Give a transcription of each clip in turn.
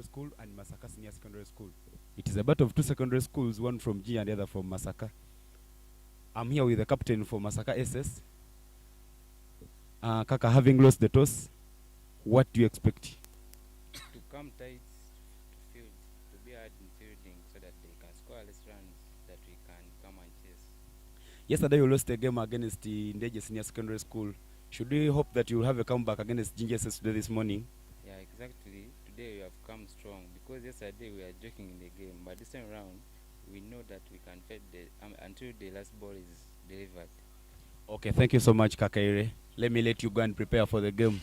School and Masaka Senior Secondary School. It is a battle of two secondary schools, one from G and the other from Masaka. I'm here with the captain for Masaka SS. Kaka, having lost the toss, what do you expect? To come tight to field, to be hard in fielding so that they can score less runs that we can come and chase. Yesterday you lost a game against the Ndeje Senior Secondary School. Should we hope that you'll have a comeback against Ginger SS today this morning? Yeah, exactly. Today we have come strong because yesterday we were joking in the game, but this time around we know that we can fight until the last ball is delivered. Okay, thank you so much, Kakaire. Let me let you go and prepare for the game.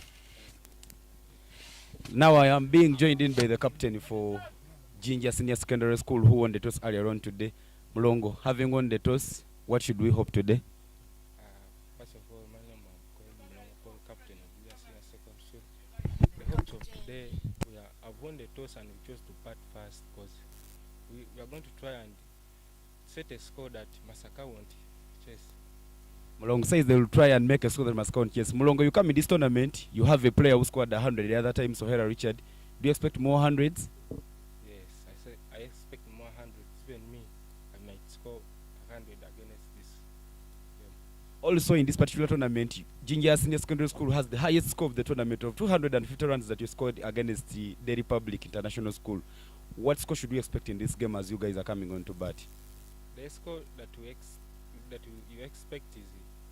Now I am being joined in by the captain for Ginger Senior Secondary School who won the toss earlier on today. Mulongo, having won the toss, what should we hope today? First of all, my name is Mulongo, captain of Ginger Senior Secondary School. The hopes of today, I've won the toss and we chose to bat first because we are going to try and set a score that Masaka won't chase. Mulongo says they will try and make a score that must count. Yes, Mulongo, you come in this tournament, you have a player who scored 100 the other time, Sohera Richard. Do you expect more hundreds? Yes, I expect more hundreds. Even me, I might score 100 against this game. Also in this particular tournament, Ginger Senior Secondary School has the highest score of the tournament of 250 runs that you scored against the Republic International School. What score should we expect in this game as you guys are coming on to bat? The score that you expect is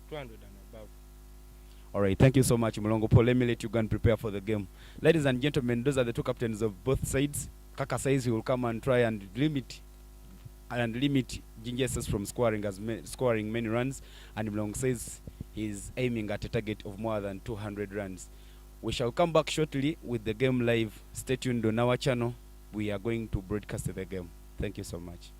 200 and above. All right, thank you so much, Mulongo Paul. Let me let you go and prepare for the game. Ladies and gentlemen, those are the two captains of both sides. Kaka says he will come and try and limit Ginger SS from scoring many runs, and Mulongo says he's aiming at a target of more than 200 runs. We shall come back shortly with the game live. Stay tuned on our channel. We are going to broadcast the game. Thank you so much.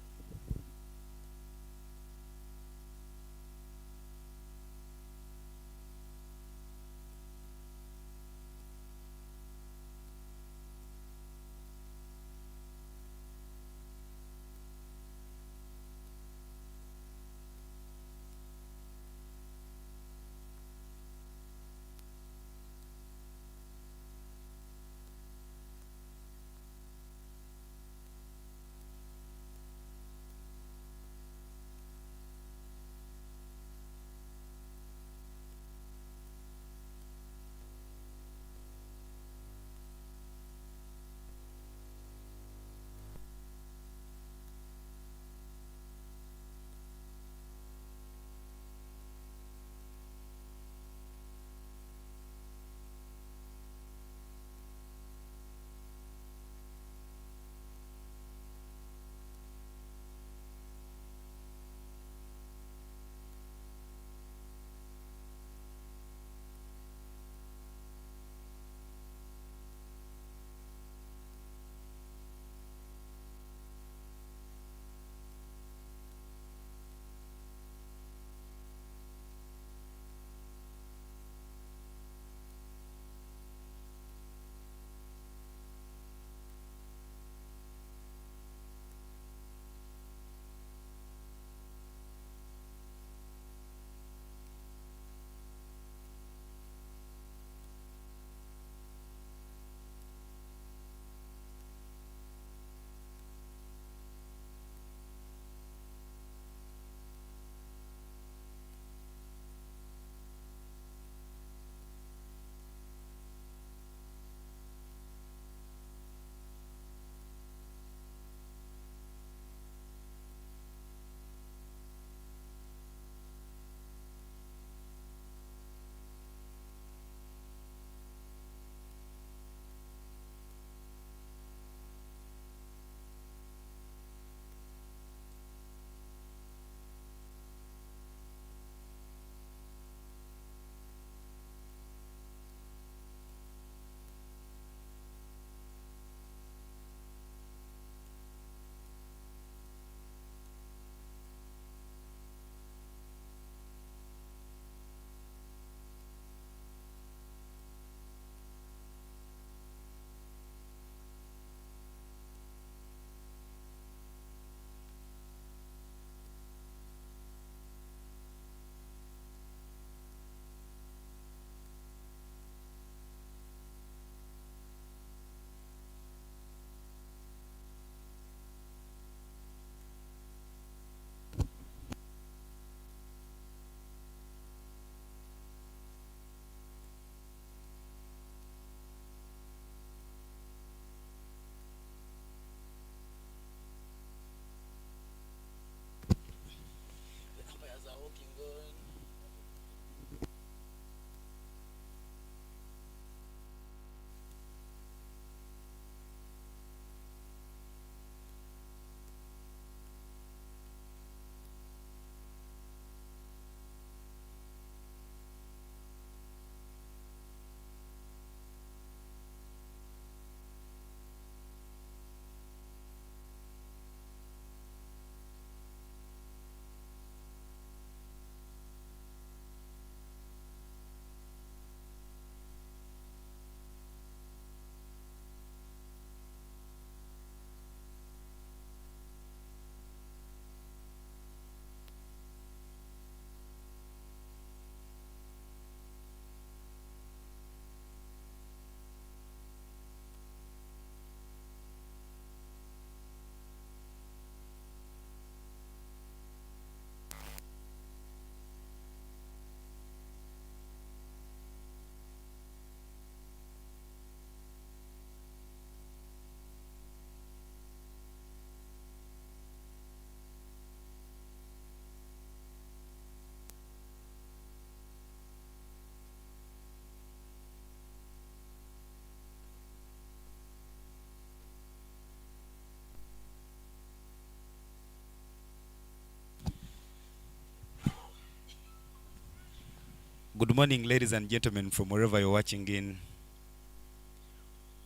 Good morning, ladies and gentlemen, from wherever you're watching in.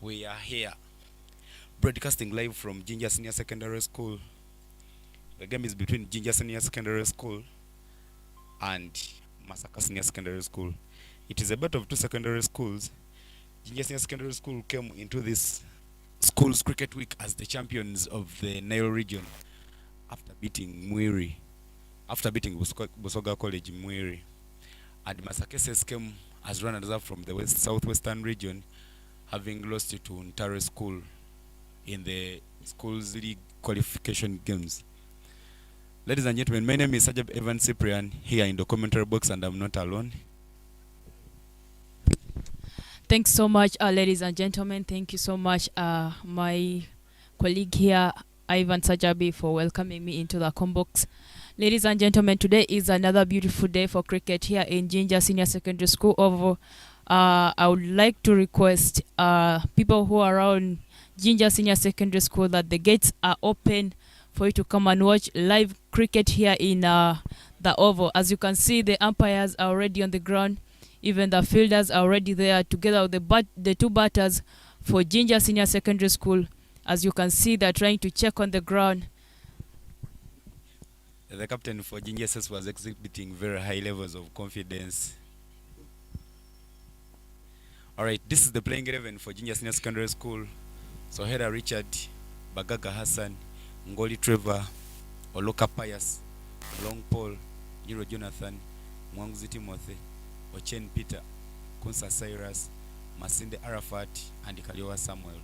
We are here, broadcasting live from Ginger Senior Secondary School. The game is between Ginger Senior Secondary School and Masaka Senior Secondary School. It is a battle of two secondary schools. Ginger Senior Secondary School came into this school's cricket week as the champions of the Nile region after beating Busoga College in Mwiri. And Masakeses came as runners-up from the southwestern region, having lost to Ntare School in the school's league qualification games. Ladies and gentlemen, my name is Sajab Evan Cyprian here in the commentary box, and I'm not alone. Thanks so much, ladies and gentlemen. Thank you so much, my colleague here, Ivan Sajabi, for welcoming me into the combox. Ladies and gentlemen, today is another beautiful day for cricket here in Ginger Senior Secondary School. I would like to request people who are around Ginger Senior Secondary School that the gates are open for you to come and watch live cricket here in the Oval. As you can see, the umpires are already on the ground. Even the fielders are already there together with the two batters for Ginger Senior Secondary School. As you can see, they're trying to check on the ground. The captain for Ginger SS was exhibiting very high levels of confidence. Alright, this is the playing 11 for Ginger Senior Secondary School. Sohera Richard, Bagaga Hassan, Ngoli Trevor, Oloka Pius, Long Paul, Jiro Jonathan, Mwangzi Timothy, Ochen Peter, Kunsa Cyrus, Masinde Arafat, and Kaliowa Samuel.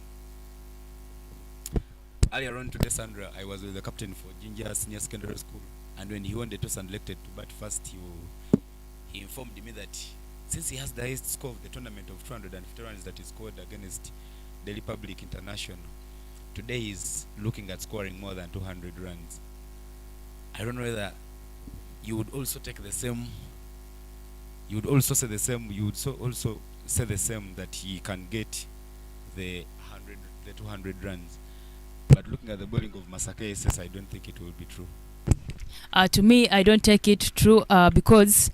Earlier on today, Sandra, I was with the captain for Ginger Senior Secondary School, and when he won the toss and elected to bat first, he informed me that since he has the highest score of the tournament of 250 runs that he scored against the Republic International, today he's looking at scoring more than 200 runs. I don't know whether you would also take the same. You would also say the same. You would also say the same, that he can get the 200 runs. But looking at the bowling of Masake SS, I don't think it will be true. To me, I don't take it true because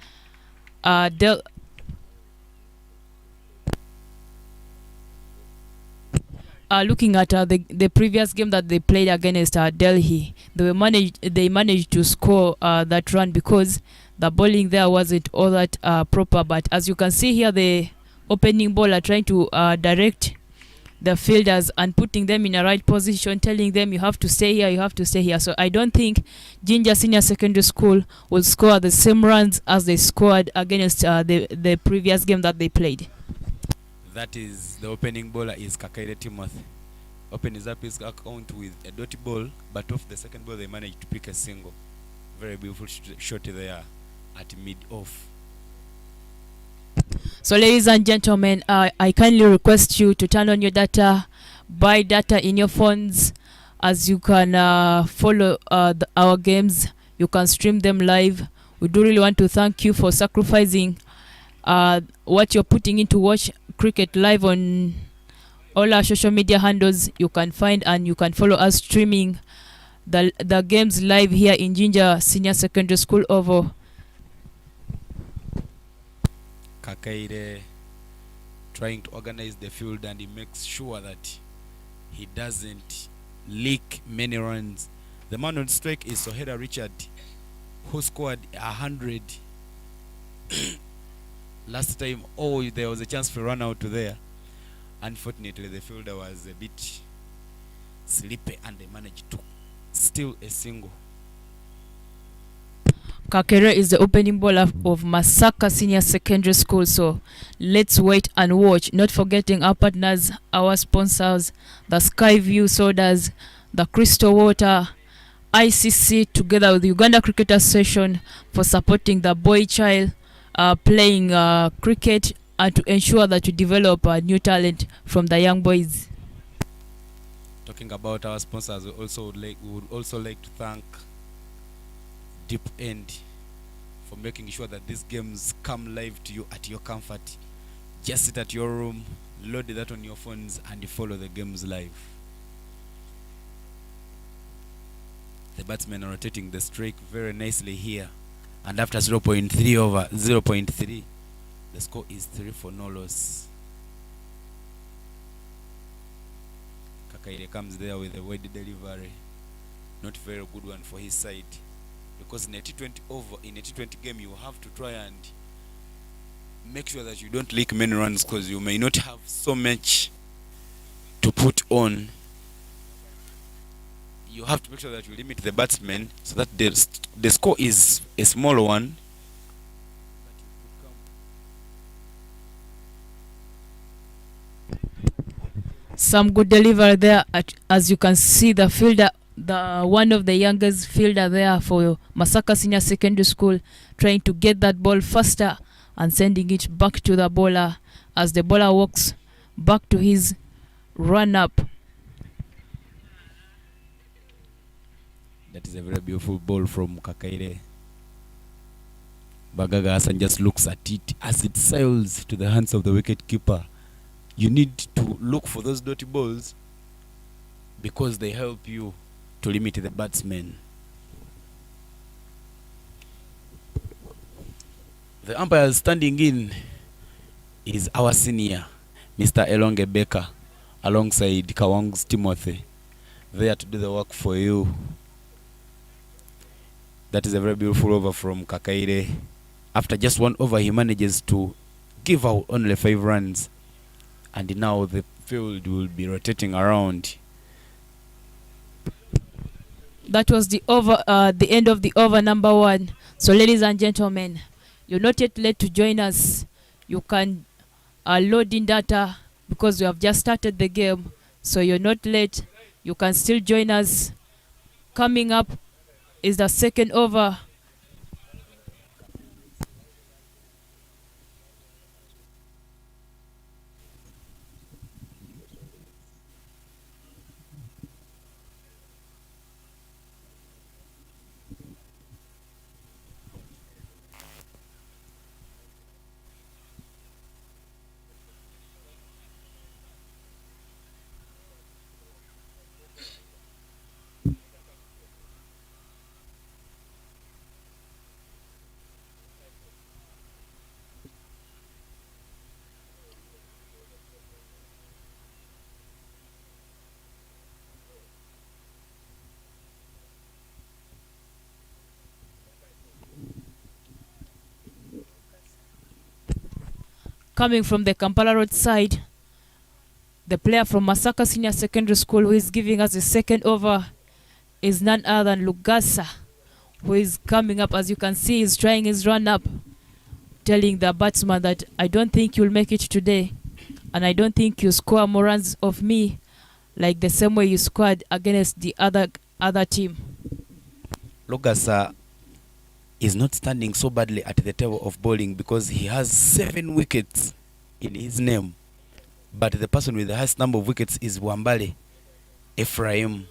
looking at the previous game that they played against Delhi, they managed to score that run because the bowling there wasn't all that proper. But as you can see here, the opening bowler trying to direct the fielders and putting them in a right position, telling them you have to stay here, you have to stay here. So I don't think Ginger Senior Secondary School will score the same runs as they scored against the previous game that they played. That is, the opening bowler is Kakaire Timothy. Opens up his account with a dotty ball, but off the second ball they managed to pick a single. Very beautiful shot there at mid-off. So ladies and gentlemen, I kindly request you to turn on your data, buy data in your phones, as you can follow our games. You can stream them live. We do really want to thank you for sacrificing what you're putting in to watch cricket live on all our social media handles. You can find and you can follow us streaming the games live here in Ginger Senior Secondary School Oval. Kakaire trying to organize the field, and he makes sure that he doesn't leak many runs. The man on strike is Sohera Richard, who scored 100 last time. There was a chance for run out to there. Unfortunately, the fielder was a bit sleepy and they managed to steal a single. Kakere is the opening bowler of Masaka Senior Secondary School. So let's wait and watch. Not forgetting our partners, our sponsors, the Skyview Sodas, the Crystal Water, ICC, together with the Uganda Cricket Association, for supporting the boy child playing cricket and to ensure that we develop new talent from the young boys. Talking about our sponsors, we would also like to thank Deep End for making sure that these games come live to you at your comfort. Just sit at your room, load that on your phones, and follow the games live. The batsmen are rotating the strike very nicely here, and after 0.3 over 0.3, The score is 3 for no loss. Kakaire comes there with a wide delivery. Not very good one for his side. Because in a T20 game, you have to try and make sure that you don't leak many runs, because you may not have so much to put on. You have to make sure that you limit the batsmen so that the score is a small one. Some good delivery there. As you can see, the fielder, the one of the youngest fielder there for Masaka Senior Secondary School, trying to get that ball faster and sending it back to the bowler as the bowler walks back to his run up. That is a very beautiful ball from Kakaire. Bagaga Hassan just looks at it as it sails to the hands of the wicket keeper. You need to look for those dirty balls because they help you to limit the batsmen. The umpire standing in is our senior, Mr. Elonge Becker, alongside Kawang's Timothy, there to do the work for you. That is a very beautiful over from Kakaire. After just one over, he manages to give out only 5 runs. And now the field will be rotating around. That was the end of the over number 1. So ladies and gentlemen, you're not yet late to join us. You can load in data because we have just started the game. So you're not late. You can still join us. Coming up is the second over. Coming from the Kampala Road side, the player from Masaka Senior Secondary School who is giving us the second over is none other than Lugasa, who is coming up. As you can see, he's trying his run up, telling the batsman that I don't think you'll make it today, and I don't think you score more runs of me like the same way you scored against the other team. Lugasa is not standing so badly at the table of bowling because he has 7 wickets in his name. But the person with the highest number of wickets is Wambale Ephraim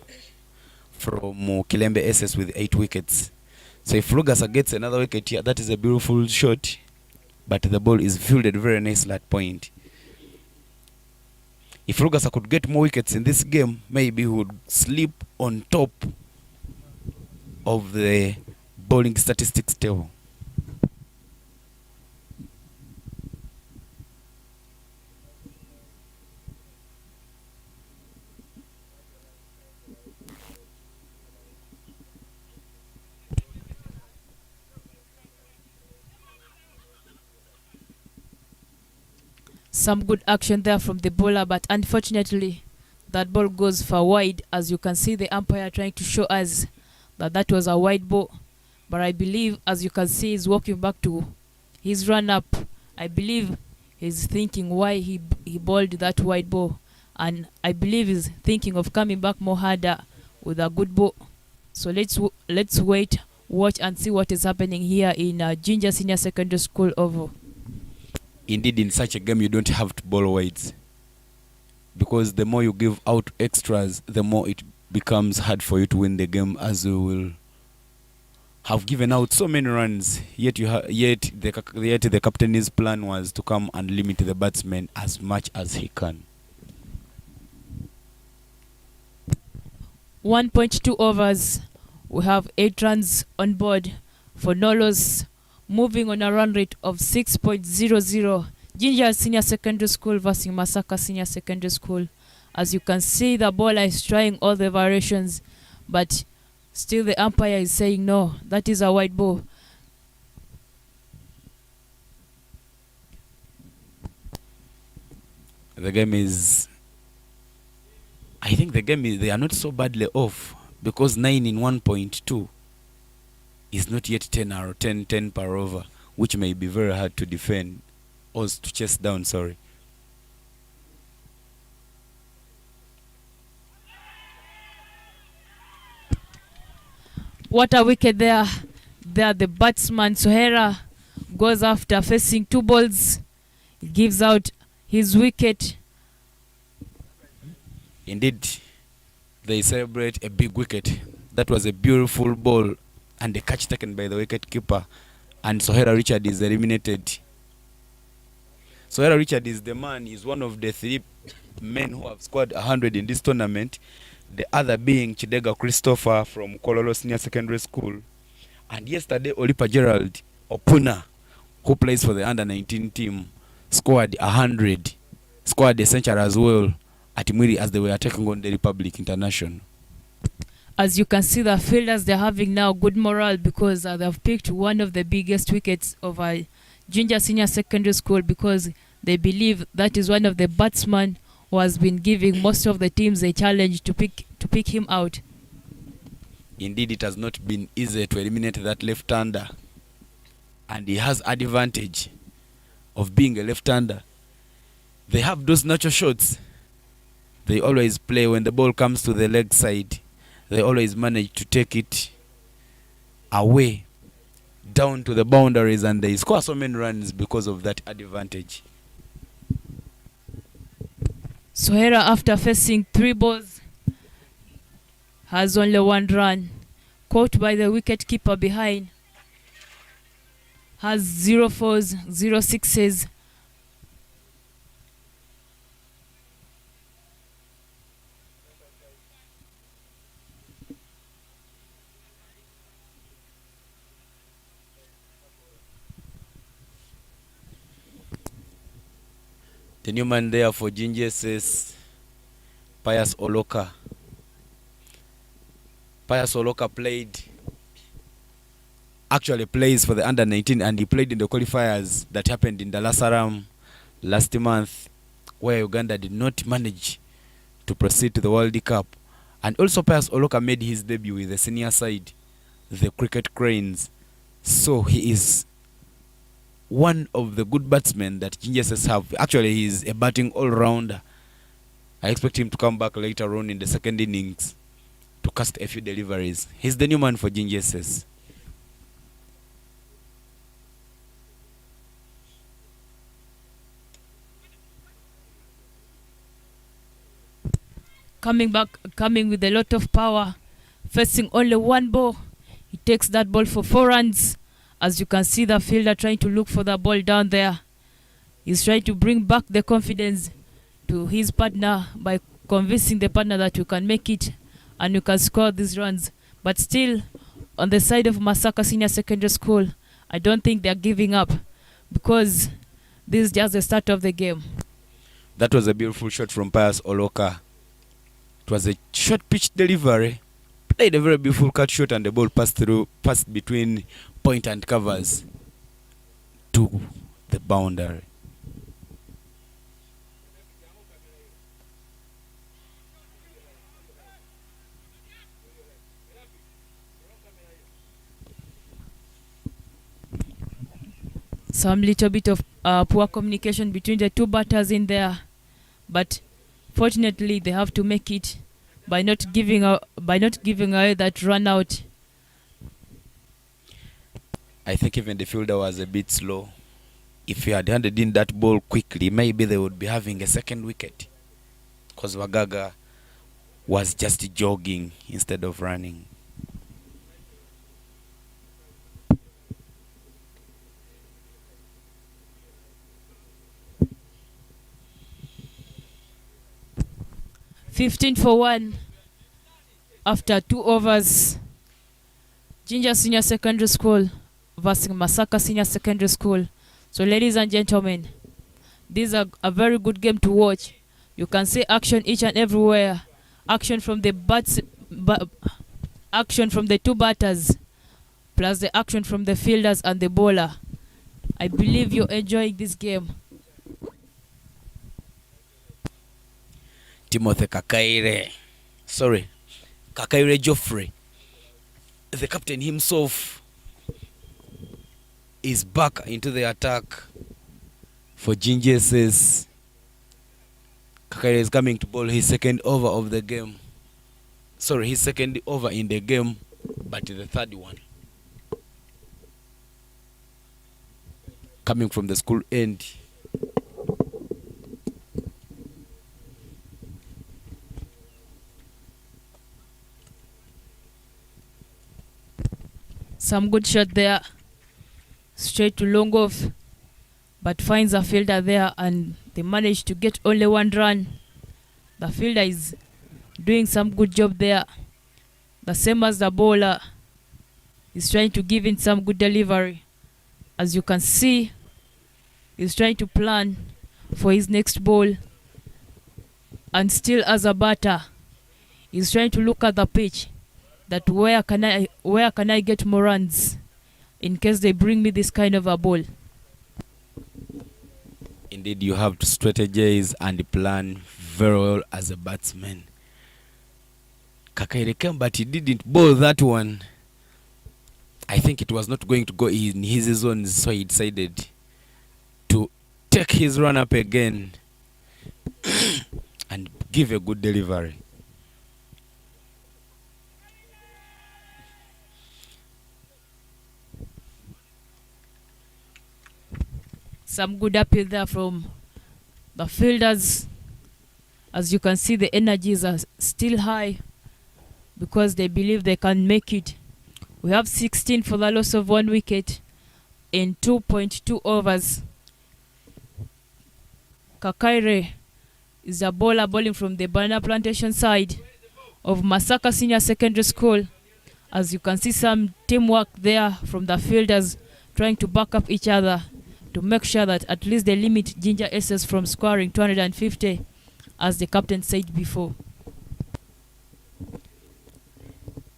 from Kilembe SS with 8 wickets. So if Lugasa gets another wicket here, that is a beautiful shot. But the ball is fielded very nicely at point. If Lugasa could get more wickets in this game, maybe he would sleep on top of the bowling statistics table. Some good action there from the bowler, but unfortunately that ball goes far wide. As you can see, the umpire trying to show us that was a wide ball. But I believe, as you can see, he's walking back to his run-up. I believe he's thinking why he bowled that wide ball. And I believe he's thinking of coming back more harder with a good ball. So let's wait, watch and see what is happening here in Jinja Senior Secondary School Oval. Indeed, in such a game, you don't have to bowl wides. Because the more you give out extras, the more it becomes hard for you to win the game, as you will have given out so many runs, yet the captain's plan was to come and limit the batsman as much as he can. 1.2 overs. We have 8 runs on board for no loss moving on a run rate of 6.00. Ginger Senior Secondary School versus Masaka Senior Secondary School. As you can see, the ball is trying all the variations, but still the umpire is saying no, that is a white ball. The game is, I think the game is, they are not so badly off, because 9 in 1.2 is not yet 10 or 10 per over, which may be very hard to defend or to chase down, sorry. What a wicket there. There the batsman Sohera goes after facing two balls. He gives out his wicket. Indeed, they celebrate a big wicket. That was a beautiful ball and a catch taken by the wicket keeper, and Sohera Richard is eliminated. Sohera Richard is the man, he's one of the 3 men who have scored 100 in this tournament, the other being Chidega Christopher from Kololo Senior Secondary School, and yesterday Olipa Gerald Opuna, who plays for the under-19 team, scored 100, scored a century as well at Mwiri as they were taking on the Republic International. As you can see, the fielders, they're having now good morale because they've picked one of the biggest wickets of Ginger Senior Secondary School, because they believe that is one of the batsmen who has been giving most of the teams a challenge to pick him out. Indeed, it has not been easy to eliminate that left-hander, and he has advantage of being a left-hander. They have those natural shots. They always play when the ball comes to the leg side. They always manage to take it away down to the boundaries, and they score so many runs because of that advantage. Sohera, after facing 3 balls, has only 1 run. Caught by the wicket keeper behind. Has 0 fours, 0 sixes. The new man there for Ginger says Pius Oloka. Pius Oloka actually plays for the under-19, and he played in the qualifiers that happened in Dar es Salaam last month, where Uganda did not manage to proceed to the World Cup. And also Pius Oloka made his debut with the senior side, the Cricket Cranes. So he is one of the good batsmen that GSS have. Actually, he is a batting all-rounder. I expect him to come back later on in the second innings to cast a few deliveries. He's the new man for GSS. Coming with a lot of power, facing only 1 ball. He takes that ball for 4 runs. As you can see, the fielder trying to look for the ball down there. He's trying to bring back the confidence to his partner by convincing the partner that you can make it and you can score these runs. But still, on the side of Masaka Senior Secondary School, I don't think they're giving up, because this is just the start of the game. That was a beautiful shot from Pius Oloka. It was a short pitch delivery. Played a very beautiful cut shot, and the ball passed between point and covers to the boundary. Some little bit of poor communication between the two batters in there, but fortunately they have to make it by not giving away that run out. I think even the fielder was a bit slow. If he had handed in that ball quickly, maybe they would be having a second wicket, because Wagaga was just jogging instead of running. $15 for 1 after 2 overs. Ginger Senior Secondary School versus Masaka Senior Secondary School. So ladies and gentlemen, this is a very good game to watch. You can see action each and everywhere. Action from the action from the two batters, plus the action from the fielders and the bowler. I believe you're enjoying this game. Kakaire Joffrey, the captain himself, is back into the attack for Ginger says Kakaire is coming to bowl his second over of the game. Sorry, his second over in the game, but the third one. Coming from the school end. Some good shot there. Straight to long off, but finds a fielder there and they manage to get only one run. The fielder is doing some good job there. The same as the bowler is trying to give in some good delivery. As you can see, he's trying to plan for his next ball. And still as a batter, he's trying to look at the pitch, that where can I get more runs in case they bring me this kind of a ball. Indeed, you have to strategize and plan very well as a batsman. Kakaire came, but he didn't bowl that one. I think it was not going to go in his zone, so he decided to take his run up again and give a good delivery. Some good appeal there from the fielders. As you can see, the energies are still high because they believe they can make it. We have 16 for the loss of 1 wicket in 2.2 overs. Kakaire is a bowler bowling from the banana plantation side of Masaka Senior Secondary School. As you can see, some teamwork there from the fielders trying to back up each other to make sure that at least they limit Ginger Aces from scoring 250, as the captain said before.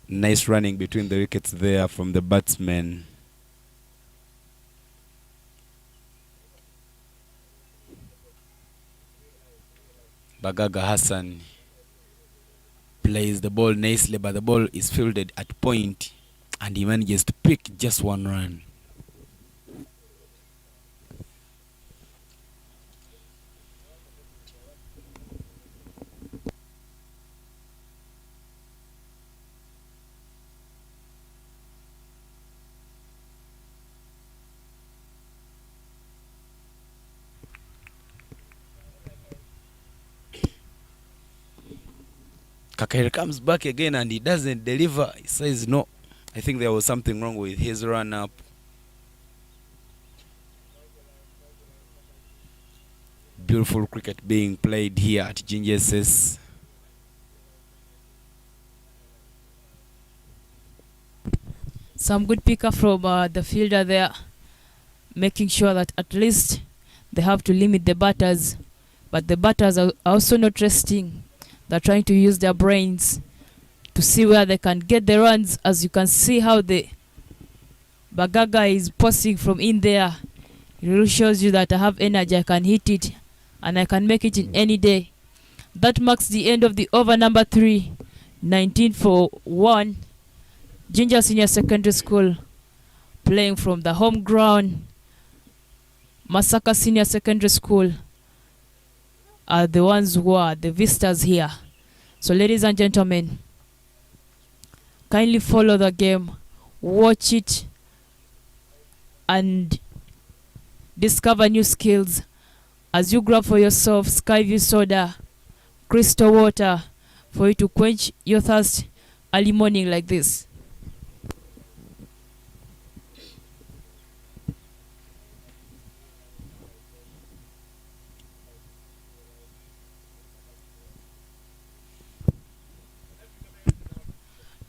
Nice running between the wickets there from the batsmen. Bagaga Hassan plays the ball nicely, but the ball is fielded at point and he manages to pick just one run. Kakaire comes back again and he doesn't deliver. He says no. I think there was something wrong with his run up. Beautiful cricket being played here at Gingeses. Some good picker from the fielder there, making sure that at least they have to limit the batters. But the batters are also not resting. They're trying to use their brains to see where they can get the runs. As you can see how the Bagaga is posting from in there. It really shows you that I have energy, I can hit it, and I can make it in any day. That marks the end of the over number 3, 19 for 1. Ginger Senior Secondary School playing from the home ground. Masaka Senior Secondary School are the ones who are the visitors here. So ladies and gentlemen, kindly follow the game, watch it, and discover new skills as you grab for yourself Skyview soda, crystal water, for you to quench your thirst early morning like this.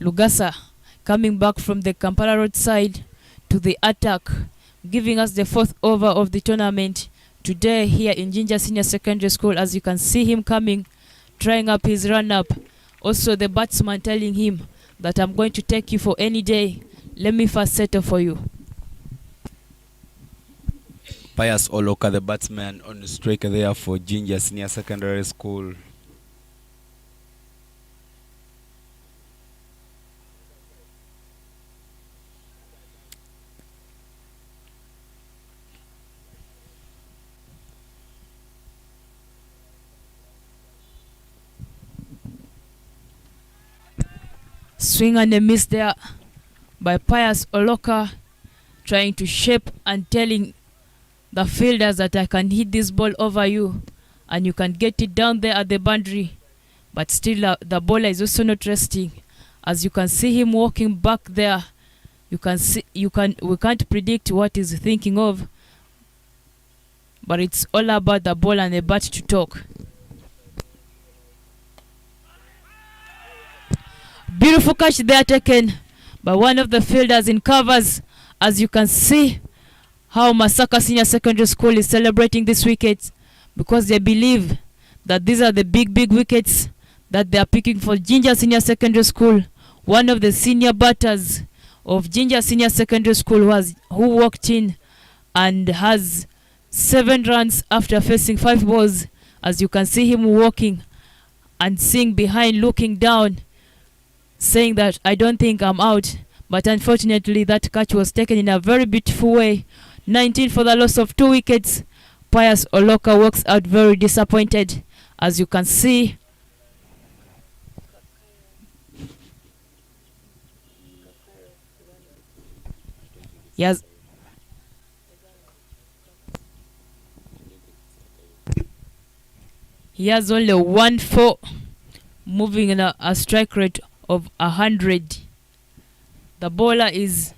Lugasa coming back from the Kampala Road side to the attack, giving us the fourth over of the tournament today here in Ginger Senior Secondary School. As you can see him coming, trying up his run-up. Also the batsman telling him that I'm going to take you for any day. Let me first settle for you. Pius Oloka, the batsman on the strike there for Ginger Senior Secondary School. Swing and a miss there by Pius Oloka, trying to shape and telling the fielders that I can hit this ball over you and you can get it down there at the boundary. But still the bowler is also not resting. As you can see him walking back there, we can't predict what he's thinking of, but it's all about the ball and the bat to talk. Beautiful catch there taken by one of the fielders in covers. As you can see how Masaka Senior Secondary School is celebrating this wicket, because they believe that these are the big wickets that they are picking for Ginger Senior Secondary School. One of the senior batters of Ginger Senior Secondary School who walked in and has 7 runs after facing 5 balls. As you can see him walking and seeing behind, looking down, saying that I don't think I'm out. But unfortunately that catch was taken in a very beautiful way. 19 for the loss of 2 wickets. Pius Oloka walks out very disappointed. As you can see, he has only 1-4, moving in a strike rate of 100. The bowler is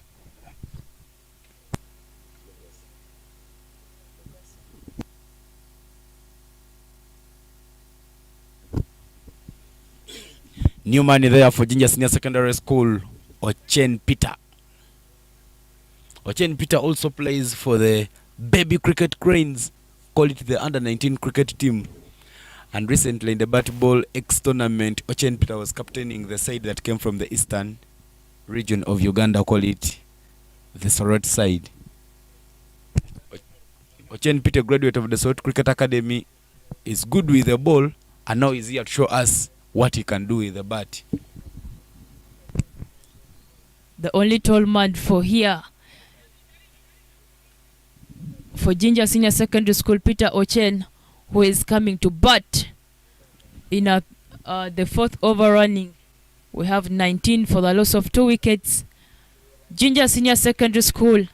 new money there for Ginger Senior Secondary School, Ochen Peter. Ochen Peter also plays for the Baby Cricket Cranes, call it the under-19 cricket team. And recently in the Bat Ball X tournament, Ochen Peter was captaining the side that came from the eastern region of Uganda, call it the Sorot side. Ochen Peter, graduate of the Sorot Cricket Academy, is good with the ball and now is here to show us what he can do with the bat. The only tall man for here for Ginger Senior Secondary School, Peter Ochen, who is coming to bat in the 4th over running. We have 19 for the loss of 2 wickets. Ginger Senior Secondary School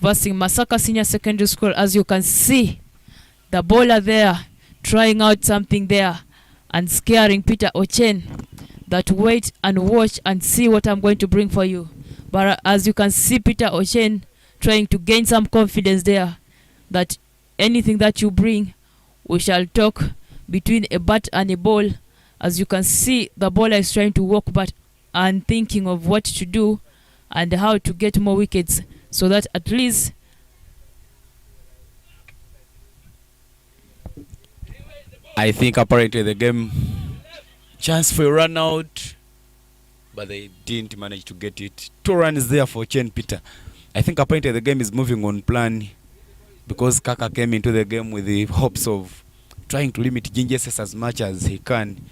versus Masaka Senior Secondary School. As you can see, the bowler there trying out something there and scaring Peter Ochen that wait and watch and see what I'm going to bring for you. But as you can see, Peter Ochen trying to gain some confidence there, that anything that you bring, we shall talk between a bat and a ball. As you can see, the bowler is trying to walk back and thinking of what to do and how to get more wickets, so that at least I think apparently the game chance for a run out, but they didn't manage to get it. 2 runs there for Chen Peter. I think apparently the game is moving on plan, because Kaka came into the game with the hopes of trying to limit Gingeses as much as he can,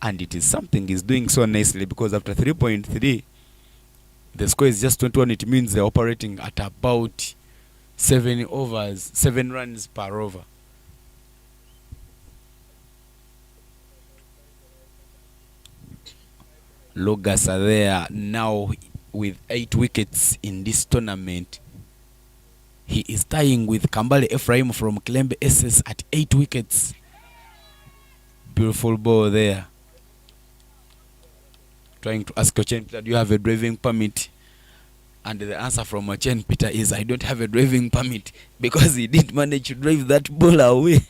and it is something he's doing so nicely, because after 3.3 the score is just 21. It means they're operating at about 7 runs per over. Logas are there now with 8 wickets in this tournament. He is tying with Kambale Ephraim from Kilembe SS at 8 wickets. Beautiful ball there. Trying to ask Ochen Peter, do you have a driving permit? And the answer from Ochen Peter is, I don't have a driving permit, because he didn't manage to drive that ball away.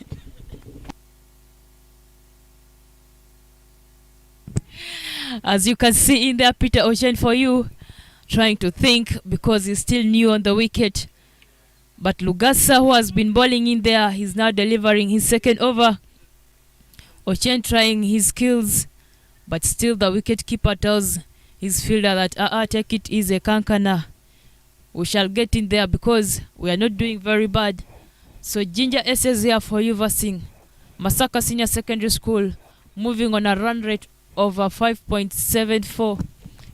as you can see in there, Peter Ochen for you, trying to think because he's still new on the wicket. But Lugasa, who has been bowling in there, he's now delivering his second over. Ochen trying his skills, but still the wicket-keeper tells his fielder that take it easy, Kankana. We shall get in there because we are not doing very bad. So Ginger SS here for you versing Masaka Senior Secondary School, moving on a run rate of 5.74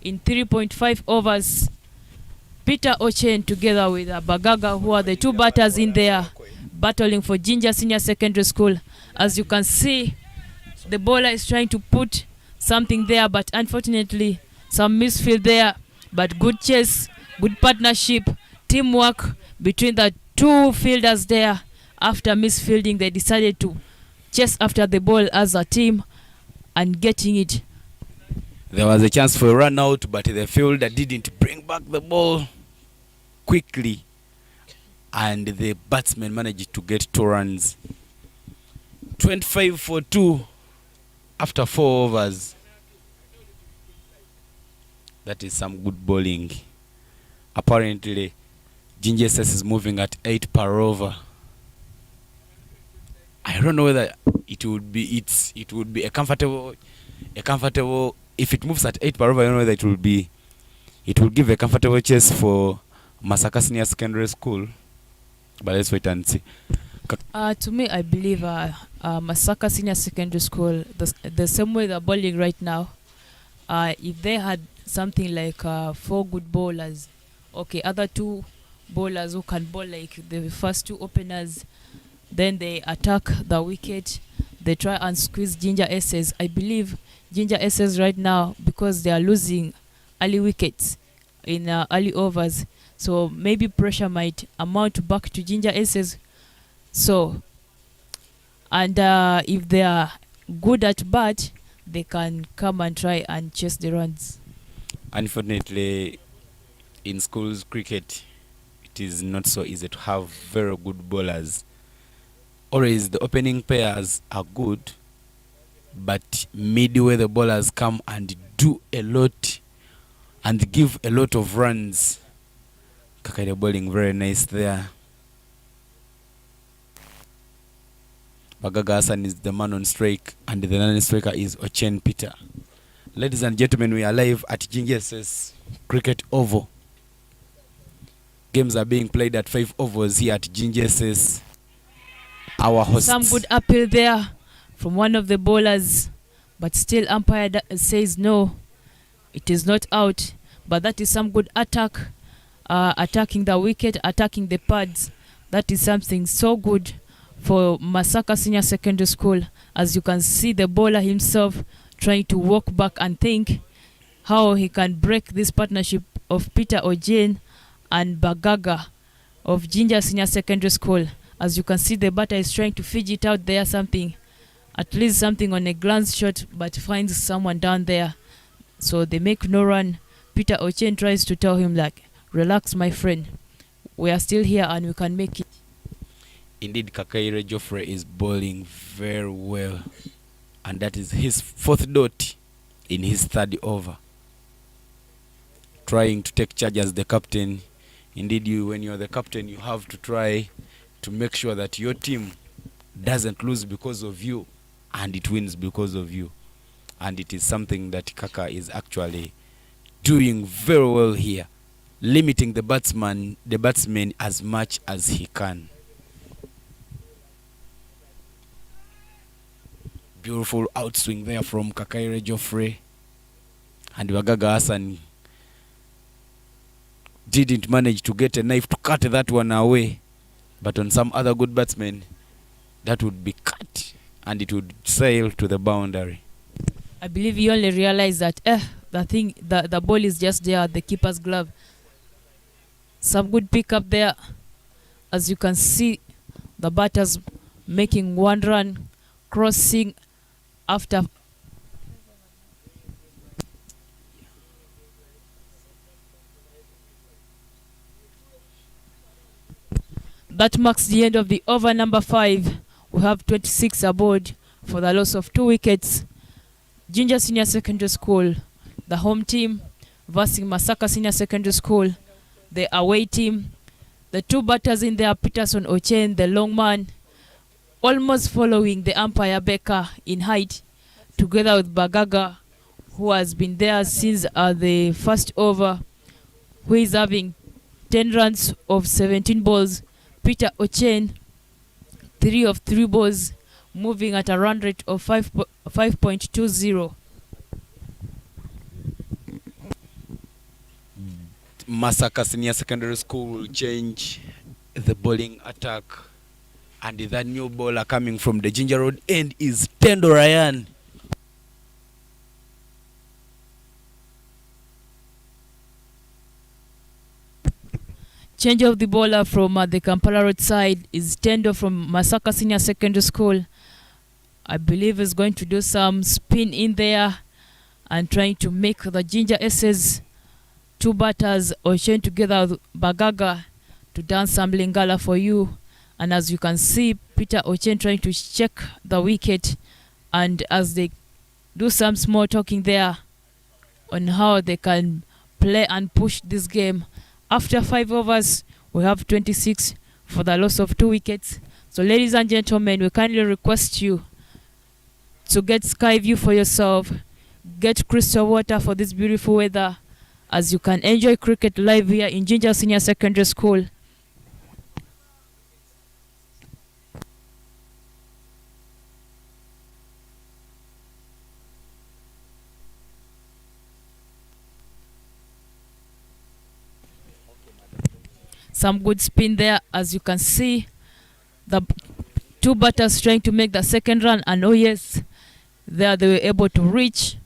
in 3.5 overs. Peter Ochen together with Bagaga, who are the two batters in there battling for Ginger Senior Secondary School. As you can see, the bowler is trying to put something there, but unfortunately some misfield there. But good chase, good partnership, teamwork between the two fielders there. After misfielding, they decided to chase after the ball as a team and getting it. There was a chance for a run out, but the fielder didn't bring back the ball quickly, and the batsman managed to get 2 runs. 25 for 2 after 4 overs. That is some good bowling. Apparently, Ginger SS is moving at 8 per over. I don't know whether it would be a comfortable if it moves at 8 per over. I don't know whether it will give a comfortable chase for Masaka Senior Secondary School, but let's wait and see. To me, I believe Masaka Senior Secondary School, the same way they're bowling right now, if they had something like 4 good bowlers, okay, other 2 bowlers who can bowl like the first 2 openers, then they attack the wicket, they try and squeeze Ginger SS. I believe Ginger SS right now, because they are losing early wickets in early overs, so maybe pressure might amount back to Ginger SS. So, and if they are good at bat, they can come and try and chase the runs. Unfortunately, in schools cricket, it is not so easy to have very good bowlers. Always the opening pairs are good, but midway the bowlers come and do a lot and give a lot of runs. Kakade bowling very nice there. Bagaga Hassan is the man on strike, and the non-striker is Ochen Peter. Ladies and gentlemen, we are live at Ginger SS Cricket Oval. Games are being played at 5 overs here at Ginger SS. Our hosts. Some good appeal there from one of the bowlers, but still umpire says no, it is not out. But that is some good attack, attacking the wicket, attacking the pads. That is something so good for Masaka Senior Secondary School. As you can see, the bowler himself trying to walk back and think how he can break this partnership of Peter Ojen and Bagaga of Ginger Senior Secondary School. As you can see, the batter is trying to fidget out there something, at least something on a glance shot, but finds someone down there. So they make no run. Peter Ochen tries to tell him, like, relax, my friend. We are still here and we can make it. Indeed, Kakaire Joffrey is bowling very well, and that is his 4th dot in his 3rd over. Trying to take charge as the captain. Indeed, when you're the captain, you have to try to make sure that your team doesn't lose because of you and it wins because of you. And it is something that Kaka is actually doing very well here, limiting the batsman as much as he can. Beautiful outswing there from Kakaire Joffrey, and Bagaga Hassan didn't manage to get a knife to cut that one away. But on some other good batsmen, that would be cut and it would sail to the boundary. I believe you only realize that the ball is just there at the keeper's glove. Some good pick up there. As you can see, the batters making 1 run, crossing after. That marks the end of the over number 5. We have 26 aboard for the loss of 2 wickets. Ginger Senior Secondary School, the home team, versus Masaka Senior Secondary School, the away team. The two batters in there, Peterson Ochen, the long man, almost following the umpire Becker in height, together with Bagaga, who has been there since the first over, who is having 10 runs of 17 balls. Peter Ochen, 3 of 3 balls, moving at a run rate of 5.20. Masaka Senior Secondary School will change the bowling attack, and that new bowler coming from the Ginger Road end is Tendo Ryan. Change of the bowler from the Kampala Road side is Tendo from Masaka Senior Secondary School. I believe is going to do some spin in there and trying to make the Ginger S's two batters Ocean together with Bagaga to dance some Lingala for you. And as you can see, Peter Ochen trying to check the wicket, and as they do some small talking there on how they can play and push this game. After 5 overs, we have 26 for the loss of 2 wickets. So ladies and gentlemen, we kindly request you to get sky view for yourself, get crystal water for this beautiful weather, as you can enjoy cricket live here in Ginger Senior Secondary School. Some good spin there, as you can see. The two batters trying to make the second run, and oh yes, there they were able to reach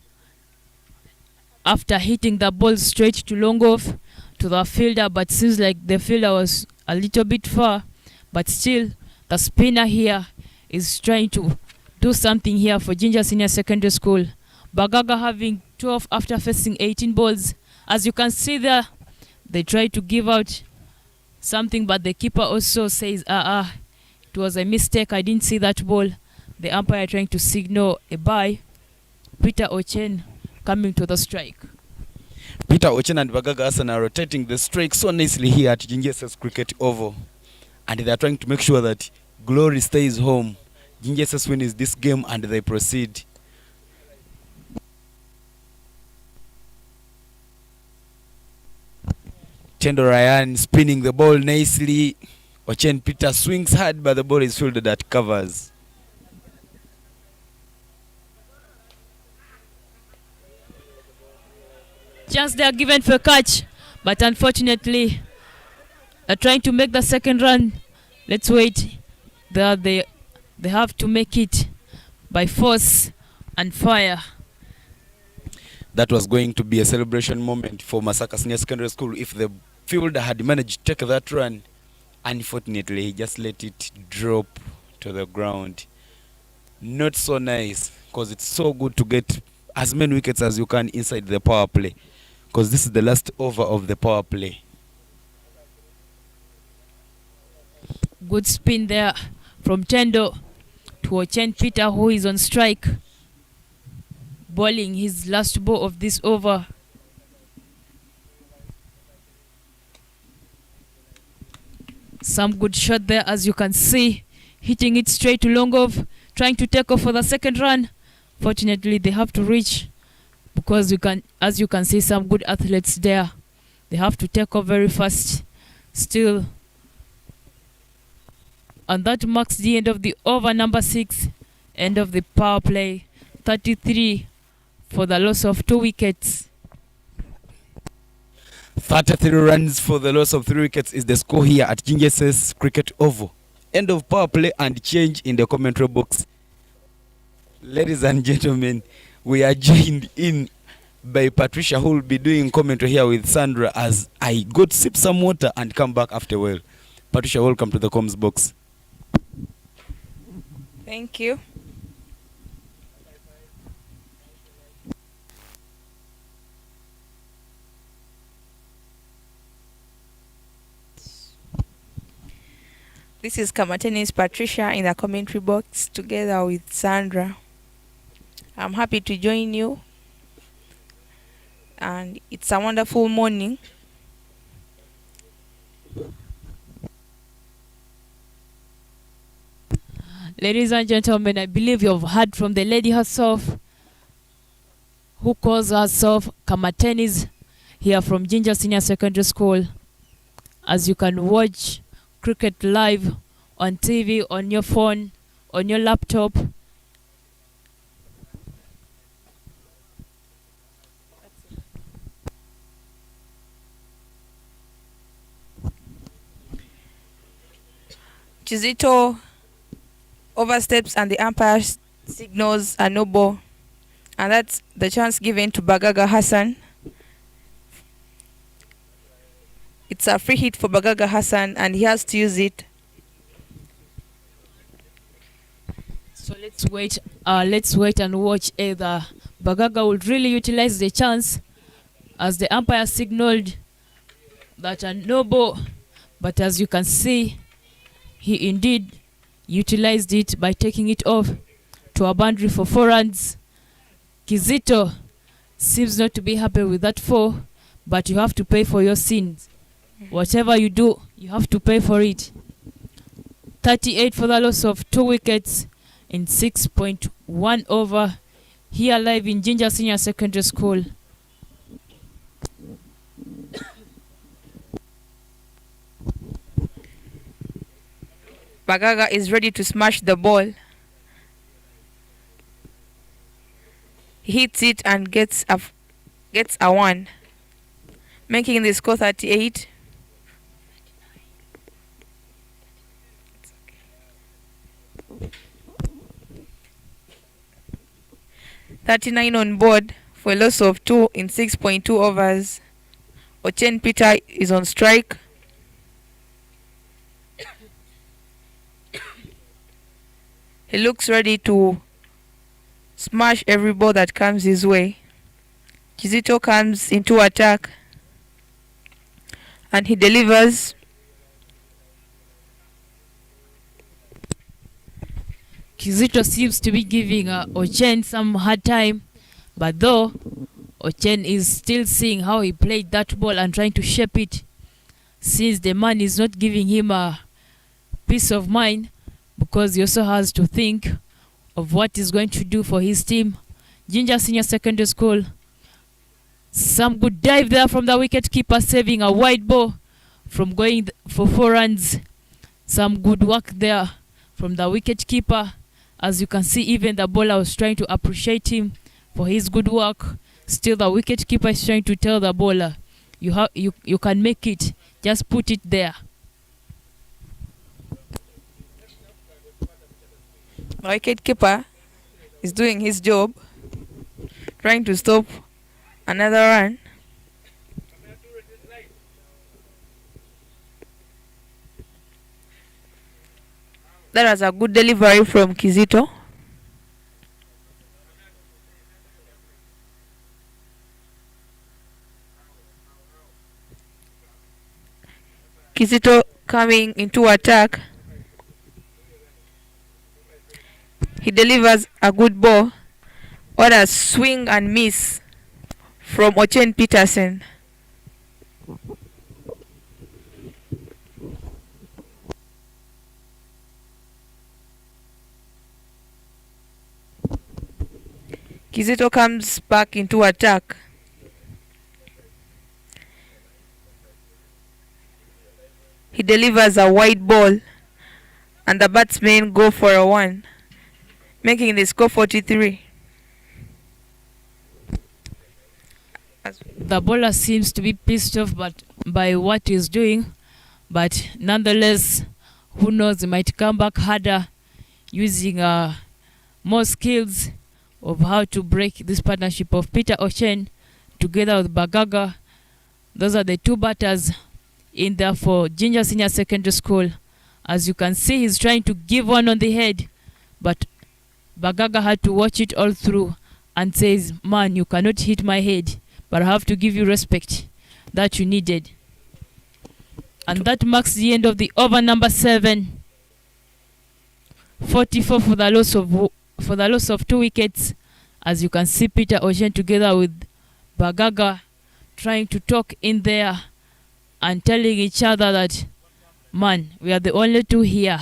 after hitting the ball straight to long off to the fielder, but seems like the fielder was a little bit far. But still, the spinner here is trying to do something here for Ginger Senior Secondary School. Bagaga having 12 after facing 18 balls. As you can see there, they try to give out something, but the keeper also says, it was a mistake, I didn't see that ball. The umpire trying to signal a bye. Peter Ochen coming to the strike. Peter Ochen and Bagaga Hassan are rotating the strike so nicely here at Ginger's Cricket Oval, and they are trying to make sure that glory stays home. Ginger's wins this game and they proceed. Tendo Ryan spinning the ball nicely. Ochen Peter swings hard, but the ball is fielded at covers. Chance they are given for a catch, but unfortunately, they're trying to make the second run. Let's wait. They have to make it by force and fire. That was going to be a celebration moment for Masaka Senior Secondary School if the fielder had managed to take that run. Unfortunately, he just let it drop to the ground. Not so nice, because it's so good to get as many wickets as you can inside the power play, because this is the last over of the power play. Good spin there from Tendo to Ochen Peter, who is on strike, bowling his last ball of this over. Some good shot there, as you can see, hitting it straight to long off, trying to take off for the second run. Fortunately, they have to reach, because as you can see, some good athletes there. They have to take off very fast still. And that marks the end of the over number 6, end of the power play. 33 for the loss of 2 wickets. 33 runs for the loss of 3 wickets is the score here at Ginger's Cricket Oval. End of power play and change in the commentary box. Ladies and gentlemen, we are joined in by Patricia, who will be doing commentary here with Sandra, as I go to sip some water and come back after a while. Patricia, welcome to the comms box. Thank you. This is Kamatenis Patricia in the commentary box together with Sandra. I'm happy to join you and it's a wonderful morning. Ladies and gentlemen, I believe you've heard from the lady herself, who calls herself Kamatenis, here from Ginger Senior Secondary School. As you can watch cricket live on TV, on your phone, on your laptop. Chizito oversteps and the umpire signals a no ball, and that's the chance given to Bagaga Hassan. It's a free hit for Bagaga Hassan and he has to use it. So let's wait and watch either Bagaga will really utilize the chance, as the umpire signaled that a no ball, but as you can see, he indeed utilized it by taking it off to a boundary for 4 runs. Kizito seems not to be happy with that 4, but you have to pay for your sins. Whatever you do, you have to pay for it. 38 for the loss of 2 wickets in 6.1 over, here live in Ginger Senior Secondary School. Bagaga is ready to smash the ball. He hits it and gets a 1, making the score 38. .39 on board for a loss of 2 in 6.2 overs. Ochen Peter is on strike. He looks ready to smash every ball that comes his way. Kizito comes into attack and he delivers. Kizito seems to be giving Ochen some hard time, but though Ochen is still seeing how he played that ball and trying to shape it, since the man is not giving him a peace of mind, because he also has to think of what he's going to do for his team. Ginger Senior Secondary School. Some good dive there from the wicket keeper, saving a wide ball from going for 4 runs. Some good work there from the wicket keeper. As you can see, even the bowler was trying to appreciate him for his good work. Still, the wicket keeper is trying to tell the bowler, you can make it, just put it there. The wicket keeper is doing his job, trying to stop another run. That was a good delivery from Kizito. Kizito coming into attack. He delivers a good ball. What a swing and miss from Ochen Peterson. Kizito comes back into attack. He delivers a wide ball and the batsmen go for a 1, making the score 43. The bowler seems to be pissed off by what he's doing, but nonetheless, who knows, he might come back harder using more skills of how to break this partnership of Peter Ochen together with Bagaga. Those are the 2 batters in there for Ginger Senior Secondary School. As you can see, he's trying to give one on the head, but Bagaga had to watch it all through and says, man, you cannot hit my head, but I have to give you respect that you needed. And that marks the end of the over number 7. 44 for the loss of 2 wickets. As you can see, Peter Ochen together with Bagaga trying to talk in there and telling each other that, man, we are the only two here.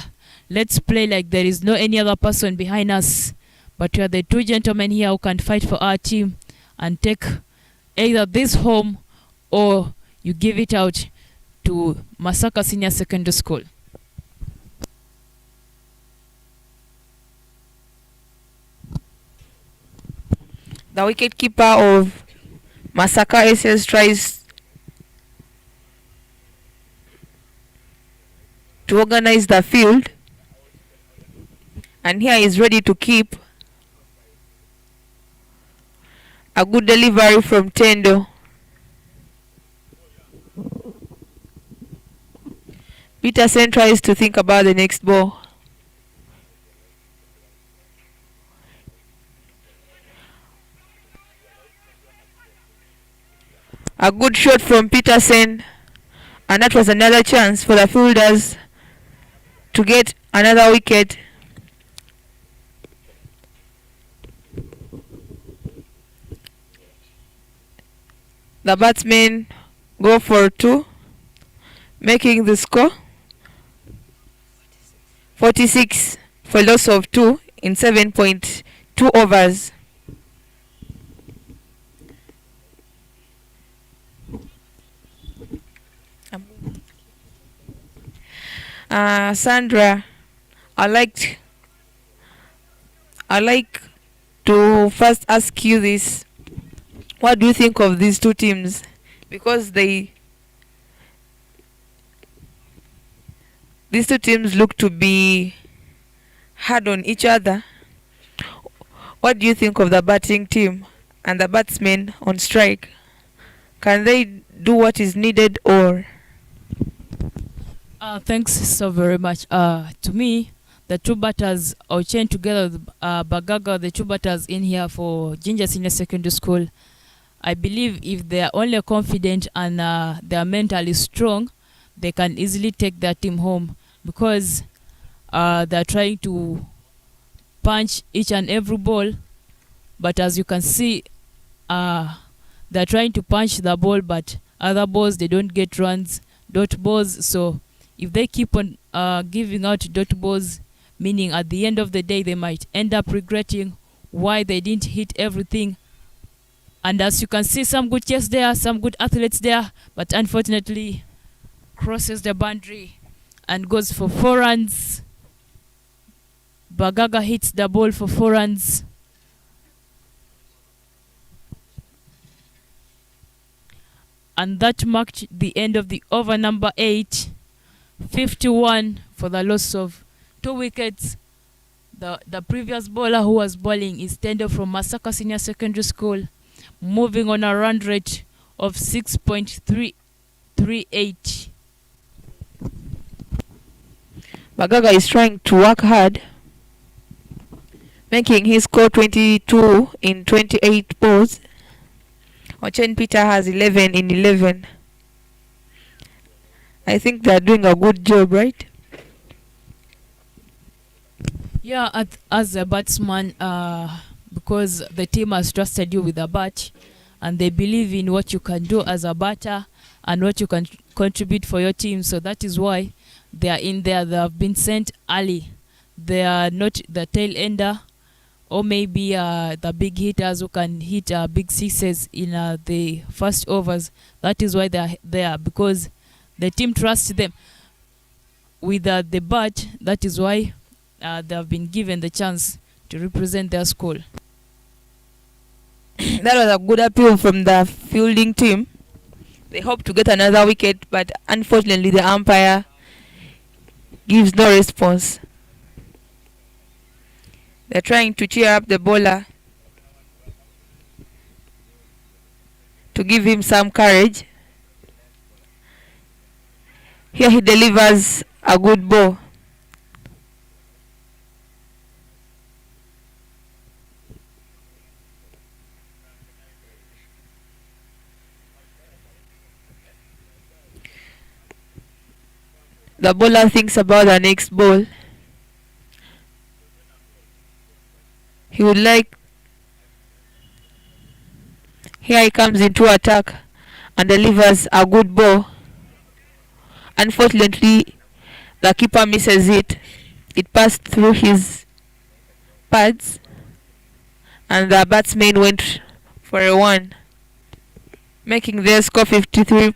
Let's play like there is no any other person behind us. But we are the two gentlemen here who can fight for our team and take either this home or you give it out to Masaka Senior Secondary School. The wicketkeeper of Masaka SS tries to organize the field, and here is ready to keep. A good delivery from Tendo. Peterson tries to think about the next ball. A good shot from Peterson, and that was another chance for the fielders to get another wicket. The batsmen go for 2, making the score 46 for loss of 2 in 7.2 overs. Sandra, I like to first ask you this. What do you think of these two teams? Because these two teams look to be hard on each other. What do you think of the batting team and the batsmen on strike? Can they do what is needed, or? Thanks so very much. To me, the two batters, I'll chain together with Bagaga, the two batters in here for Ginger Senior Secondary School. I believe if they are only confident and they are mentally strong, they can easily take their team home, because they are trying to punch each and every ball. But as you can see, they are trying to punch the ball, but other balls, they don't get runs, dot balls. So if they keep on giving out dot balls, meaning at the end of the day, they might end up regretting why they didn't hit everything. And as you can see, some good chess there, some good athletes there, but unfortunately crosses the boundary and goes for 4 runs. Bagaga hits the ball for 4 runs. And that marked the end of the over number 8. 51 for the loss of 2 wickets. The previous bowler who was bowling is Tendo from Masaka Senior Secondary School, moving on a run rate of 6.338. Bagaga is trying to work hard, making his score 22 in 28 balls. Ochen Peter has 11 in 11. I think they're doing a good job, right? Yeah, as a batsman, because the team has trusted you with a bat, and they believe in what you can do as a batter and what you can contribute for your team. So that is why they are in there. They have been sent early. They are not the tail ender, or maybe the big hitters who can hit big sixes in the first overs. That is why they are there, because the team trusts them with the bat. That is why they have been given the chance to represent their school. That was a good appeal from the fielding team. They hope to get another wicket, but unfortunately the umpire gives no response. They're trying to cheer up the bowler to give him some courage. Here he delivers a good ball. The bowler thinks about the next ball. He would like... Here he comes into attack. and delivers a good ball. Unfortunately, the keeper misses it. It passed through his pads, and the batsman went for a one, making their score 53.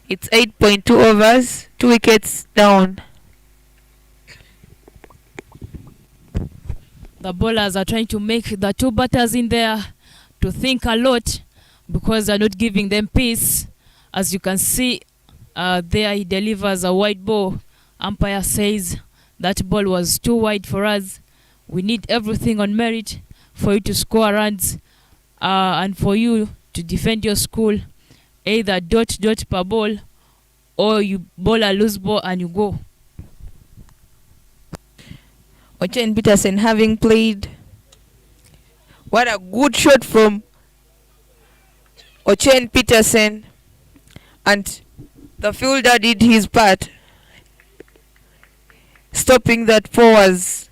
It's 8.2 overs, 2 wickets down. The bowlers are trying to make the two batters in there to think a lot because they're not giving them peace. As you can see, there he delivers a wide ball. Umpire says that ball was too wide for us. We need everything on merit for you to score runs and for you to defend your school. Either dot per ball or you bowl a loose ball and you go. Ochen Peterson having played. What a good shot from Ochen Peterson, and the fielder did his part. Stopping that ball was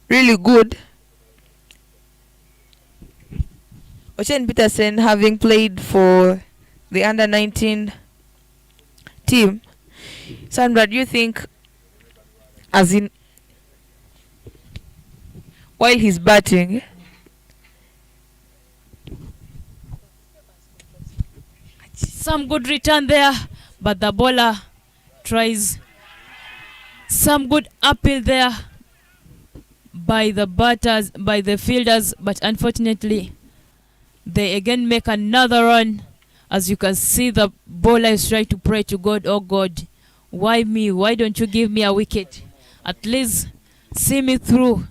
really good. Ochen Peterson having played for the under-19 team. Sandra, do you think, as in while he's batting, some good return there, but the bowler tries some good appeal there by the batters, by the fielders, but unfortunately they again make another run. As you can see, the bowler is trying to pray to God, oh God, why me? Why don't you give me a wicket? At least see me through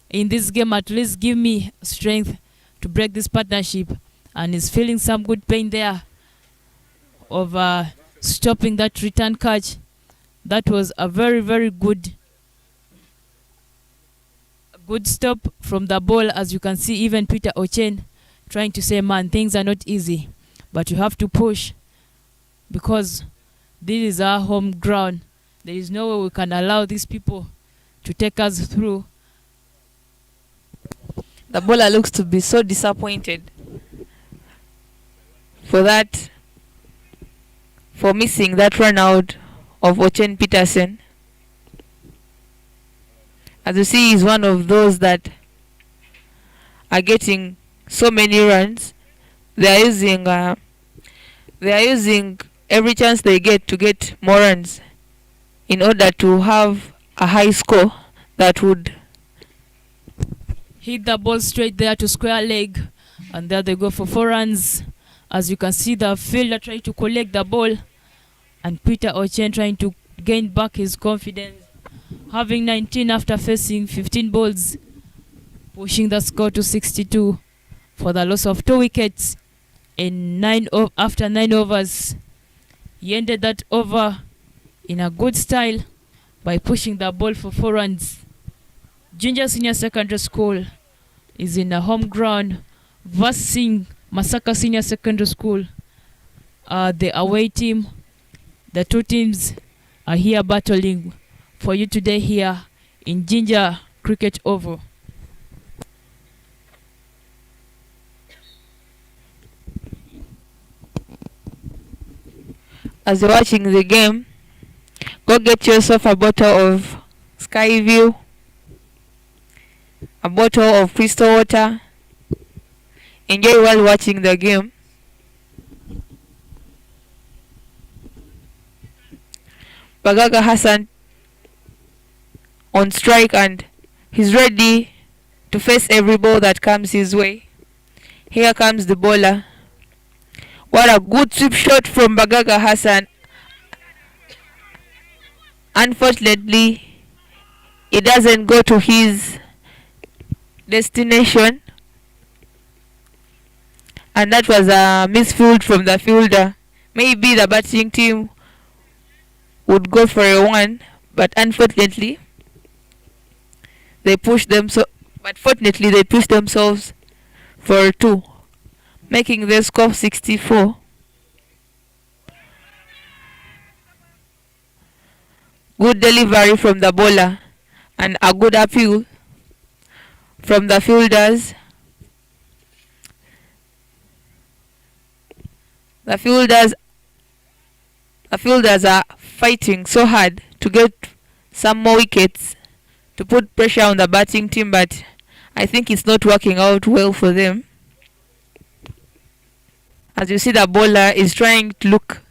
in this game, at least give me strength to break this partnership. And he's feeling some good pain there of stopping that return catch. That was a very, very good stop from the ball. As you can see, even Peter Ochen trying to say, man, things are not easy, but you have to push because this is our home ground. There is no way we can allow these people to take us through. the bowler looks to be so disappointed for missing that run out of Ochen Peterson. As you see, he's one of those that are getting so many runs. They are using every chance they get to get more runs in order to have a high score that would hit the ball straight there to square leg, and there they go for 4 runs. As you can see, the fielder trying to collect the ball, and Peter Ochen trying to gain back his confidence, having 19 after facing 15 balls, pushing the score to 62 for the loss of 2 wickets in after 9 overs. He ended that over in a good style by pushing the ball for 4 runs. Ginger Senior Secondary School is in a home ground versus Masaka Senior Secondary School. The away team, the two teams are here battling for you today here in Ginger Cricket Oval. As you're watching the game, go get yourself a bottle of Skyview, a bottle of crystal water. Enjoy while watching the game. Bagaga Hassan on strike, and he's ready to face every ball that comes his way. Here comes the bowler. What a good sweep shot from Bagaga Hassan. Unfortunately, it doesn't go to his destination, and that was a misfield from the fielder. Maybe the batting team would go for a 1, but unfortunately they pushed themselves for 2, making the score 64. Good delivery from the bowler and a good appeal from the fielders. The fielders are fighting so hard to get some more wickets to put pressure on the batting team, but I think it's not working out well for them. As you see, the bowler is trying to look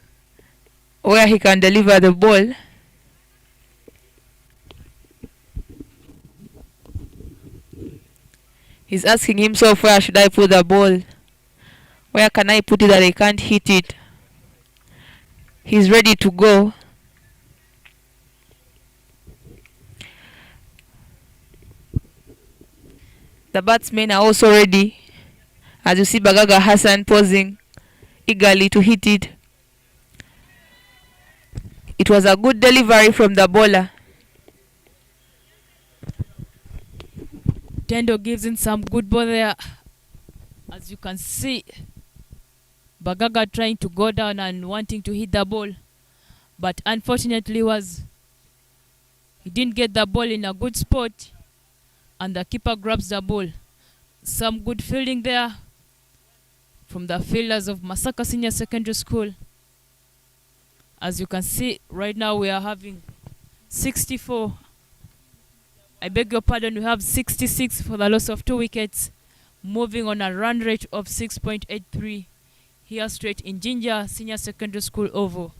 where he can deliver the ball. He's asking himself, where should I put the ball? Where can I put it that I can't hit it? He's ready to go. The batsmen are also ready. As you see, Bagaga Hassan posing eagerly to hit it. It was a good delivery from the bowler. Tendo gives in some good ball there. As you can see, Bagaga trying to go down and wanting to hit the ball, but unfortunately he didn't get the ball in a good spot, and the keeper grabs the ball. Some good fielding there from the fielders of Masaka Senior Secondary School. As you can see, right now we are having 64. I beg your pardon, we have 66 for the loss of 2 wickets, moving on a run rate of 6.83 here straight in Jinja Senior Secondary School Oval.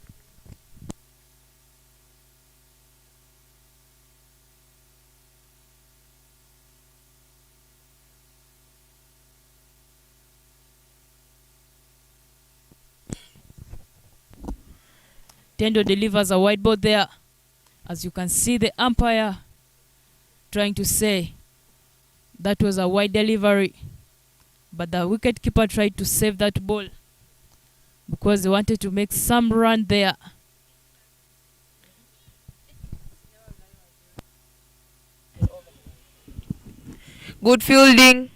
Tendo delivers a wide ball there. As you can see, the umpire trying to say that was a wide delivery, but the wicketkeeper tried to save that ball because they wanted to make some run there. Good fielding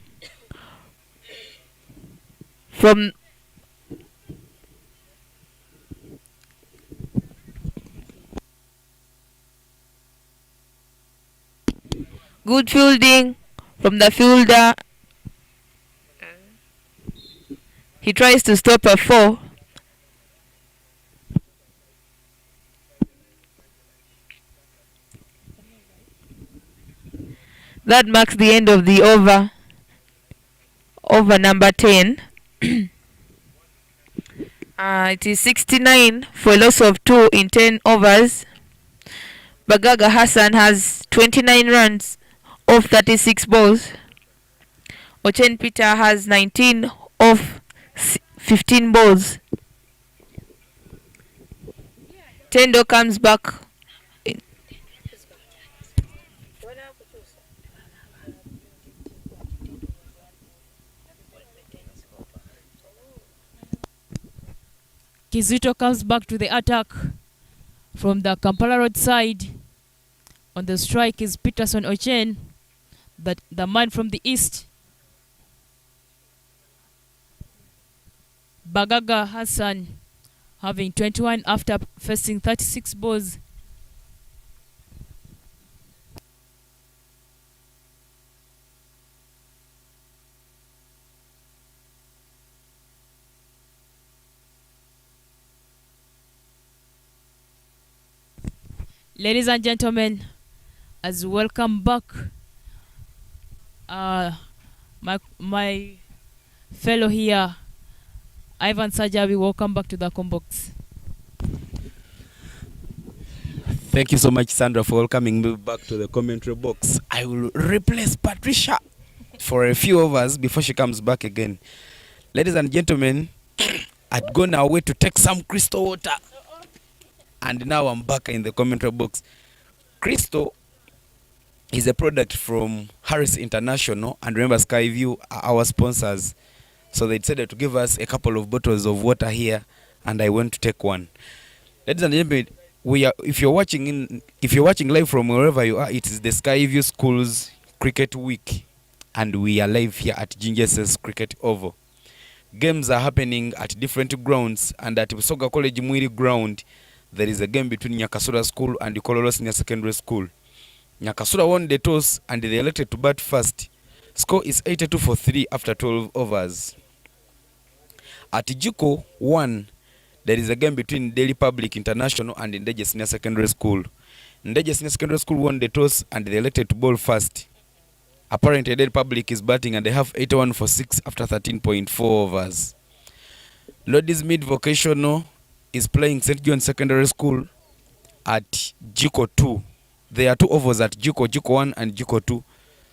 from the fielder. He tries to stop a 4. That marks the end of the over. Over number 10. It is 69 for a loss of 2 in 10 overs. Bagaga Hassan has 29 runs off 36 balls. Ochen Peter has 19 off 15 balls. Tendo comes back. Kizito comes back to the attack from the Kampala Road side. On the strike is Peterson Ochen, the man from the east. Bagaga Hassan having 21 after facing 36 balls. Ladies and gentlemen, as welcome back, my fellow here, Ivan Sajabi, welcome back to the Combox. Thank you so much, Sandra, for welcoming me back to the commentary box. I will replace Patricia for a few overs before she comes back again. Ladies and gentlemen, I'd gone away to take some crystal water, and now I'm back in the commentary box. Crystal is a product from Harris International, and remember, Skyview are our sponsors, so they decided to give us a couple of bottles of water here, and I went to take one. Ladies and gentlemen, if you're watching live from wherever you are, it is the Skyview Schools Cricket Week, and we are live here at Gingeses Cricket Oval. Games are happening at different grounds, and at Busoga College Mwiri ground there is a game between Nyakasura School and Kololo Senior Secondary School. Nyakasura won the toss and they elected to bat first. Score is 82 for 3 after 12 overs. At Jiko 1, there is a game between Delhi Public International and Ndeje Senior Secondary School. Ndeje Senior Secondary School won the toss and they elected to bowl first. Apparently, Delhi Public is batting and they have 81 for 6 after 13.4 overs. Lodies Mid Vocational is playing St. John Secondary School at Jiko 2. There are 2 overs at Jiko 1 and Jiko 2.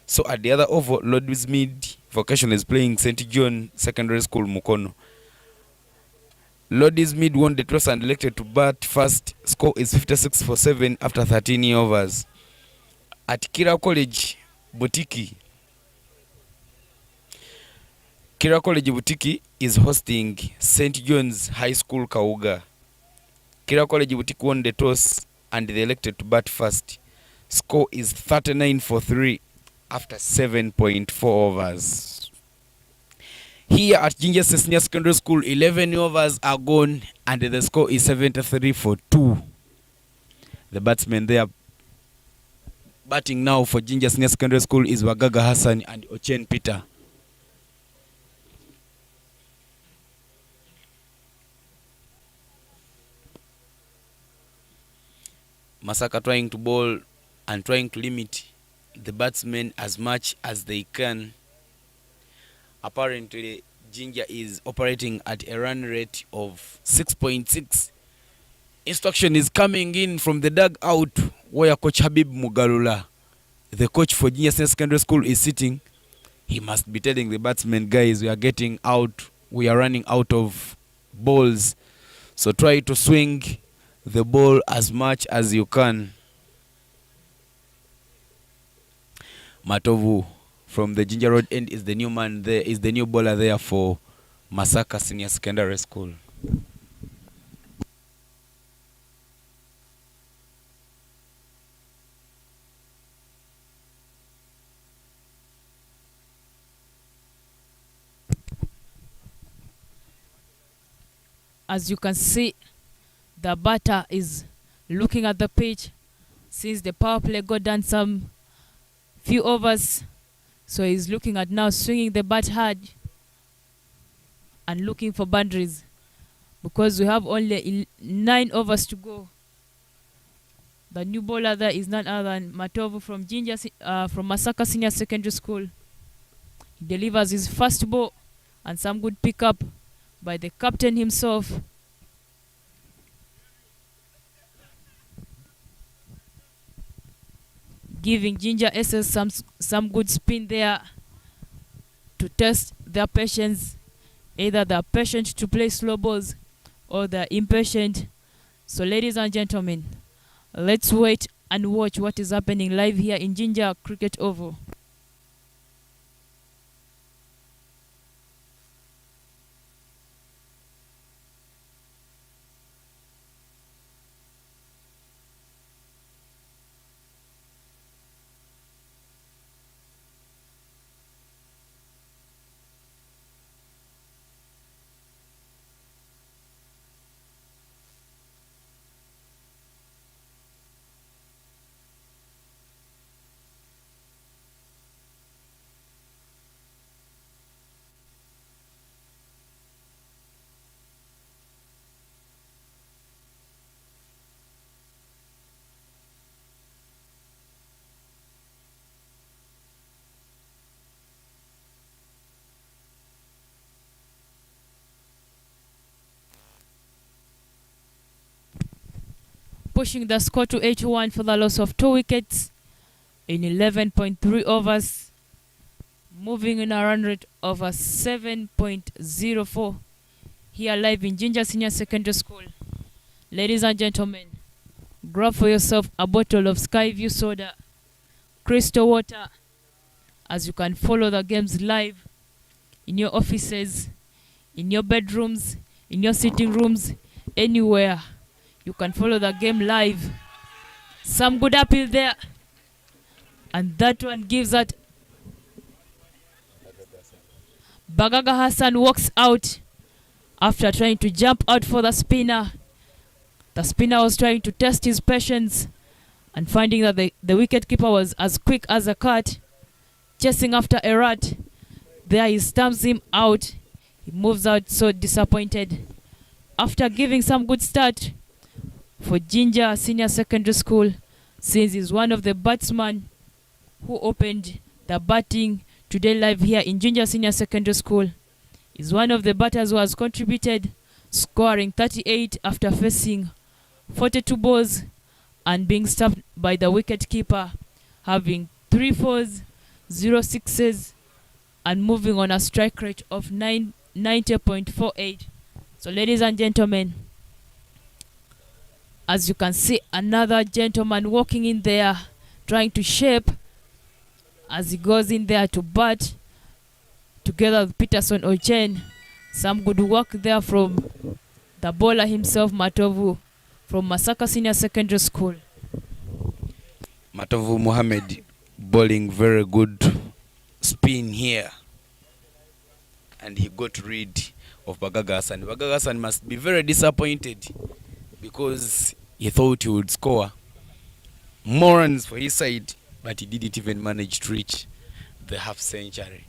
So at the other over, Lodies Mid Vocational is playing St. John Secondary School Mukono. Lodies Mid won the toss and elected to bat first. Score is 56 for 7 after 13 overs. At Kira College Butiki, Kira College Butiki is hosting St. John's High School Kauga. Kira College Butiki won the toss and they elected to bat first. Score is 39 for 3 after 7.4 overs. Here at Ginger Senior Secondary School, 11 overs are gone and the score is 73 for 2. The batsmen there batting now for Ginger Senior Secondary School is Wagaga Hassan and Ochen Peter. Masaka trying to bowl and trying to limit the batsmen as much as they can. Apparently, Ginger is operating at a run rate of 6.6. Instruction is coming in from the dugout where Coach Habib Mugalula, the coach for Ginger Senior Secondary School, is sitting. He must be telling the batsmen, guys, we are getting out. We are running out of balls. So try to swing the ball as much as you can. Matovu from the Ginger Road end is the new man there, is the new bowler there for Masaka Senior Secondary School. As you can see, the batter is looking at the pitch since the power play got done some few overs. So he's looking at now swinging the bat hard and looking for boundaries because we have only 9 overs to go. The new bowler there is none other than Matovu from from Masaka Senior Secondary School. He delivers his first ball and some good pickup by the captain himself. Giving Ginger SS some good spin there to test their patience. Either they're patient to play slow balls or they're impatient. So ladies and gentlemen, let's wait and watch what is happening live here in Ginger Cricket Oval. Pushing the score to 81 for the loss of 2 wickets in 11.3 overs, moving in a run rate of a 7.04 here live in Ginger Senior Secondary School. Ladies and gentlemen, grab for yourself a bottle of Skyview soda, crystal water, as you can follow the games live in your offices, in your bedrooms, in your sitting rooms, anywhere. You can follow the game live. Some good appeal there. And that one gives that. Bagaga Hassan walks out after trying to jump out for the spinner. The spinner was trying to test his patience and finding that the wicketkeeper was as quick as a cat, chasing after a rat. There he stamps him out. He moves out so disappointed. After giving some good start for Ginger Senior Secondary School, since he's one of the batsmen who opened the batting today live here in Ginger Senior Secondary School. He's one of the batters who has contributed, scoring 38 after facing 42 balls and being stopped by the wicket keeper, having 3 fours, 0 sixes, and moving on a strike rate of 90.48. So ladies and gentlemen, as you can see, another gentleman walking in there, trying to shape as he goes in there to bat together with Peterson Ochen. Some good work there from the bowler himself, Matovu, from Masaka Senior Secondary School. Matovu Mohammed bowling very good spin here. And he got rid of Bagagasan. Bagagasan must be very disappointed because he thought he would score more runs for his side, but he didn't even manage to reach the half century.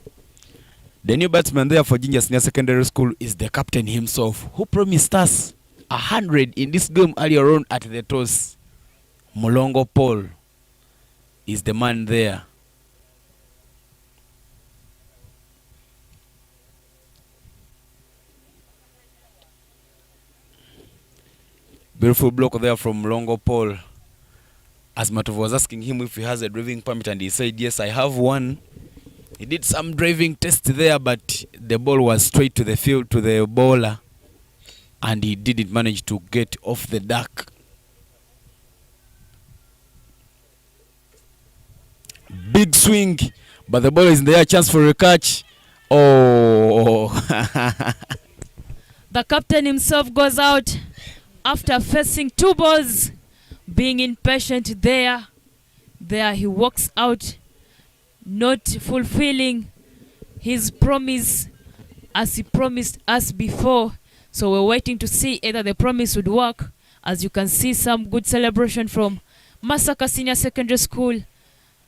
The new batsman there for Ginger Senior Secondary School is the captain himself, who promised us 100 in this game earlier on at the toss. Molongo Paul is the man there. Beautiful block there from Longo Paul. As Matov was asking him if he has a driving permit, and he said, yes, I have one. He did some driving test there, but the ball was straight to the field, to the bowler, and he didn't manage to get off the duck. Big swing, but the ball is there, chance for a catch. Oh. The captain himself goes out after facing 2 balls, being impatient there. There he walks out, not fulfilling his promise as he promised us before. So we're waiting to see either the promise would work. As you can see, some good celebration from Masaka Senior Secondary School,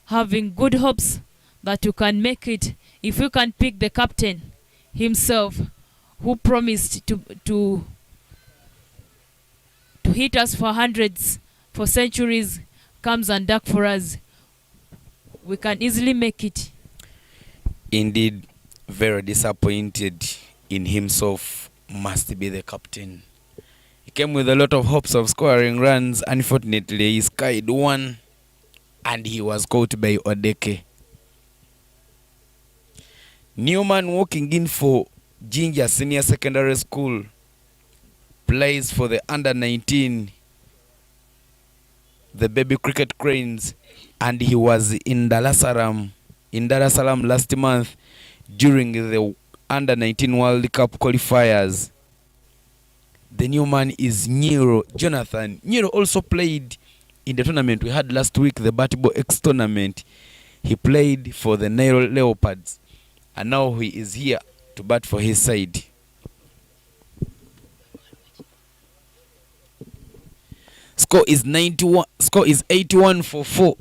having good hopes that you can make it if you can pick the captain himself, who promised to hit us for hundreds, for centuries, comes and duck for us. We can easily make it. Indeed, very disappointed in himself must be the captain. He came with a lot of hopes of scoring runs. Unfortunately, he skied one and he was caught by Odeke. Newman walking in for Ginger Senior Secondary School, plays for the under-19, the baby cricket cranes, and he was in Dar es Salaam last month during the under-19 World Cup qualifiers. The new man is Nyiro Jonathan. Nyiro also played in the tournament we had last week, the Batbo X tournament. He played for the Nile Leopards, and now he is here to bat for his side. Score is 81 for 4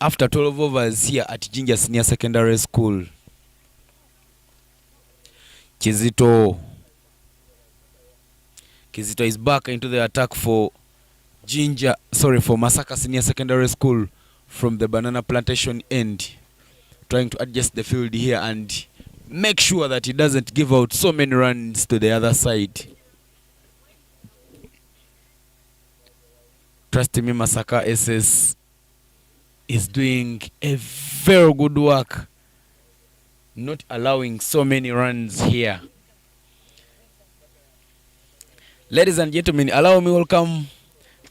after 12 overs here at Ginger Senior Secondary School. Kizito is back into the attack for Masaka Senior Secondary School from the banana plantation end, trying to adjust the field here and make sure that he doesn't give out so many runs to the other side. Trust me, Masaka SS is doing a very good work, not allowing so many runs here. Ladies and gentlemen, allow me welcome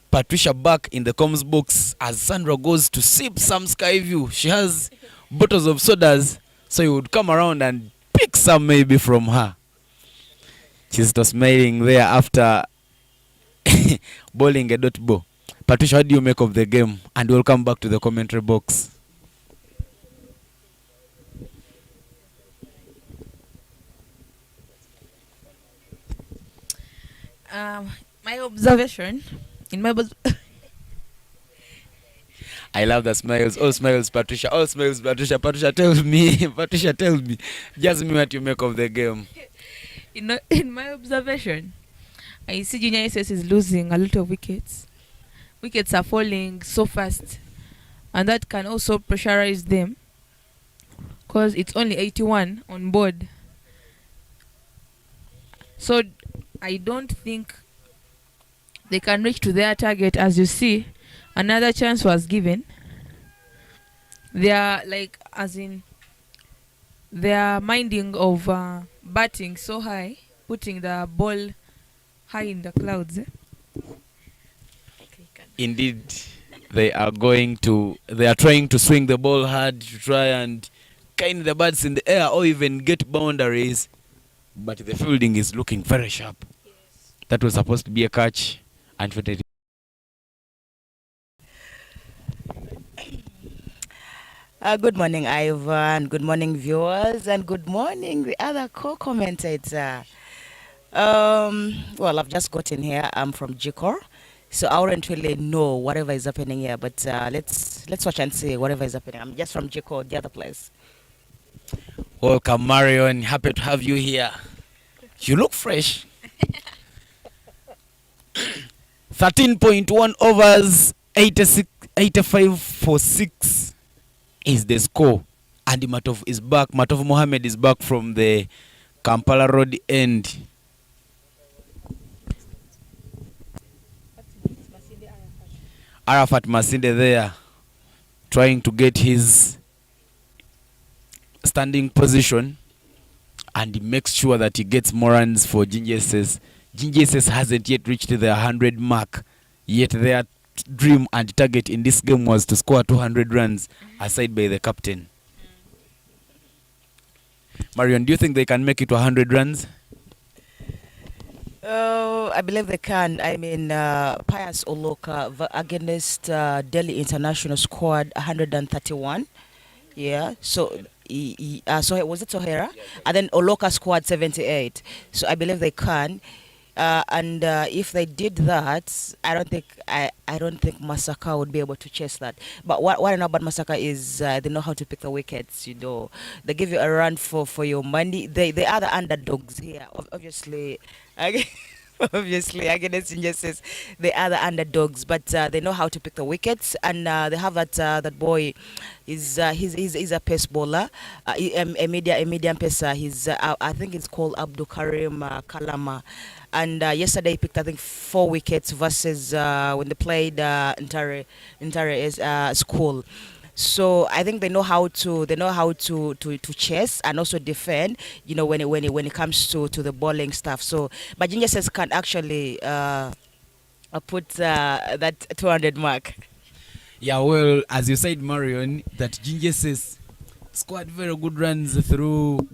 Patricia back in the comms box as Sandra goes to sip some Sky View. She has bottles of sodas, so you would come around and pick some maybe from her. She's just smiling there after bowling a dot ball. Patricia, what do you make of the game? And welcome back to the commentary box. My observation in my I love the smiles. All smiles, Patricia. All smiles, Patricia. Patricia, tell me. Patricia, tell me. Just me what you make of the game. In my observation, I see Junior SS is losing a lot of wickets. Wickets are falling so fast, and that can also pressurize them because it's only 81 on board. So I don't think they can reach to their target. As you see, another chance was given. They are like, as in, they are minding of batting so high, putting the ball high in the clouds. Indeed, they are trying to swing the ball hard to try and kind the bats in the air or even get boundaries, but the fielding is looking very sharp. Yes. That was supposed to be a catch, unfortunately. Good morning, Ivan. Good morning, viewers, and good morning, the other co-commentator. Well, I've just gotten here. I'm from Jikor, so I wouldn't really know whatever is happening here. But let's watch and see whatever is happening. I'm just from Jikor, the other place. Welcome, Marion. Happy to have you here. You look fresh. 13.1 overs, 85 for 6 is the score. And Matov is back. Matov Mohammed is back from the Kampala Road end. Arafat Masinde there, trying to get his standing position, and he makes sure that he gets more runs for GSS. GSS hasn't yet reached the 100 mark, yet their dream and target in this game was to score 200 runs, aside by the captain. Marion, do you think they can make it to 100 runs? I believe they can. I mean, Pius Oloka against Delhi International scored 131. Yeah, so so was it Sohera? Yeah. And then Oloka scored 78. So I believe they can. And if they did that, I don't think Masaka would be able to chase that. But what I know about Masaka is they know how to pick the wickets. You know, they give you a run for your money. They are the underdogs here, obviously. Obviously, against injustice, they are the underdogs, but they know how to pick the wickets, and they have that boy. He's a pace bowler, a medium pacer. I think it's called Abdul Karim Kalama, and yesterday he picked I think 4 wickets versus when they played Intare School. So I think they know how to chase and also defend. You know, when it comes to the bowling stuff. So, but Ginger says can actually put that 200 mark. Yeah, well, as you said, Marion, that Ginger says scored very good runs through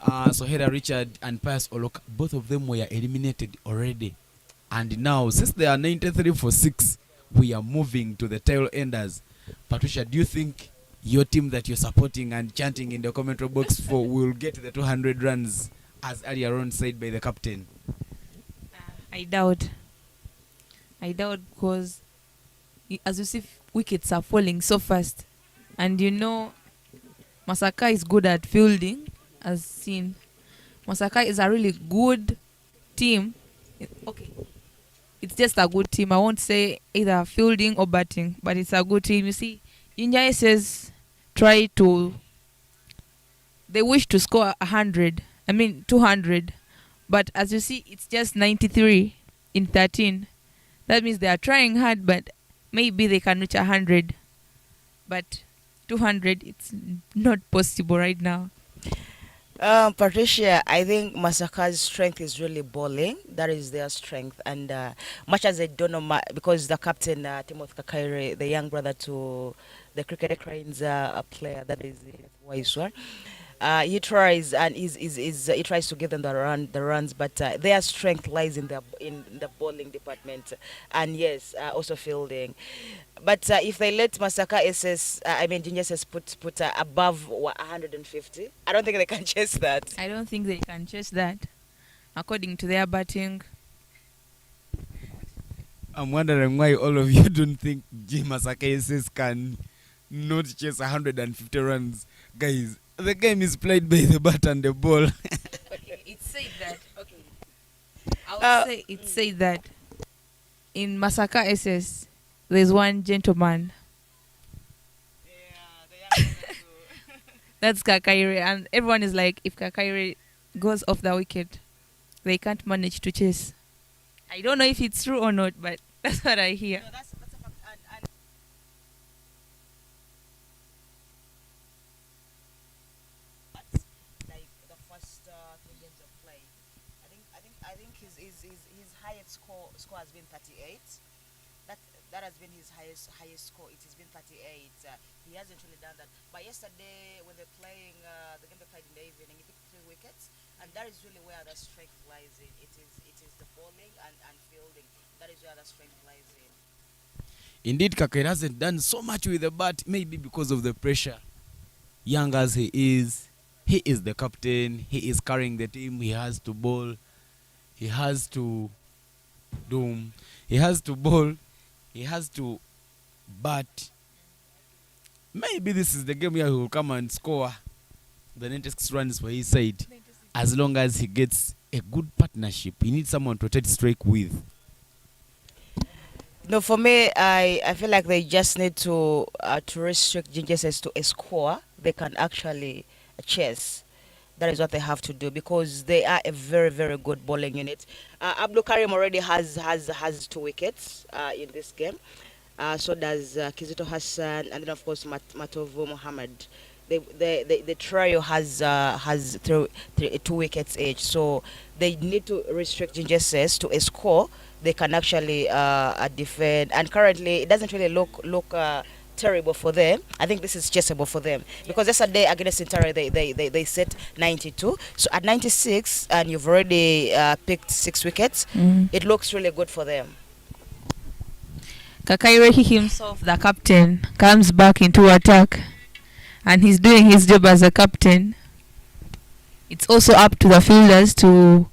Sohera Richard and Pius Oloka. Both of them were eliminated already, and now since they are 93 for 6, we are moving to the tail enders. Patricia, do you think your team that you're supporting and chanting in the commentary box for will get the 200 runs, as earlier on said by the captain? I doubt because as you see, wickets are falling so fast, and you know Masaka is good at fielding. As seen, Masaka is a really good team. Okay, it's just a good team. I won't say either fielding or batting, but it's a good team. You see, India says they wish to score 200, but as you see, it's just 93 in 13. That means they are trying hard, but maybe they can reach 100, but 200, it's not possible right now. Patricia, I think Masaka's strength is really bowling. That is their strength. And much as I don't know, because the captain, Timothy Kakaire, the young brother to the Cricket Cranes player, that is Waiswa, he tries and he tries to give them the runs, but their strength lies in the bowling department, and yes, also fielding. But if they let Masaka Ginger SS put above 150, I don't think they can chase that. I don't think they can chase that, according to their batting. I'm wondering why all of you don't think Masaka SS can not chase 150 runs. Guys, the game is played by the bat and the ball. It's said It say that in Masaka SS, there's one gentleman. That's Kakaire, and everyone is like, if Kakaire goes off the wicket, they can't manage to chase. I don't know if it's true or not, but that's what I hear. No, that's a fact. And like the first three games of play, I think his highest score has been 38. That that has been his highest score. It has been 38. He hasn't really done that. But yesterday when they're playing the game they played in the evening, he took 3 wickets, and that is really where the strength lies in. It is the bowling and fielding. That is where the strength lies in. Indeed, Kakere hasn't done so much with the bat, maybe because of the pressure. Young as he is the captain. He is carrying the team. He has to bowl. He has to doom. He has to bowl. He has to bat. Maybe this is the game where he will come and score the 96 runs for his side. As long as he gets a good partnership. He needs someone to take strike with. No, for me, I feel like they just need to restrict Gingerses to a score they can actually chase. That is what they have to do because they are a very, very good bowling unit. Abdul Karim already has 2 wickets in this game. So does Kizito Hassan, and then of course Matovu Muhammad. The trio has 2 wickets each. So they need to restrict Gingerses to a score they can actually defend. And currently, it doesn't really look terrible for them. I think this is chaseable for them because yesterday against Intare they set 92. So at 96 and you've already picked 6 wickets, it looks really good for them. Kakaire himself, the captain, comes back into attack, and he's doing his job as a captain. It's also up to the fielders to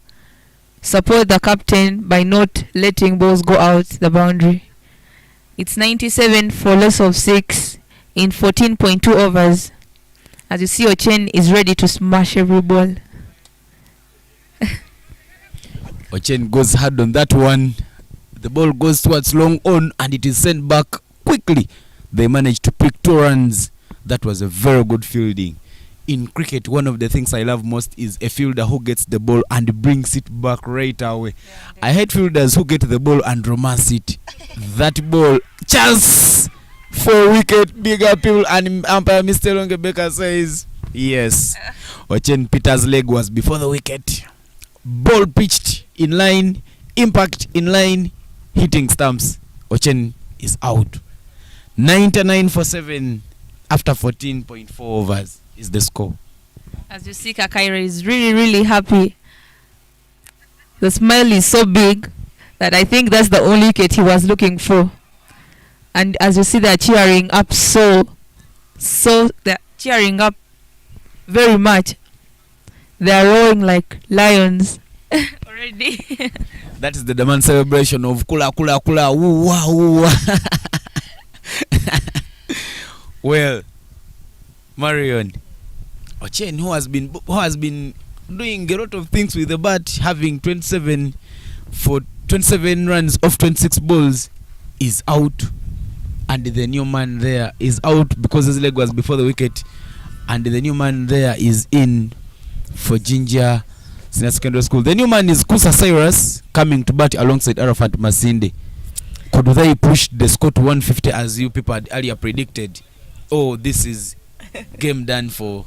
support the captain by not letting balls go out the boundary. It's 97 for loss of 6 in 14.2 overs. As you see, Ochen is ready to smash every ball. Ochen goes hard on that one. The ball goes towards long on and it is sent back quickly. They managed to pick 2 runs. That was a very good fielding. In cricket, one of the things I love most is a fielder who gets the ball and brings it back right away. I hate fielders who get the ball and romance it. That ball, chance for wicket, big appeal, and umpire Mr. Longebeka says, yes. Ochen Peter's leg was before the wicket. Ball pitched in line, impact in line, hitting stumps. Ochen is out. 99 for 7 after 14.4 overs. Is the score. As you see, Kakaire is really, really happy. The smile is so big that I think that's the only wicket he was looking for. And as you see, they're cheering up so they're cheering up very much. They're roaring like lions already. That is the demand celebration of kula kula kula woo wah woo wah. Well, Marion, Ochen, who has been doing a lot of things with the bat, having 27 runs off 26 balls, is out, and the new man there is out because his leg was before the wicket, and the new man there is in for Ginger Senior Secondary School. The new man is Kusa Cyrus, coming to bat alongside Arafat Masinde. Could they push the score to 150 as you people had earlier predicted? Oh, this is game done for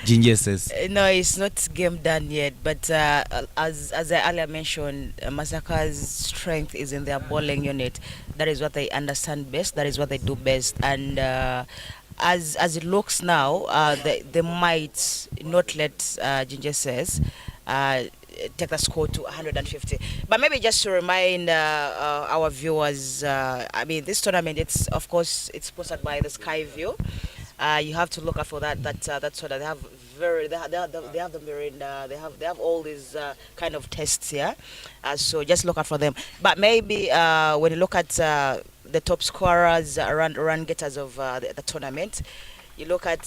Ginger says. No, it's not game done yet. But as I earlier mentioned, Masaka's strength is in their bowling unit. That is what they understand best. That is what they do best. And as it looks now, they might not let Ginger says take the score to 150. But maybe just to remind our viewers, I mean, this tournament, it's of course it's sponsored by the Sky View. You have to look out for that soda. They have the Mirinda. They have all these kind of tests here. So just look out for them. But maybe when you look at the top scorers, run getters of the tournament, You look at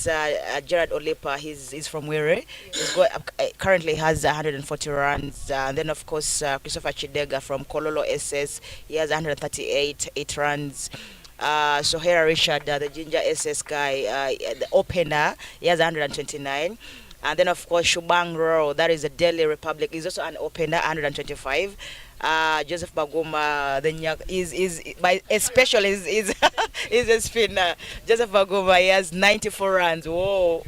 Gerard Olepa, he's from Were. He's got currently has 140 runs. And then of course Christopher Chidega from Kololo SS, he has 138 8 runs. Sohera Richard, the Ginger SS guy, the opener, he has 129. And then of course Shubang Rao, that is a Delhi Republic, is also an opener, 125. Joseph Baguma, is by especially is is a spinner. Joseph Baguma, he has 94 runs. Whoa.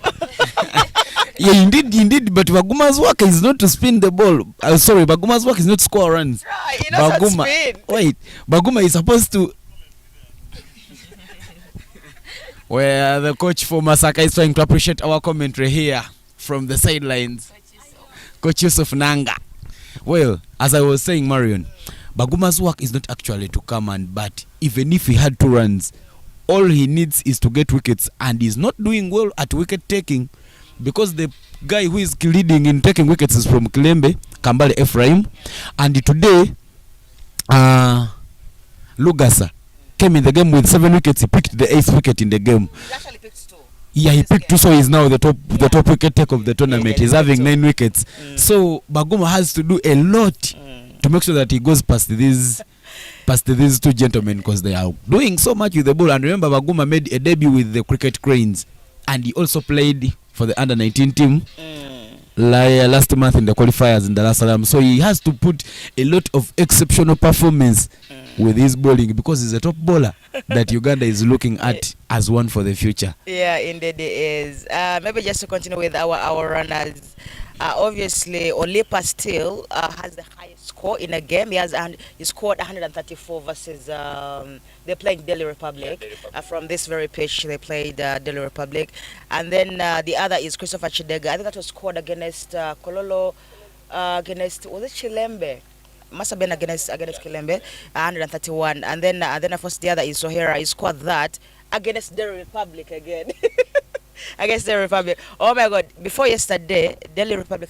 Yeah, indeed. But Baguma's work is not to spin the ball. Sorry, Baguma's work is not to score runs. Right, he knows how to spin. Wait, Baguma is supposed to. Where the coach for Masaka is trying to appreciate our commentary here from the sidelines. Coach Yusuf Nanga. Well, as I was saying, Marion, Baguma's work is not actually to come and bat. Even if he had 2 runs, all he needs is to get wickets, and he's not doing well at wicket taking because the guy who is leading in taking wickets is from Kilembe, Kambale Ephraim, and today, Lugasa came in the game with 7 wickets. He picked the 8th wicket in the game. He actually picked 2. Yeah, he picked 2, so he's now the top wicket taker of the tournament. He's having 9 wickets. So Baguma has to do a lot to make sure that he goes past these 2 gentlemen, because they are doing so much with the ball. And remember, Baguma made a debut with the Cricket Cranes, and he also played for the under-19 team last month in the qualifiers in Dar es Salaam. So he has to put a lot of exceptional performance with his bowling, because he's a top bowler that Uganda is looking at as one for the future. Yeah, indeed it is. Maybe just to continue with our runners. Obviously, Olepa still has the highest score in a game. He scored 134 versus they're playing Delhi Republic. From this very pitch, they played Delhi Republic. And then the other is Christopher Chidega. I think that was scored against Kololo, against, was it Chilembe? Must have been against Kilembe, 131. And then of course the other is Sohera. He scored that against the Republic again. Against the Republic. Oh my God! Before yesterday, Delhi Republic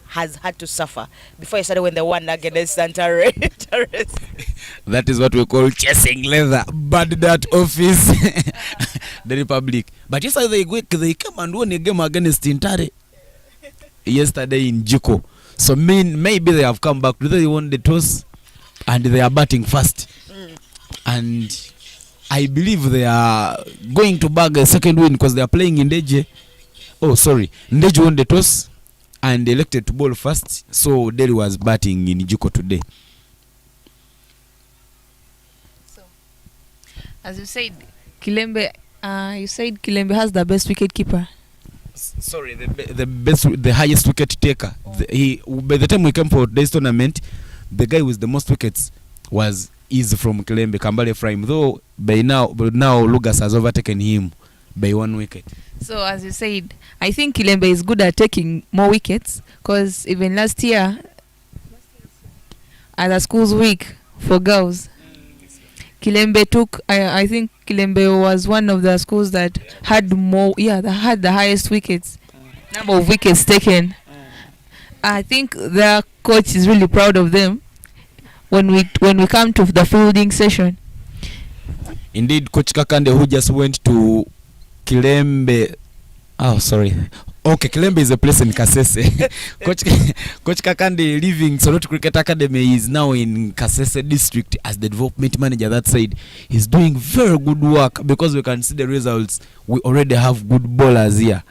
has had to suffer. Before yesterday, when they won against Santa Terrace. That is what we call chasing leather. But that office, the Republic. But yesterday they came and won a game against Intare. Yesterday in Jiko. So maybe they have come back. They won the toss and they are batting first. And I believe they are going to bag a second win because they are playing in Ndeje. Oh, sorry. Ndeje won the toss and elected to bowl first. So Delhi was batting in Jiko today. So, as you said, Kilembe Kilembe has the best wicket keeper. Sorry, the highest wicket taker. By the time we came for this tournament, the guy with the most wickets is from Kilembe, Kambale Ephraim. Though now Lugas has overtaken him by 1 wicket. So as you said, I think Kilembe is good at taking more wickets, because even last year at the schools week for girls, Kilembe took, I think Kilembe was one of the schools that had the highest wickets, number of wickets taken. I think their coach is really proud of them when we come to the fielding session. Indeed, Coach Kakande, who just went to Kilembe. Oh, sorry. Okay, Kilembe is a place in Kasese. Coach Kakande, leaving Soroti Cricket Academy, is now in Kasese district as the development manager. That side, he's doing very good work, because we can see the results. We already have good bowlers here,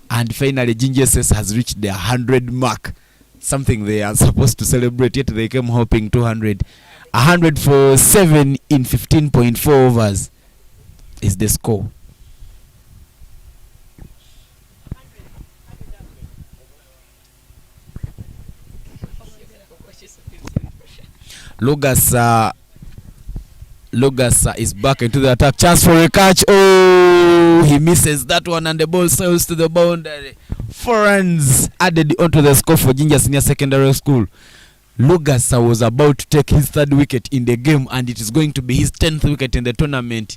and finally, GSS has reached the 100 mark. Something they are supposed to celebrate. Yet they came hoping 200. 100 for 7 in 15.4 overs is the score. Lugasa is back into the attack. Chance for a catch. Oh, he misses that one, and the ball sails to the boundary. 4 runs added onto the score for Jinja Senior Secondary School. Lugasa was about to take his 3rd wicket in the game, and it is going to be his 10th wicket in the tournament.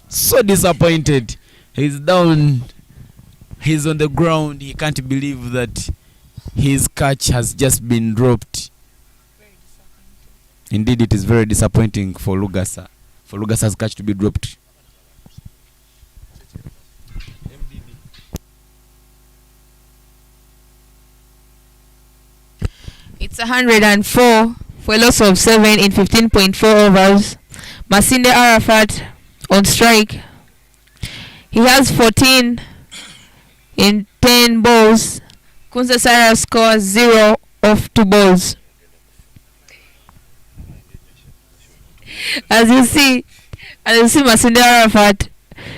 So disappointed. He's down. He's on the ground. He can't believe that his catch has just been dropped. Indeed, it is very disappointing for Lugasa. For Lugasa's catch to be dropped. It's 104 for a loss of 7 in 15.4 overs. Masinde Arafat on strike. He has 14 in 10 balls. Kunsa Sarah scores 0 off 2 balls. As you see, Masinde Arafat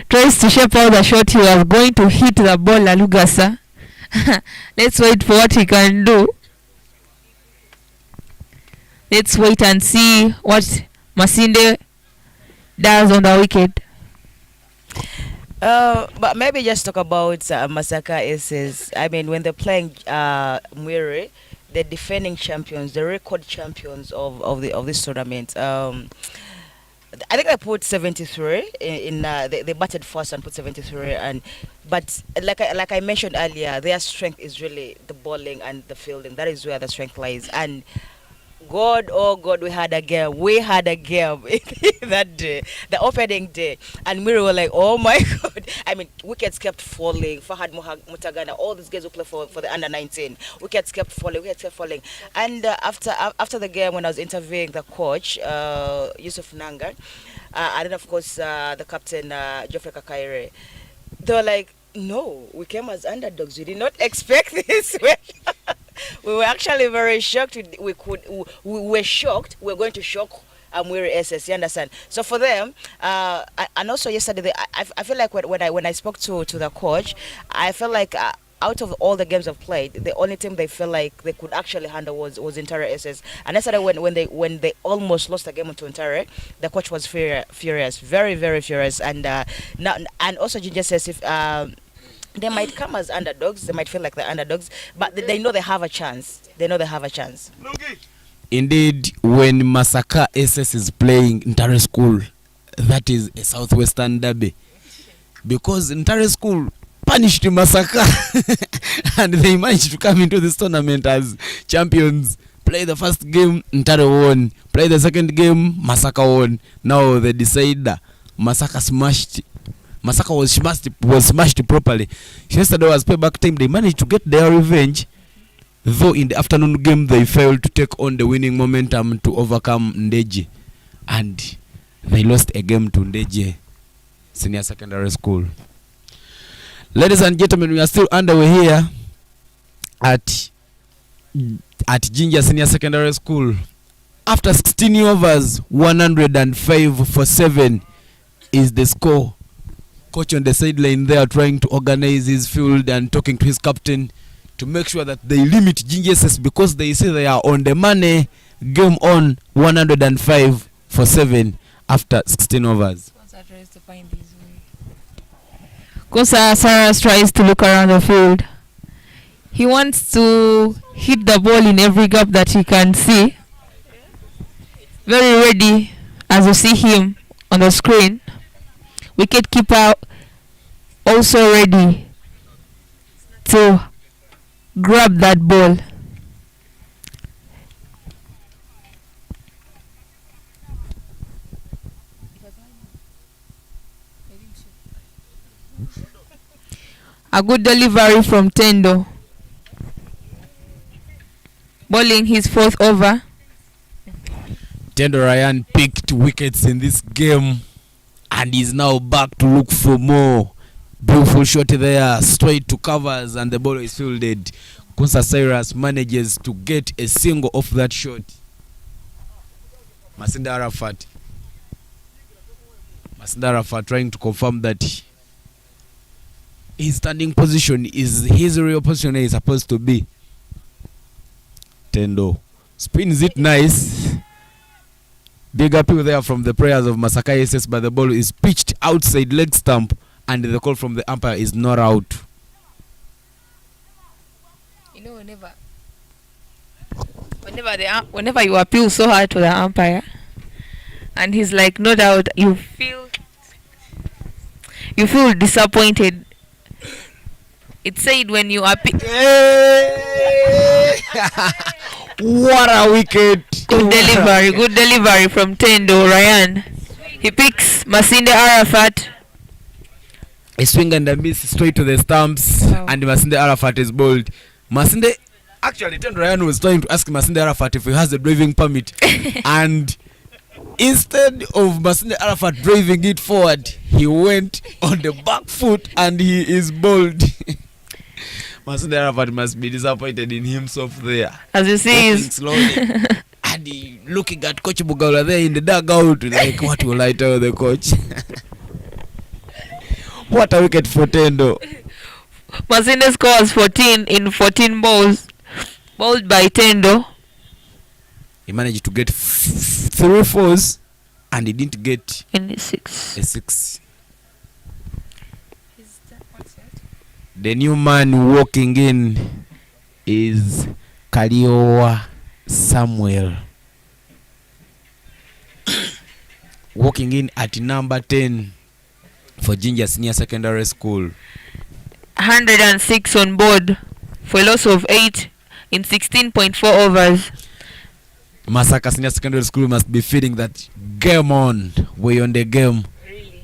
tries to shape out the shot he was going to hit the ball Lalugasa. Let's wait for what he can do. Let's wait and see what Masinde does on the wicket. But maybe just talk about Masaka Aces. I mean, when they're playing Mwiri, the defending champions, the record champions of this tournament. I think I put 73 in they batted first and put 73, but like I mentioned earlier, their strength is really the bowling and the fielding. That is where the strength lies. And God, oh God, we had a game. We had a game that day, the opening day, and we were like, oh my God. I mean, wickets kept falling. Fahad Mutagana, all these guys who play for the under 19, wickets kept falling. And after the game, when I was interviewing the coach, Yusuf Nangar, and then of course the captain Geoffrey Kakaire, they were like, no, we came as underdogs. We did not expect this. We were actually very shocked. We were shocked. We were going to shock Mwiri SS. You understand? So for them, and also yesterday, I feel like when I spoke to the coach, I felt like out of all the games I've played, the only team they felt like they could actually handle was Intare SS. And yesterday, when they almost lost the game to Intare, the coach was furious, very very furious. And now, and also Ginger says if they might come as underdogs, they might feel like they're underdogs, but they know they have a chance. Indeed, when Masaka SS is playing Ntare School, that is a Southwestern derby, because Ntare School punished Masaka and they managed to come into this tournament as champions. Play the first game, Ntare won. Play the second game, Masaka won. Now they decide Masaka was smashed properly. Yesterday was payback time. They managed to get their revenge, though in the afternoon game they failed to take on the winning momentum to overcome Ndeje, and they lost a game to Ndeje Senior Secondary School. Ladies and gentlemen, we are still underway here at Ginger Senior Secondary School. After 16 overs, 105 for 7 is the score. Coach on the sideline there trying to organize his field and talking to his captain to make sure that they limit GSS, because they say they are on the money. Game on, 105 for 7 after 16 overs. Kosa Saras tries to look around the field. He wants to hit the ball in every gap that he can see. Very ready, as you see him on the screen. Wicket keeper also ready to grab that ball. A good delivery from Tendo, bowling his 4th over. Tendo Ryan picked wickets in this game and is now back to look for more. Beautiful shot there, straight to covers, and the ball is fielded. Kunsa Cyrus manages to get a single off that shot. Masinde Arafat trying to confirm that his standing position is his real position is supposed to be. Tendo spins it nice. Big appeal there from the players of Masaka SS, but the ball is pitched outside leg stump, and the call from the umpire is not out. You know, whenever you appeal so hard to the umpire, and he's like, no doubt you feel disappointed. It said when you appeal. What a wicket! Good delivery from Tendo Ryan. He picks Masinde Arafat. A swing and a miss straight to the stumps, and Masinde Arafat is bowled. Masinde Actually, Tendo Ryan was trying to ask Masinde Arafat if he has a driving permit. And instead of Masinde Arafat driving it forward, he went on the back foot and he is bold. Masinde Arafat must be disappointed in himself there. As you see, Walking slowly. And he looking at Coach Bugala there in the dugout, like, what will I tell the coach? What a wicket for Tendo. Masinde scores 14 in 14 balls, bowled by Tendo. He managed to get 3 fours and he didn't get In 6. a 6. The new man walking in is Kaliowa Samuel. Walking in at number 10 for Ginger Senior Secondary School. 106 on board for a loss of 8 in 16.4 overs. Masaka Senior Secondary School must be feeling that game on. We're on the game. Really?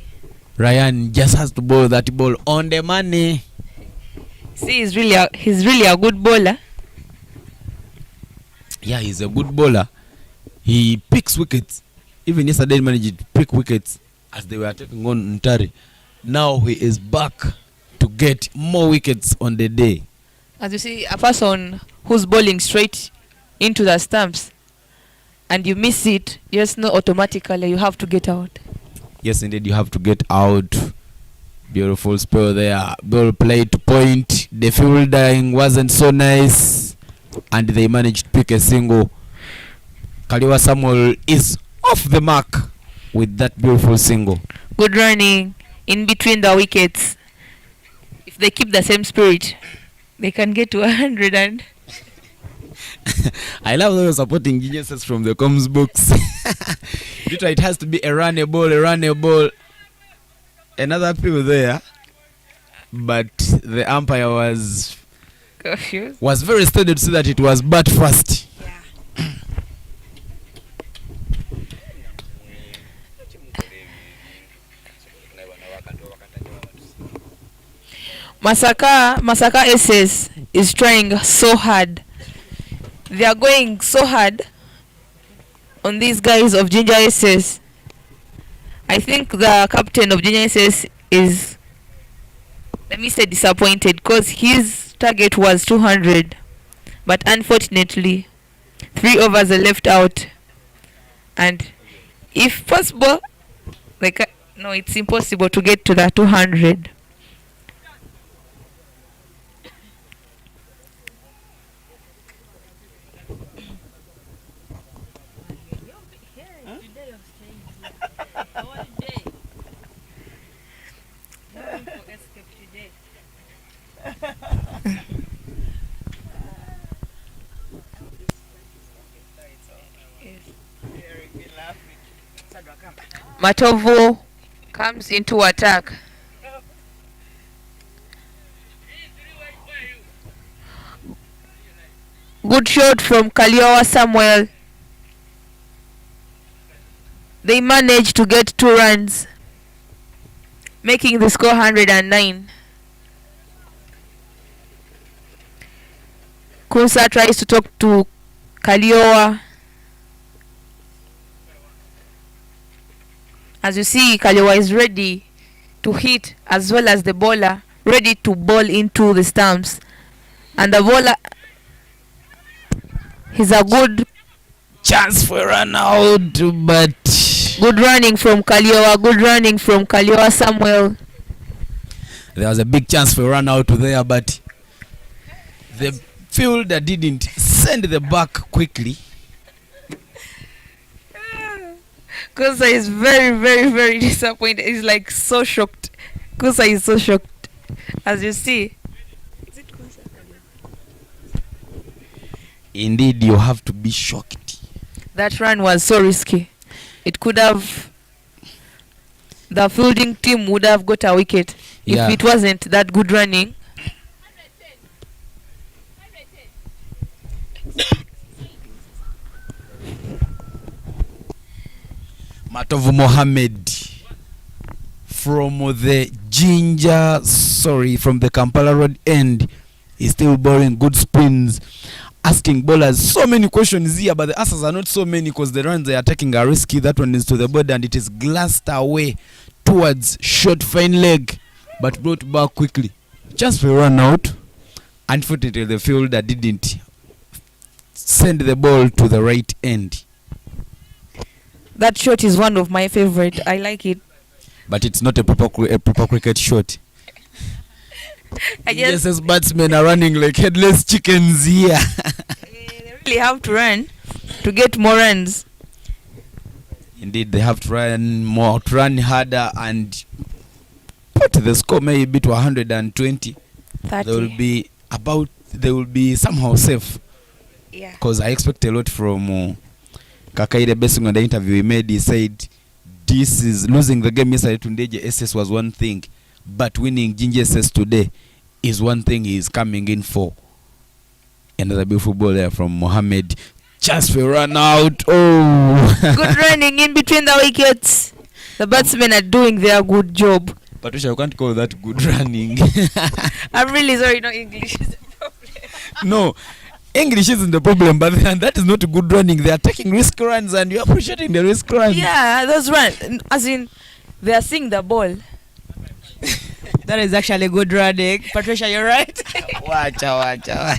Ryan just has to bowl that ball on the money. See, he's really a good bowler. Yeah, he's a good bowler. He picks wickets. Even yesterday he managed to pick wickets as they were taking on Ntari. Now he is back to get more wickets on the day. As you see, a person who's bowling straight into the stumps and you miss it, just know automatically you have to get out. Yes, indeed, you have to get out. Beautiful spell there. Ball played to point. The fielding wasn't so nice. And they managed to pick a single. Kaliwa Samuel is off the mark with that beautiful single. Good running in between the wickets. If they keep the same spirit, they can get to 100 and... I love those supporting geniuses from the comms books. It has to be a runnable. Another people there. But the umpire was very steady to see that it was bat first. Masaka SS is trying so hard. They are going so hard on these guys of Ginger SS. I think the captain of Ginger SS is, let me say, disappointed because his target was 200. But unfortunately, 3 overs are left out. And if possible, no, it's impossible to get to the 200. Matovu comes into attack. Good shot from Kaliowa Samuel. They managed to get 2 runs, making the score 109. Kunsa tries to talk to Kaliowa. As you see, Kaliowa is ready to hit as well as the bowler, ready to bowl into the stumps. And the bowler, he's a good Chance for a run out, but good running from Kaliowa Samuel. there was a big chance for a run out there, but the fielder didn't send the back quickly. Kusa is very, very, very disappointed. He's like so shocked. Kusa is so shocked. As you see. Indeed, you have to be shocked. That run was so risky. It could have, the fielding team would have got a wicket if it wasn't that good running. Matovu Mohammed from the Kampala Road end is still bowling good spins asking bowlers so many questions here, but the answers are not so many because the runs they are taking are risky. That one is to the body and it is glanced away towards short fine leg, but brought back quickly. Just for run out. Unfortunately, the fielder didn't send the ball to the right end. That shot is one of my favorite. I like it. But it's not a proper cricket shot. I just Yes, batsmen are running like headless chickens here. they really have to run to get more runs. Indeed, they have to run more, to run harder and put the score maybe to 120. 30. They will be somehow safe. Yeah. Because I expect a lot from Kakaide based on the interview he made. He said this is losing the game yesterday to Ndeje SS was one thing, but winning Ginger SS today is one thing he is coming in for. Another beautiful ball there from Mohammed. Just for run out. Oh, Good running in between the wickets. The batsmen are doing their good job. Patricia, you can't call that good running. I'm really sorry, no English is the problem. No, English isn't the problem, but that is not good running. They are taking risk runs and you are appreciating the risk runs. Yeah, those runs. As in, they are seeing the ball. That is actually good running. Patricia, you're right. Watcha.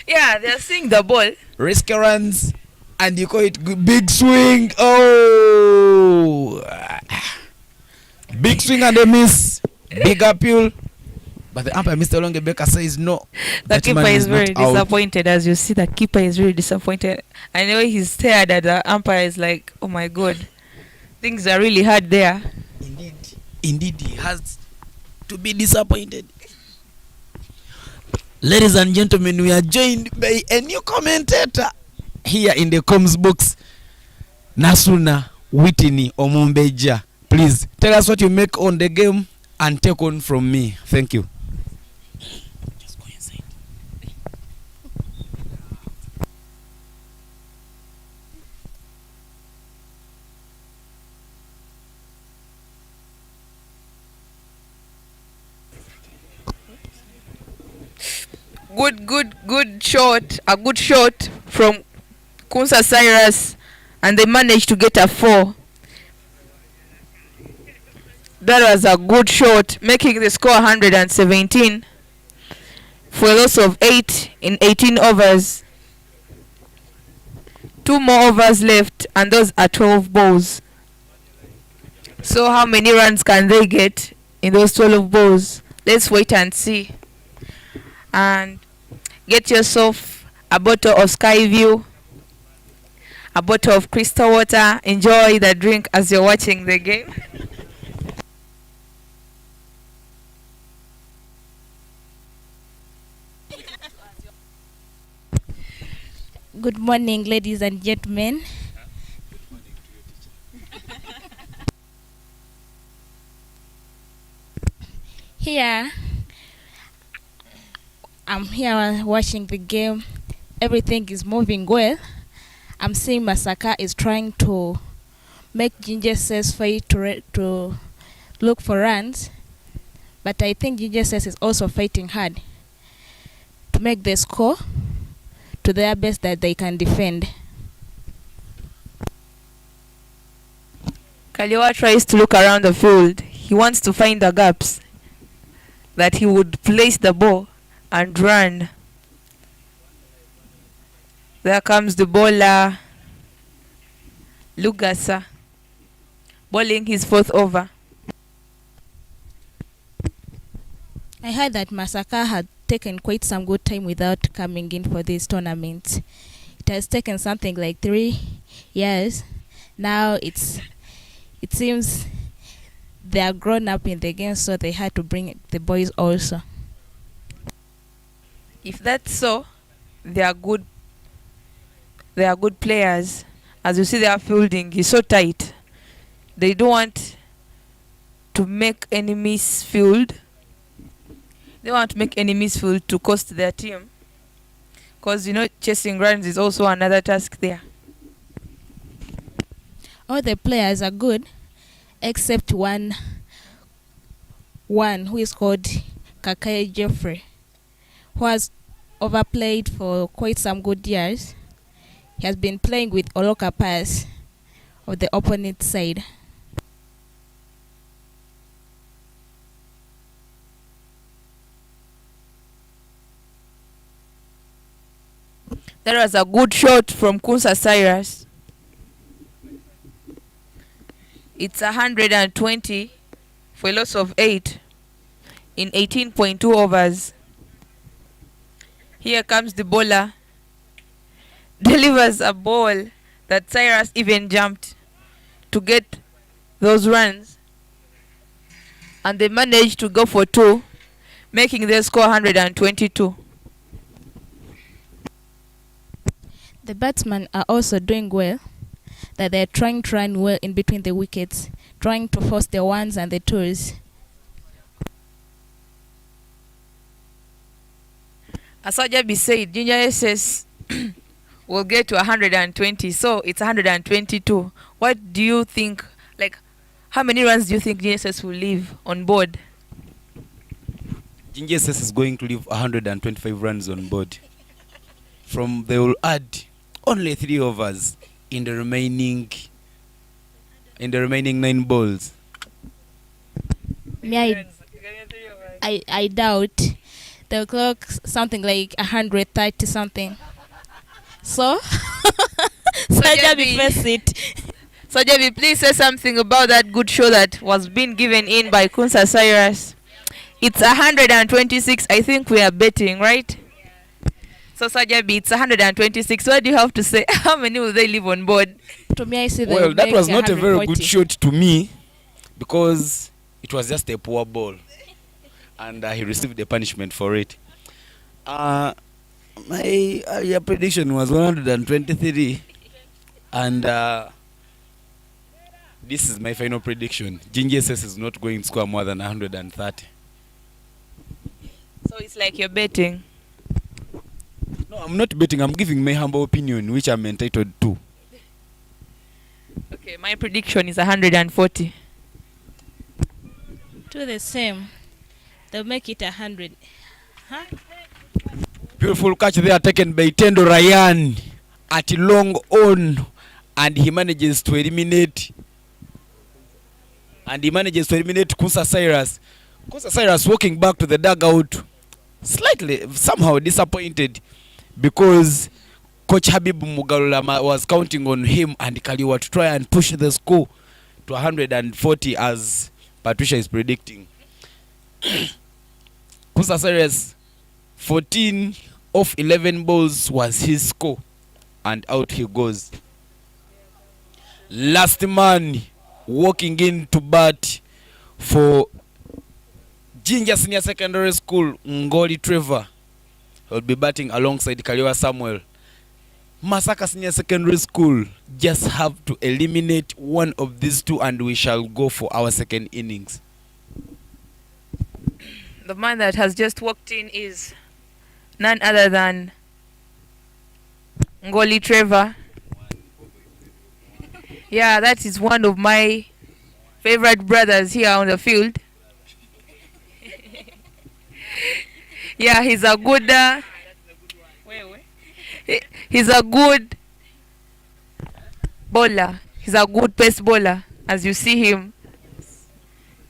Yeah, they are seeing the ball. Risk runs and you call it big swing. Oh, big swing and a miss. Big appeal. But the umpire, Mr. Longebeka, says no. The That keeper man is not very out. disappointed. As you see, the keeper is really disappointed. I know he's stared at the umpire. Is like, oh my god, things are really hard there. Indeed, he has to be disappointed. Ladies and gentlemen, we are joined by a new commentator here in the comms box, Nasuna Whitney Omumbeja. Please tell us what you make on the game and take on from me. Thank you. Just go inside. Good shot. A good shot from Kunsa Cyrus, and they managed to get a 4. That was a good shot, making the score 117 for a loss of 8 in 18 overs. 2 more overs left, and those are 12 balls. So how many runs can they get in those 12 balls? Let's wait and see. And get yourself a bottle of Skyview, a bottle of crystal water. Enjoy the drink as you're watching the game. Good morning, ladies and gentlemen. Here, I'm here watching the game. Everything is moving well. I'm seeing Masaka is trying to make Ginger Says fight to look for runs, but I think Ginger Says is also fighting hard to make the score to their best that they can defend. Kaliwa tries to look around the field. He wants to find the gaps that he would place the ball and run. There comes the bowler, Lugasa, bowling his 4th over. I heard that Masaka had taken quite some good time without coming in for this tournament. It has taken something like 3 years. Now it seems they are grown up in the game, so they had to bring the boys also. If that's so, they are good players. As you see, their fielding is so tight. They don't want to make any misfield. They want to make any misfield to cost their team. Because, chasing runs is also another task there. All the players are good, except one who is called Kakai Jeffrey, who has overplayed for quite some good years. He has been playing with Oloka Pius of the opponent side. That was a good shot from Kunsa Cyrus. It's 120 for a loss of 8 in 18.2 overs. Here comes the bowler. Delivers a ball that Cyrus even jumped to get those runs. And they managed to go for 2, making their score 122. The batsmen are also doing well, that they're trying to run well in between the wickets, trying to force the ones and the twos. As Ajabi said, Ginger SS will get to 120, so it's 122. What do you think, like, how many runs do you think Ginger SS will leave on board? Ginger SS is going to leave 125 runs on board. They will add only 3 overs in the remaining 9 balls. I doubt they'll clock something like 130 something. So, Sajabi press it. Sajabi, please say something about that good show that was being given in by Kunsa Cyrus. It's 126. I think we are betting, right? So Sajabi, it's 126. What do you have to say? How many will they leave on board? To me, I see Well, that was not a very good shot to me, because it was just a poor ball, and he received a punishment for it. My earlier prediction was 123, and this is my final prediction. Ginger SS is not going to score more than 130. So it's like you're betting. No, I'm not betting. I'm giving my humble opinion, which I'm entitled to. Okay, my prediction is 140. To the same. They'll make it 100. Huh? Beautiful catch there taken by Tendo Ryan at long on, and he manages to eliminate Kunsa Cyrus. Kunsa Cyrus walking back to the dugout, somehow disappointed, because Coach Habib Mugalula was counting on him and Kaliwa to try and push the score to 140 as Patricia is predicting. Kunsa Cyrus, 14 of 11 balls was his score, and out he goes. Last man walking in to bat for Ginger Senior Secondary School, Ngoli Trevor. He'll be batting alongside Kaliwa Samuel. Masaka Senior Secondary School just have to eliminate one of these two, and we shall go for our second innings. The man that has just walked in is none other than Ngoli Trevor. Yeah, that is one of my favorite brothers here on the field. Yeah, he's a good he's a good bowler. He's a good pace bowler, as you see him.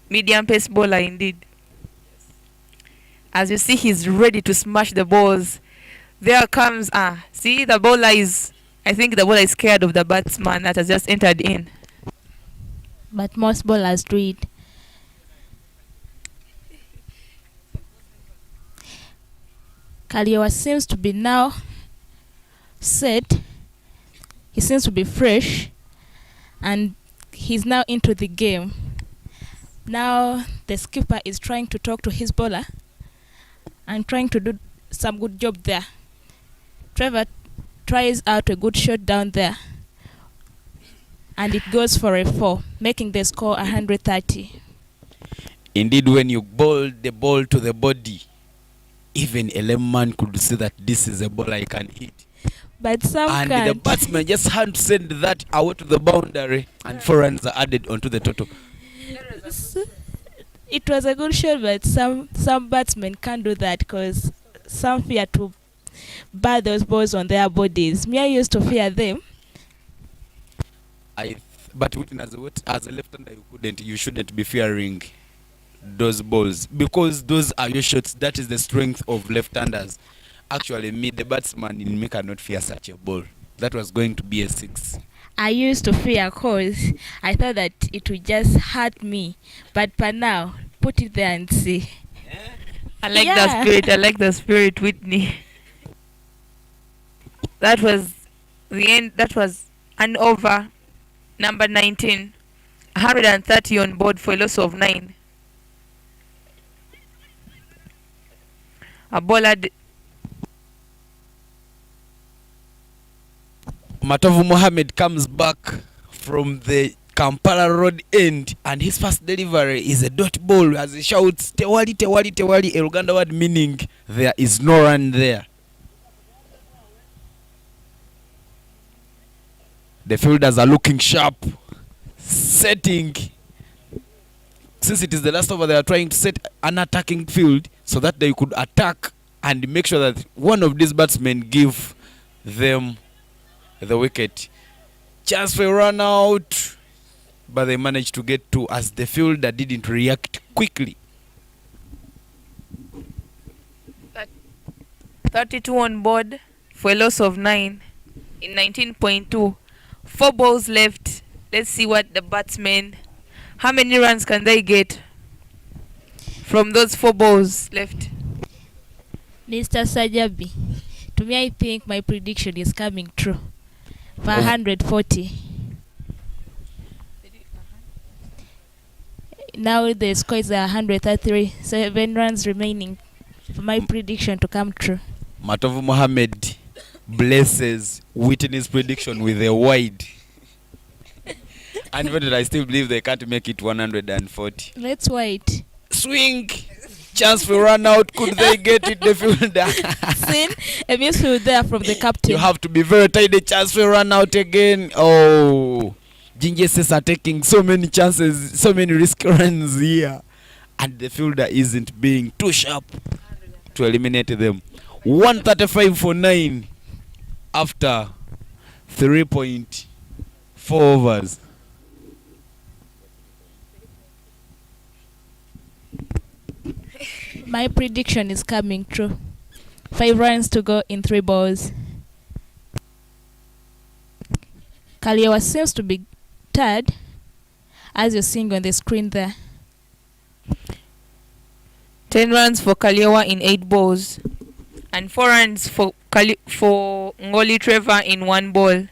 Medium pace bowler indeed. As you see, he's ready to smash the balls. There comes see, the bowler is, I think the bowler is scared of the batsman that has just entered in. But most bowlers do it. Kaliwa seems to be now set. He seems to be fresh, and he's now into the game. Now the skipper is trying to talk to his bowler and trying to do some good job there. Trevor tries out a good shot down there, and it goes for a 4, making the score 130. Indeed, when you bowl the ball to the body, even a layman could see that this is a ball I can hit. But some and can't. The batsman just had to send that out to the boundary, and 4 runs are added onto the total. It was a good shot, but some batsmen can't do that, because some fear to bat those balls on their bodies. Me, I used to fear them. But as a left-hander, you shouldn't be fearing those balls, because those are your shots. That is the strength of left-handers. Actually, me, the batsman in me, cannot fear such a ball. That was going to be a 6. I used to fear cause I thought that it would just hurt me. But for now, put it there and see. I like the spirit. I like the spirit, Whitney. That was the end. That was an over. Number 19. 130 on board for a loss of 9. A bowler. Matovu Mohammed comes back from the Kampala Road end, and his first delivery is a dot ball as he shouts Tewali Tewali Tewali, a Uganda word meaning there is no run there. The fielders are looking sharp, setting. Since it is the last over, they are trying to set an attacking field so that they could attack and make sure that one of these batsmen give them the wicket. Chance for a run out, but they managed to get 2 as the fielder didn't react quickly. 32 on board for a loss of 9 in 19.2. 4 balls left. Let's see what the batsmen, how many runs can they get from those 4 balls left? Mr. Sajabi, to me, I think my prediction is coming true. For 140. Now the score is 133. 7 runs remaining for my prediction to come true. Matovu Mohammed blesses Whitney's prediction with a wide. And even I still believe they can't make it 140. Let's wait. Swing! Chance for run out. Could they get it, the fielder? Sin, a misfield there from the captain. You have to be very tight. The chance for run out again. Oh, Gingeses are taking so many chances, so many risk runs here, and the fielder isn't being too sharp to eliminate them. 135 for 9 after 3.4 overs. My prediction is coming true. 5 runs to go in 3 balls. Kaliawa seems to be tired, as you're seeing on the screen there. 10 runs for Kaliawa in 8 balls, and 4 runs for Ngoli Trevor in 1 ball.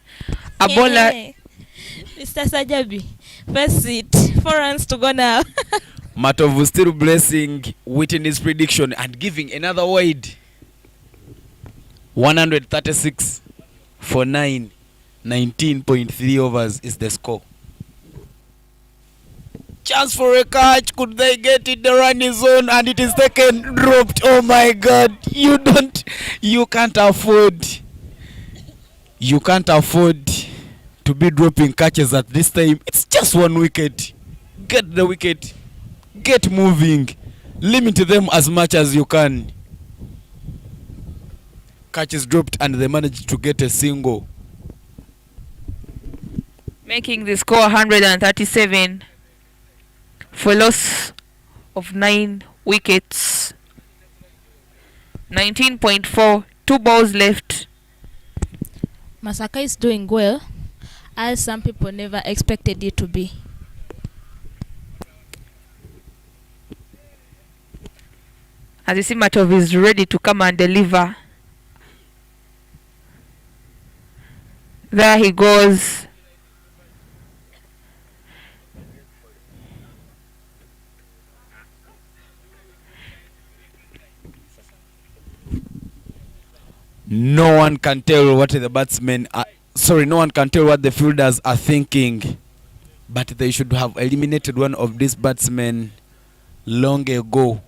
A bowler. Mr. Sajabi, first seat. 4 runs to go now. Matovu still blessing Whitney's prediction and giving another wide. 136 for 9. 19.3 overs is the score. Chance for a catch. Could they get it? The run is on and it is taken. Dropped. Oh my God. You can't afford to be dropping catches at this time. It's just 1 wicket. Get the wicket. Get moving. Limit them as much as you can. Catches dropped and they managed to get a single, making the score 137 for loss of 9 wickets. 19.4, 2 balls left. Masaka is doing well, as some people never expected it to be. As you see, Matov is ready to come and deliver. There he goes. No one can tell what the batsmen are. No one can tell what the fielders are thinking. But they should have eliminated one of these batsmen long ago,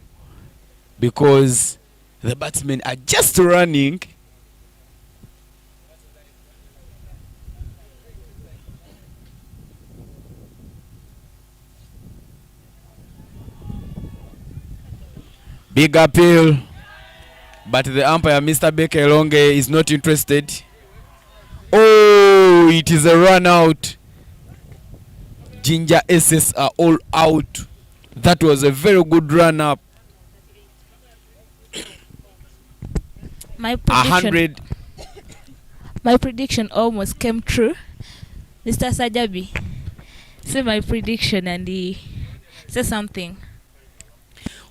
because the batsmen are just running. Big appeal. But the umpire, Mr. Bekelonge, is not interested. Oh, it is a run out. Ginger SS are all out. That was a very good run up. My prediction. 100. My prediction almost came true. Mr. Sajabi, say my prediction and say something.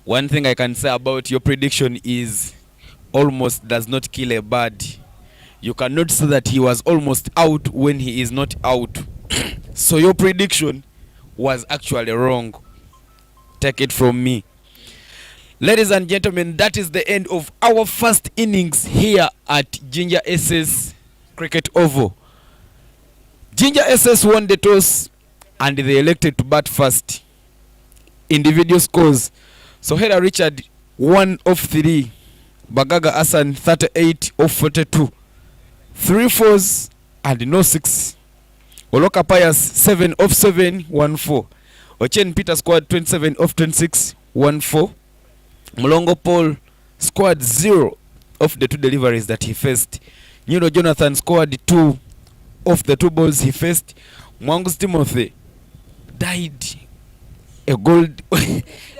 One thing I can say about your prediction is almost does not kill a bird. You cannot say that he was almost out when he is not out. So your prediction was actually wrong. Take it from me. Ladies and gentlemen, that is the end of our first innings here at Ginger SS Cricket Oval. Ginger SS won the toss and they elected to bat first. Individual scores: Sohera Richard 1 of 3, Bagaga Hassan 38 of 42, 3 fours and no 6. Oloka Pius 7 of 7, 1 4. Ochen Peter scored 27 of 26, 1 4. Mulongo Paul scored 0 of the 2 deliveries that he faced. Nuno Jonathan scored 2 of the 2 balls he faced. Mwangus Timothy died a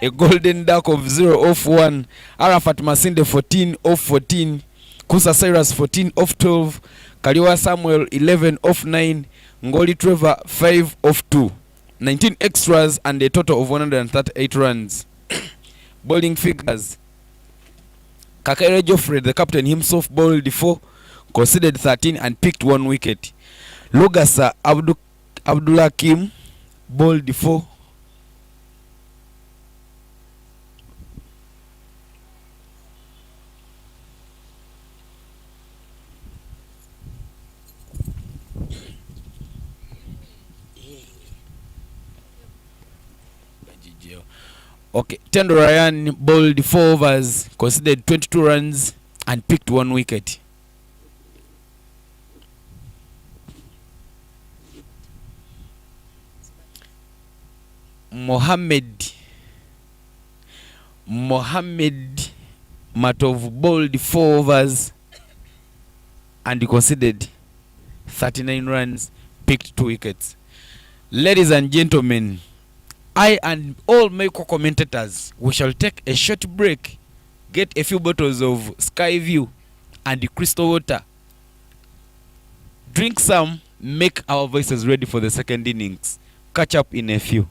golden duck of 0 of 1. Arafat Masinde 14 of 14. Kusa Cyrus 14 of 12. Kaliwa Samuel 11 of 9. Ngoli Trevor 5 of 2. 19 extras and a total of 138 runs. Bowling figures: Kakaire Geoffrey, the captain himself, bowled 4, conceded 13 and picked 1 wicket. Lugasa Abdullah Kim bowled 4. Okay, Tendo Ryan bowled 4 overs, conceded 22 runs and picked 1 wicket. Mohammed Matov bowled 4 overs and conceded 39 runs, picked 2 wickets. Ladies and gentlemen, I and all my co-commentators, we shall take a short break, get a few bottles of Skyview and crystal water, drink some, make our voices ready for the second innings. Catch up in a few.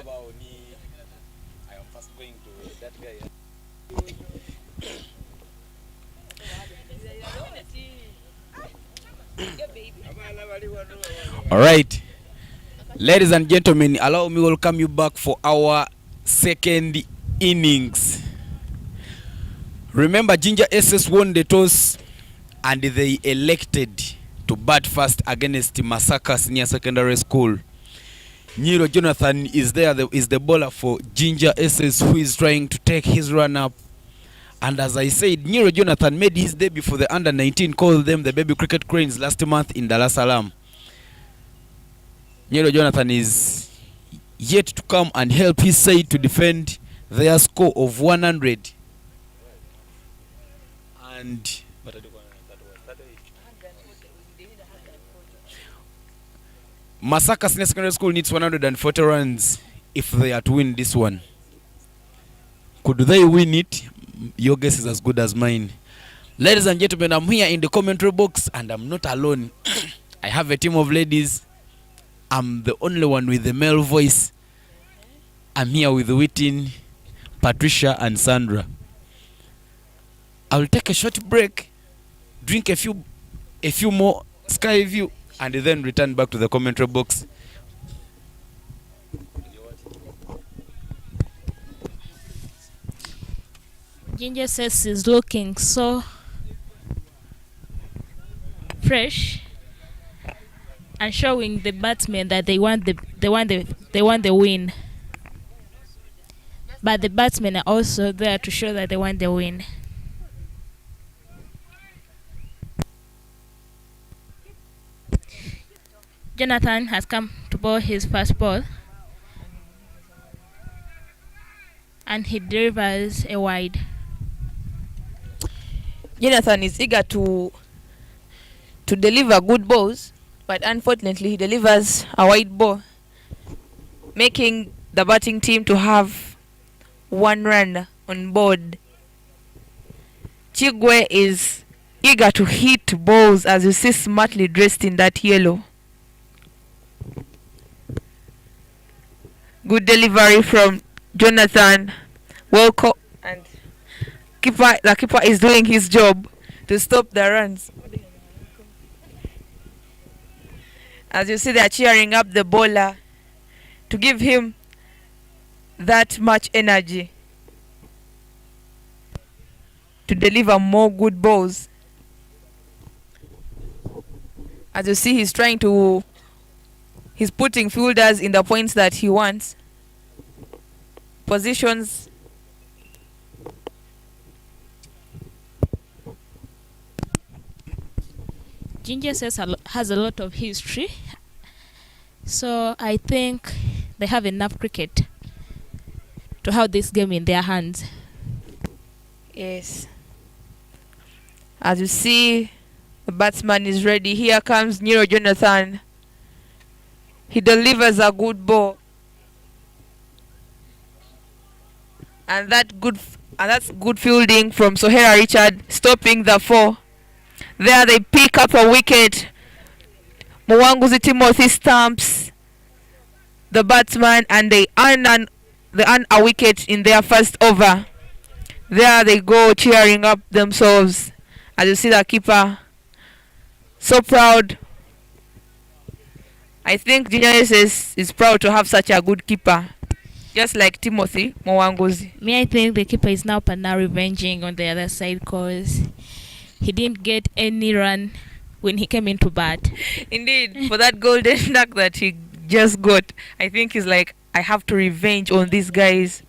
I am first going to that guy. All right, ladies and gentlemen, allow me welcome you back for our second innings. Remember, Ginger SS won the toss and they elected to bat first against Masaka Senior Secondary School. Nyiro Jonathan is the bowler for Ginger SS, who is trying to take his run up. And as I said, Nyiro Jonathan made his debut for the under-19, called them the Baby Cricket Cranes, last month in Dar es Salaam. Nyiro Jonathan is yet to come and help his side to defend their score of 100. And Masaka Senior Secondary School needs 140 runs if they are to win this one. Could they win it? Your guess is as good as mine. Ladies and gentlemen, I'm here in the commentary box and I'm not alone. I have a team of ladies. I'm the only one with the male voice. I'm here with Whitin, Patricia and Sandra. I'll take a short break, drink a few more Sky View, and then return back to the commentary box. Ginger says is looking so fresh and showing the batsmen that they want the win. But the batsmen are also there to show that they want the win. Jonathan has come to bowl his first ball and he delivers a wide. Jonathan is eager to deliver good balls, but unfortunately he delivers a wide ball, making the batting team to have 1 run on board. Chigwe is eager to hit balls, as you see, smartly dressed in that yellow. Good delivery from Jonathan. Well caught, and the keeper is doing his job to stop the runs. As you see, they are cheering up the bowler to give him that much energy to deliver more good balls. As you see, he's putting fielders in the points that he wants. Positions. Ginger has a lot of history, so I think they have enough cricket to have this game in their hands. Yes. As you see, the batsman is ready. Here comes Nyiro Jonathan. He delivers a good ball. And that's good fielding from Sohera Richard, stopping the 4. There they pick up a wicket. Mwanguzi Timothy stamps the batsman and they earn a wicket in their first over. There they go, cheering up themselves. As you see the keeper, so proud. I think Ginger is proud to have such a good keeper, just like Timothy Mwanguzi. Me, I think the keeper is now revenging on the other side because he didn't get any run when he came into bat. Indeed, for that golden duck that he just got, I think he's like, I have to revenge on these guys.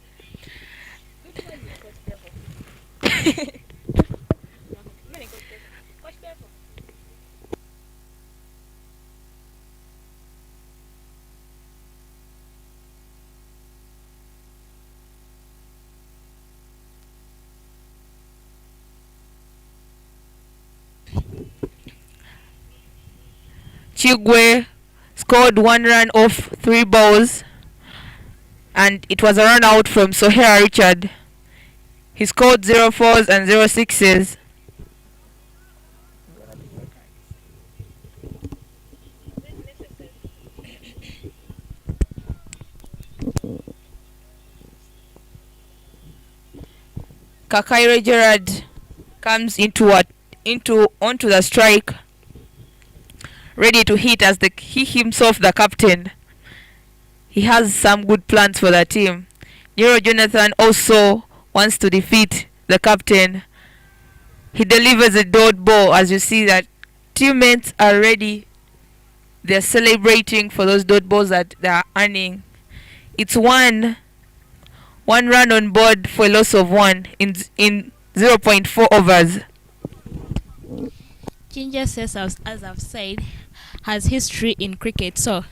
Chigwe scored 1 run off 3 balls, and it was a run out from Sohera Richard. He scored 0 4s and 0 6s. Kakaire Gerard comes onto the strike, ready to hit as he himself the captain. He has some good plans for the team. Nero Jonathan also wants to defeat the captain. He delivers a dot ball. As you see that teammates are ready. They're celebrating for those dot balls that they are earning. It's one run on board for a loss of 1 in 0.4 overs. Ginger says, as I've said, has history in cricket, so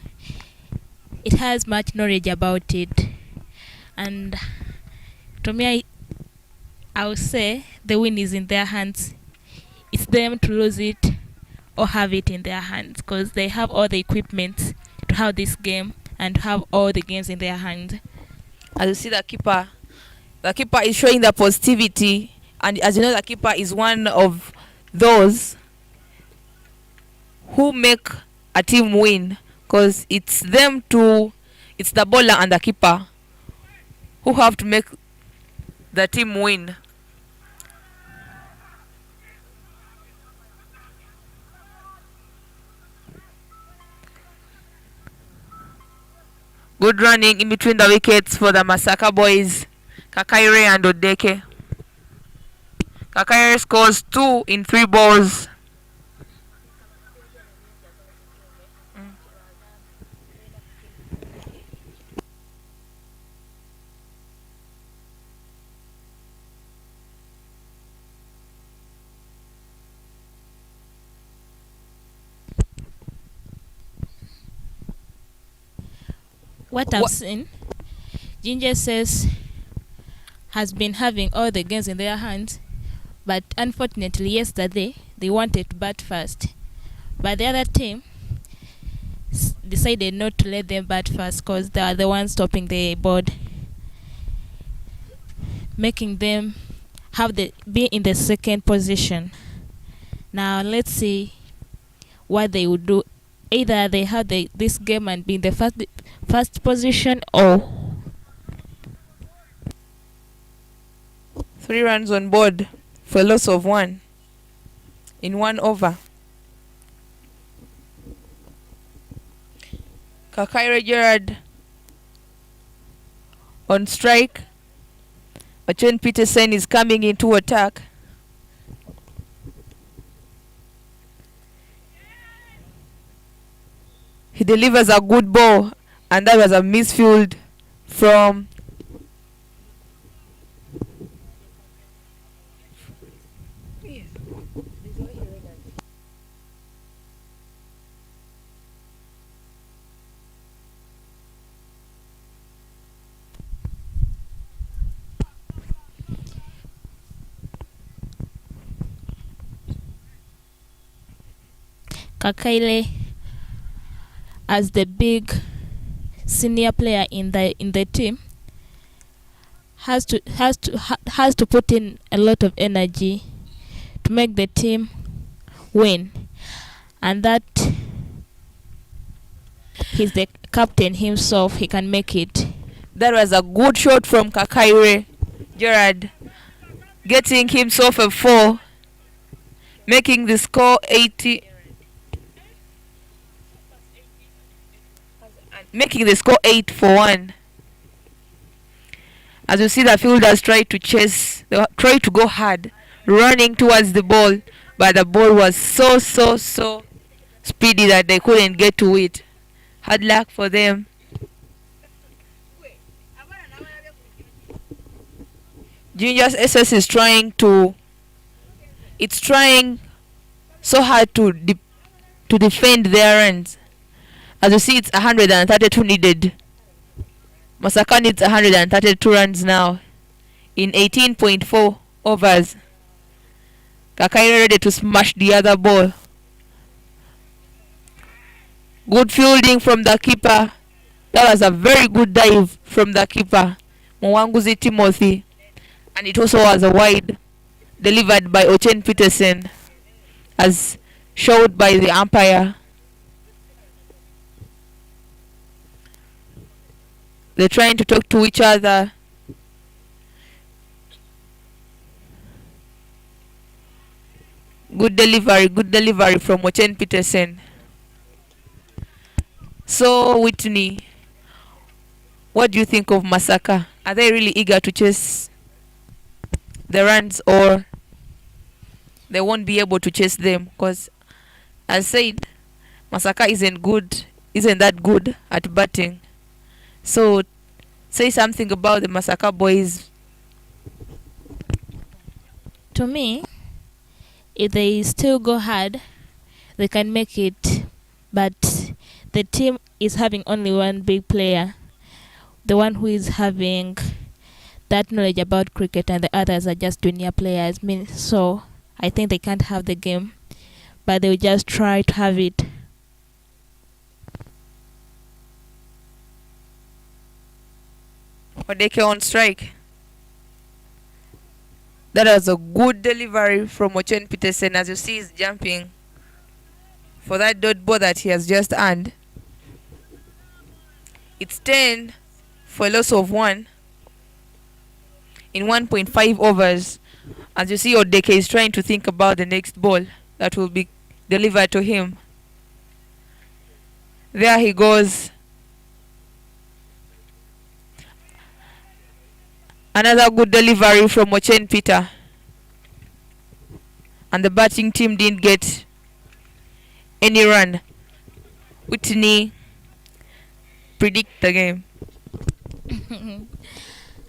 it has much knowledge about it. And to me, I would say the win is in their hands. It's them to lose it or have it in their hands, because they have all the equipment to have this game and have all the games in their hands. As you see, the keeper is showing the positivity, and as you know, the keeper is one of those who make a team win, because it's the bowler and the keeper who have to make the team win. Good running in between the wickets for the Masaka boys, Kakaire and Odeke. Kakaire scores 2 in 3 balls. What I've seen, Ginger says, has been having all the games in their hands, but unfortunately yesterday they wanted to bat first, but the other team decided not to let them bat first because they are the ones stopping the board, making them be in the second position. Now let's see what they would do. Either they have this game and be in the first position, or 3 runs on board for a loss of 1 in 1 over. Kakaire Gerard on strike. Ochen Peterson is coming into attack. He delivers a good ball, and that was a misfield from Kakaile, as the big senior player in the team, has to put in a lot of energy to make the team win, and that he's the captain himself. He can make it. That was a good shot from Kakaire Gerard, getting himself a 4, making the score 80. Making the score 8-1. As you see, the fielders try to go hard, running towards the ball, but the ball was so speedy that they couldn't get to it. Hard luck for them. Ginger's SS is trying so hard to defend their runs. As you see, it's 132 needed. Masaka needs 132 runs now in 18.4 overs. Kakaire ready to smash the other ball. Good fielding from the keeper. That was a very good dive from the keeper, Mwanguzi Timothy. And it also was a wide delivered by Ochen Peterson, as showed by the umpire. They're trying to talk to each other. Good delivery from Ochen Peterson. So, Whitney, what do you think of Masaka? Are they really eager to chase the runs, or they won't be able to chase them? Because, as said, Masaka isn't that good at batting. So, say something about the Masaka boys. To me, if they still go hard, they can make it. But the team is having only one big player, the one who is having that knowledge about cricket, and the others are just junior players. So I think they can't have the game, but they'll just try to have it. Odeke on strike. That was a good delivery from Ochen Peterson. As you see, he's jumping for that dot ball that he has just earned. It's 10 for a loss of 1 in 1.5 overs. As you see, Odeke is trying to think about the next ball that will be delivered to him. There he goes. Another good delivery from Ochen Peter. And the batting team didn't get any run. Whitney, predict the game.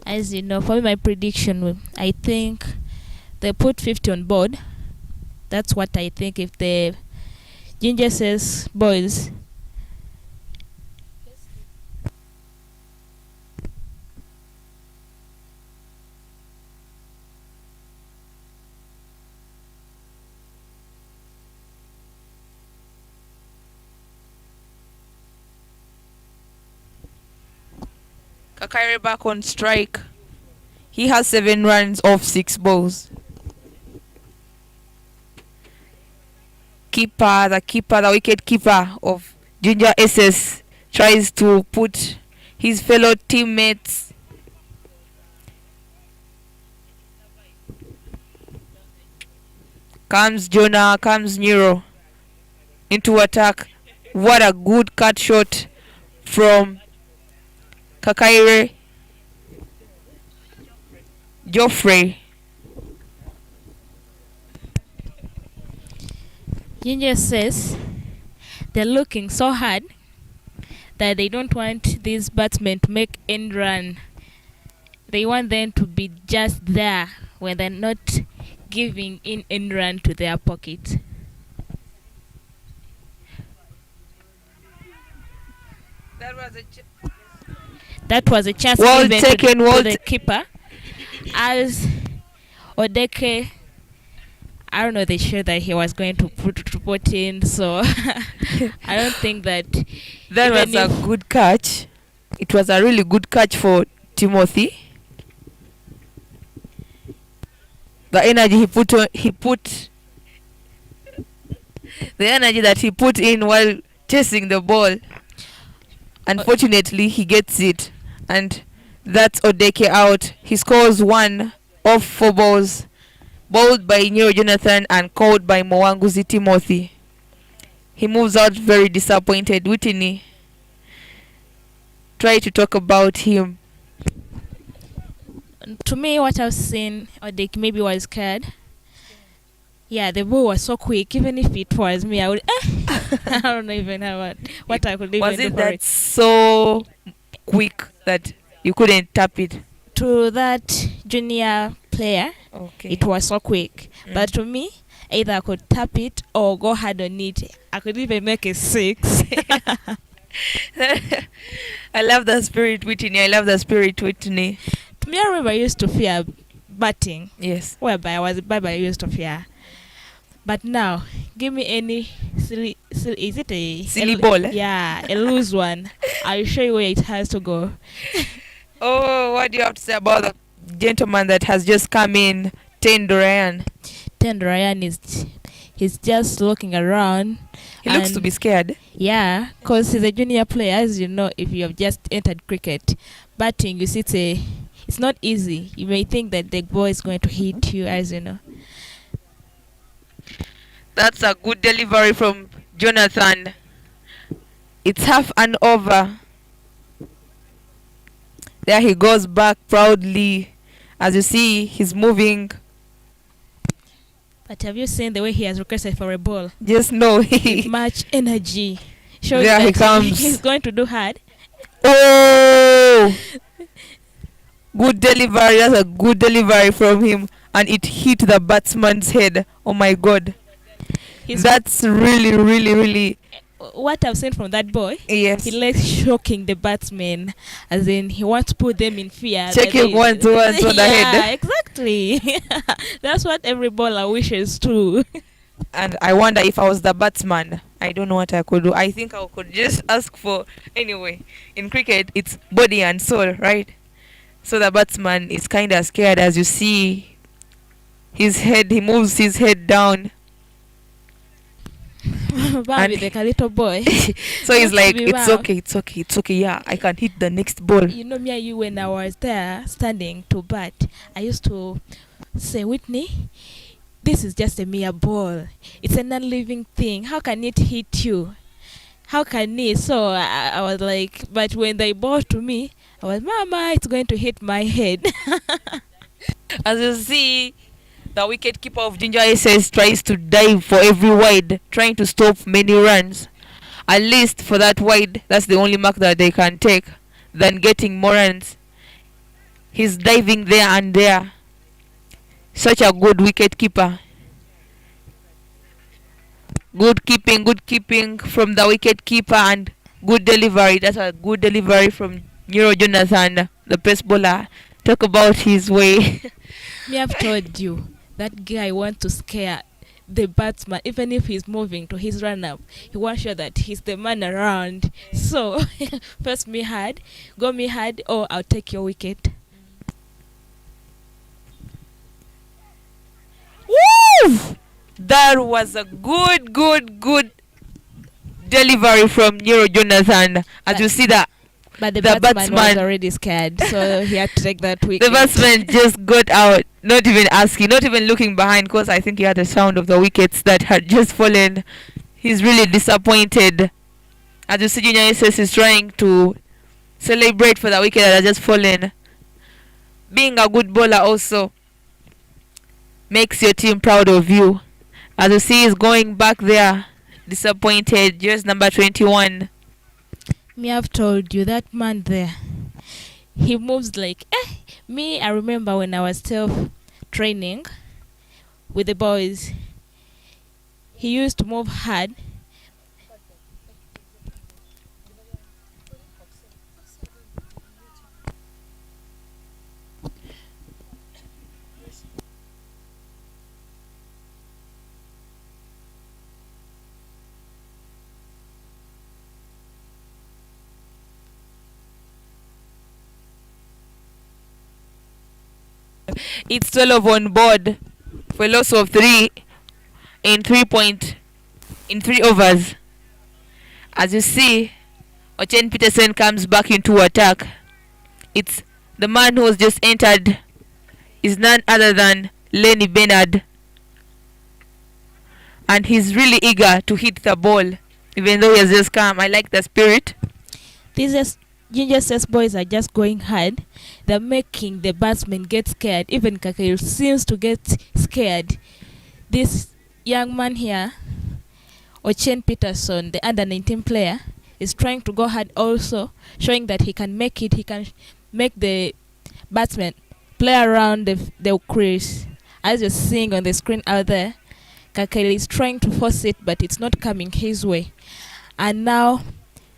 As you know, for my prediction, I think they put 50 on board. That's what I think. If the Ginger says boys Kakaire back on strike. He has 7 runs off 6 balls. The wicket keeper of Ginger SS tries to put his fellow teammates comes Jonah, comes Nero into attack. What a good cut shot from Kakaire. Geoffrey. Ginger says they're looking so hard that they don't want these batsmen to make end run. They want them to be just there when they're not giving in end run to their pocket. That was a chance Well given taken, to well the keeper. As Odeke, I don't know, they showed that he was going to put in, so I don't think that that was a good catch. It was a really good catch for Timothy. The energy that he put in while chasing the ball. Unfortunately, he gets it, and that's Odeke out. He scores 1 off 4 balls, bowled by Nero Jonathan and called by Mwanguzi Timothy. He moves out very disappointed. Whitney, try to talk about him. To me, what I've seen, Odeke maybe was scared. Yeah, the ball was so quick. Even if it was me, I would. I don't even know what I could even Was do it for that it. so quick that you couldn't tap it? To that junior player, Okay. it was so quick. But to me, either I could tap it or go hard on it. I could even make a 6. I love the spirit, Whitney. To me, I remember I used to fear batting. Yes. Whereby I used to fear. But now, give me any silly is it a Silly ball, eh? Yeah, a loose one. I'll show you where it has to go. Oh, what do you have to say about the gentleman that has just come in, Ryan? Ryan he's just looking around. He looks to be scared. Yeah, because he's a junior player. As you know, if you have just entered cricket, batting, you see, it's not easy. You may think that the ball is going to hit you, as you know. That's a good delivery from Jonathan. It's half an over. There he goes back proudly. As you see, he's moving. But have you seen the way he has requested for a ball? Just know With much energy. Showing there he that comes. He's going to do hard. Oh! Good delivery. That's a good delivery from him. And it hit the batsman's head. Oh my god. That's really, really, really. What I've seen from that boy, Yes. he likes shocking the batsmen, as in he wants to put them in fear. Checking once on the head. Yeah, exactly. That's what every bowler wishes to. And I wonder if I was the batsman, I don't know what I could do. I think I could just ask for, anyway, in cricket, it's body and soul, right? So the batsman is kind of scared. As you see his head, he moves his head down. Bambi, like a little boy. So he's Not to like, be it's wrong. okay, it's okay, it's okay. Yeah, I can hit the next ball. You know me and you, when I was there standing to bat, I used to say, Whitney, this is just a mere ball. It's a non-living thing. How can it hit you? How can it? So I was like, but when they bowled to me, I was, Mama, it's going to hit my head. As you see, the wicket keeper of Ginger SS tries to dive for every wide, trying to stop many runs. At least for that wide, that's the only mark that they can take, than getting more runs. He's diving there and there. Such a good wicket keeper. Good keeping from the wicket keeper, and good delivery. That's a good delivery from Neuro Jonathan, the pace bowler. Talk about his way. Me, I've told you, that guy wants to scare the batsman, even if he's moving to his run-up. He wants sure that he's the man around. So, first me hard, go me hard, or I'll take your wicket. Woo! That was a good delivery from Neuro Jonathan. As you see that, But the The batsman was batsman- already scared, so he had to take that wicket. the batsman just got out, not even asking, not even looking behind, because I think he had the sound of the wickets that had just fallen. He's really disappointed. As you see, Junior SS is trying to celebrate for the wicket that had just fallen. Being a good bowler also makes your team proud of you. As you see, he's going back there, disappointed. Just number 21. Me, I've told you, that man there, he moves like, me, I remember when I was still training with the boys, he used to move hard. It's 12 on board for a loss of 3 in 3 overs. As you see, Ochen Peterson comes back into attack. It's the man who has just entered is none other than Lenny Bernard. And he's really eager to hit the ball, even though he has just come. I like the spirit. These Ginger Says boys are just going hard. They're making the batsmen get scared. Even Kakairu seems to get scared. This young man here, Ochen Peterson, the under 19 player, is trying to go hard also, showing that he can make it. He can make the batsmen play around the crease. As you're seeing on the screen out there, Kakairu is trying to force it, but it's not coming his way. And now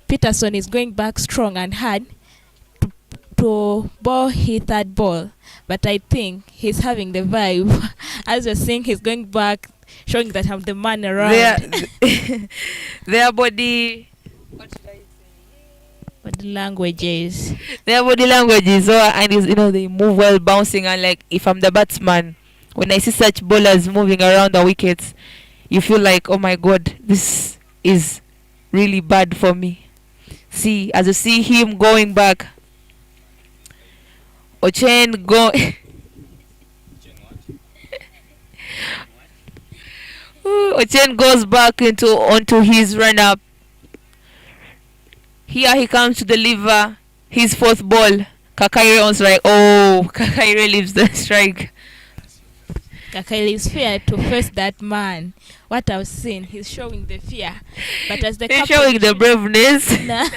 Peterson is going back strong and hard to bowl his third ball, but I think he's having the vibe. As you're seeing, he's going back, showing that I'm the man around. Their body, Body languages. their body language is all, and is, they move well, bouncing, and like if I'm the batsman, when I see such bowlers moving around the wickets, you feel like, oh my god, this is really bad for me. See, as you see him going back, Ochen Ochen goes back onto his run up. Here he comes to deliver his fourth ball. Kakaire on strike. Oh, Kakaire leaves the strike. Kakaile is fear to face that man. What I've seen, he's showing the fear. But as the He's captain, showing the braveness. Nah.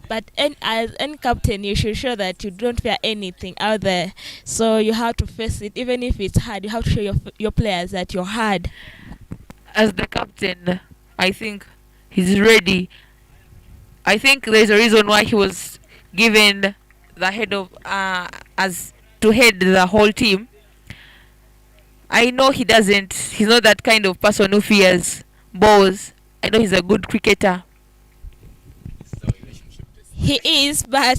But as any captain, you should show that you don't fear anything out there. So you have to face it, even if it's hard. You have to show your players that you're hard. As the captain, I think he's ready. I think there's a reason why he was given the head of as to head the whole team. I know he's not that kind of person who fears balls. I know he's a good cricketer. He is, but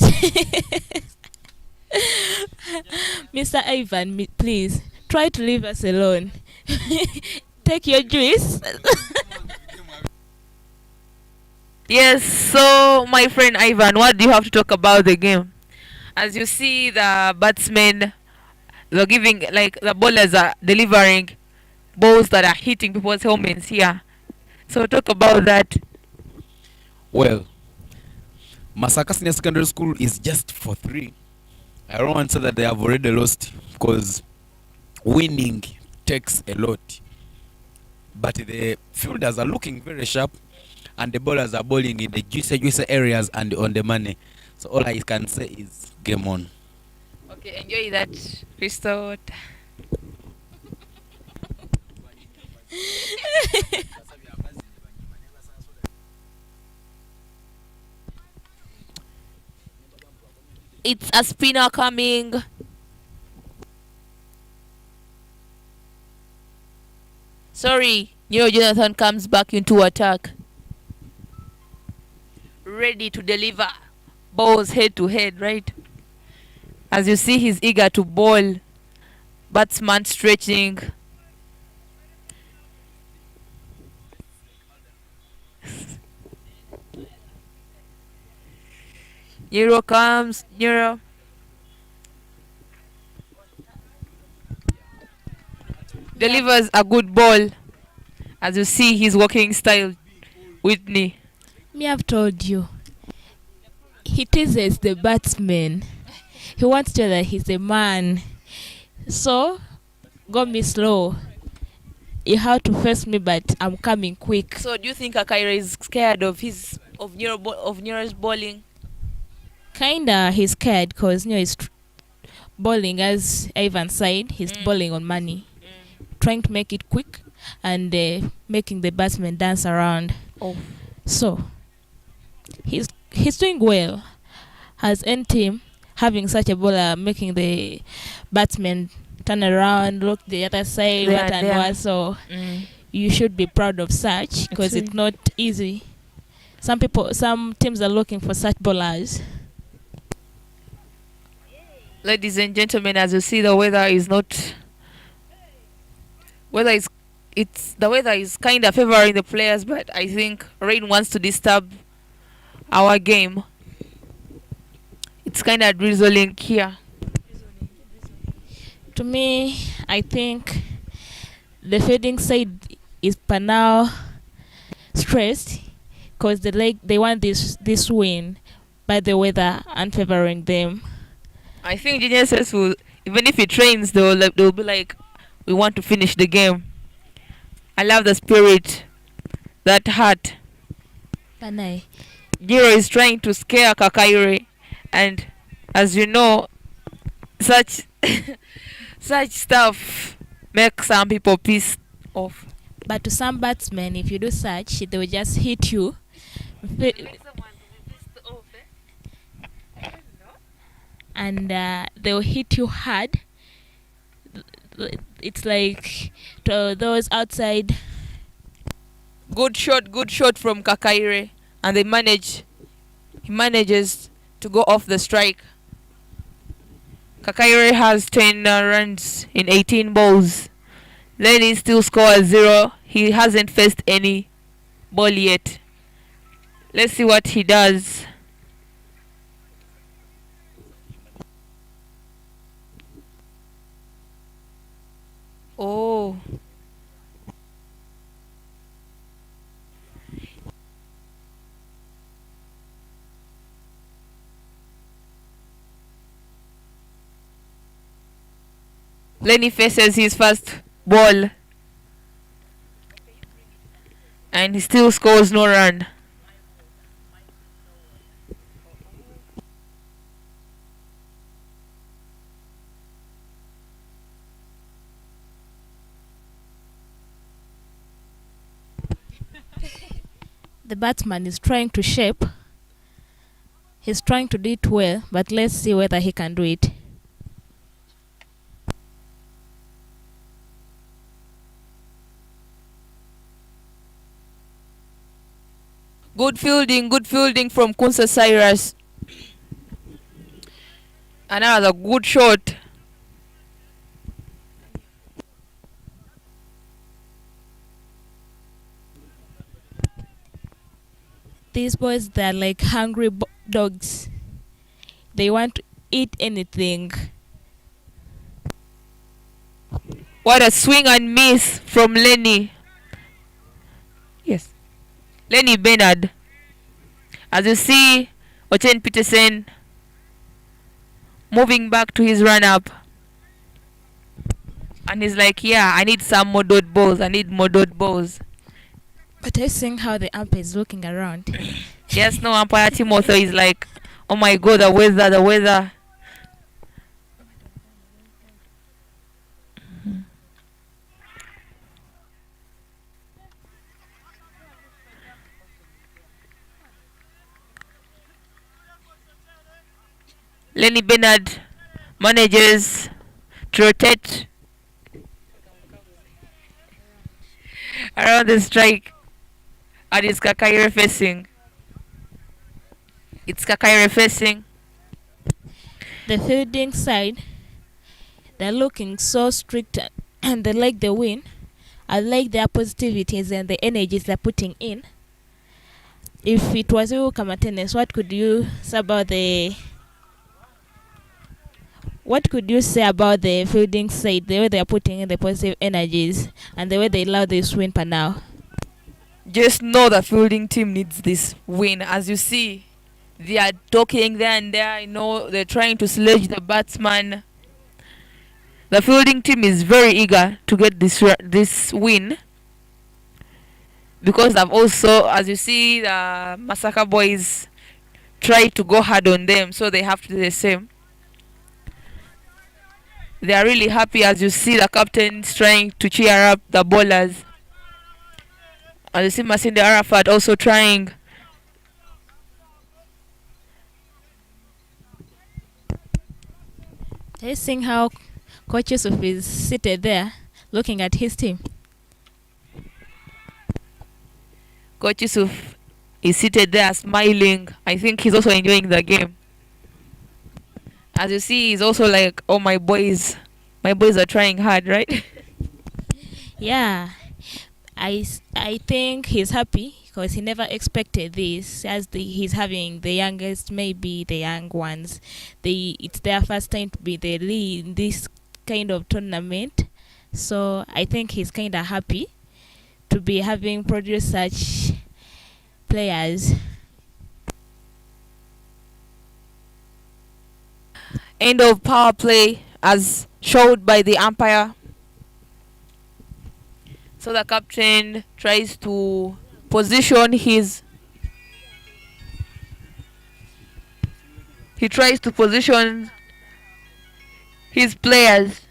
Mr. Ivan, please try to leave us alone. Take your juice. Yes, so my friend Ivan, what do you have to talk about the game? As you see, the batsmen, they're giving, like, the bowlers are delivering balls that are hitting people's helmets here. So talk about that. Well, Masaka Senior Secondary School is just for 3. I don't want to say that they have already lost, because winning takes a lot. But the fielders are looking very sharp, and the bowlers are bowling in the juicy areas and on the money. So all I can say is game on. Okay, enjoy that, Crystal. It's a spinner coming. Sorry, Nero Jonathan comes back into attack. Ready to deliver balls head to head, right? As you see, he's eager to bowl. Batsman stretching. Nero comes. Nero. Delivers a good ball. As you see, his walking style. Whitney. Me, I've told you. He teases the batsman. He wants to show that he's a man. So, go me slow. You have to face me, but I'm coming quick. So, do you think Akaira is scared of Nero's bowling? Kinda, he's scared because Nero is bowling, as Ivan said, he's bowling on money. Trying to make it quick and making the batsman dance around. Oh. So, he's doing well. As any team, having such a bowler making the batsman turn around, look the other side, what and what. So, you should be proud of such, because it's not easy. Some teams are looking for such bowlers. Ladies and gentlemen, as you see, the weather is not. The weather is kind of favoring the players, but I think rain wants to disturb our game. It's kind of drizzling here. To me, I think the fielding side is per now stressed because they want this win, but the weather unfavoring them. I think geniuses will, even if it rains, they'll be like, we want to finish the game. I love the spirit, that heart. Panay. Jiro is trying to scare Kakaire, and as you know, such stuff makes some people pissed off. But to some batsmen, if you do such, they will just hit you. And they will hit you hard. It's like to those outside. Good shot from Kakaire, and he manages to go off the strike. Kakaire has 10 runs in 18 balls. Lenny still scores 0. He hasn't faced any ball yet. Let's see what he does. Oh. Lenny faces his first ball and he still scores no run. The batsman is trying to shape. He's trying to do it well, but let's see whether he can do it. Good fielding from Kunsa Cyrus. Another good shot. These boys, they're like hungry dogs. They want to eat anything. What a swing and miss from Lenny. Yes. Lenny Bernard. As you see, Ochen Peterson moving back to his run-up. And he's like, yeah, I need some more dot balls. I need more dot balls. But I seeing how the umpire is looking around. Yes, no, umpire Timothy is like, oh my god, the weather. Lenny Bernard manages to rotate around the strike. And it's Kakaire facing. The fielding side, they're looking so strict and they like the win. I like their positivities and the energies they're putting in. If it was you, Kamatenes, what could you say about the fielding side, the way they're putting in the positive energies and the way they allow this win per now? Just know the fielding team needs this win. As you see, they are talking there and there. I know they're trying to sledge the batsman. The fielding team is very eager to get this win, because I've also, as you see, the Masaka boys try to go hard on them, so they have to do the same. They are really happy, as you see the captains trying to cheer up the bowlers. As you see Masinde Arafat also trying. Are you seeing how Coach Yusuf is seated there looking at his team? Coach Yusuf is seated there smiling. I think he's also enjoying the game. As you see, he's also like, oh, my boys are trying hard, right? Yeah, I think he's happy because he never expected this. He's having the youngest, maybe the young ones. It's their first time to be the lead in this kind of tournament. So I think he's kind of happy to be having produced such players. End of power play as showed by the umpire. So the captain tries to position his players.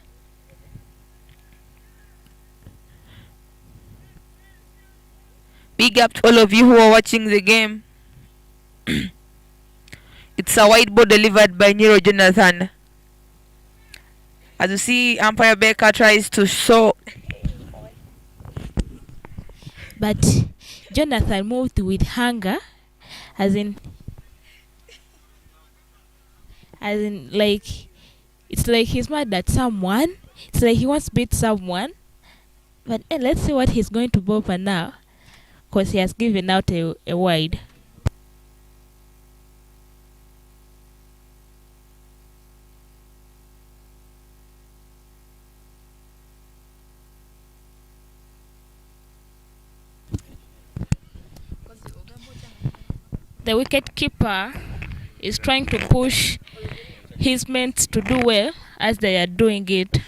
Big up to all of you who are watching the game. It's a white ball delivered by Nero Jonathan. As you see, umpire Baker tries to show. But Jonathan moved with hunger, as in like, it's like he's mad at someone. It's like he wants to beat someone. But let's see what he's going to bowl for now, because he has given out a wide. The wicket keeper is trying to push his mates to do well as they are doing it.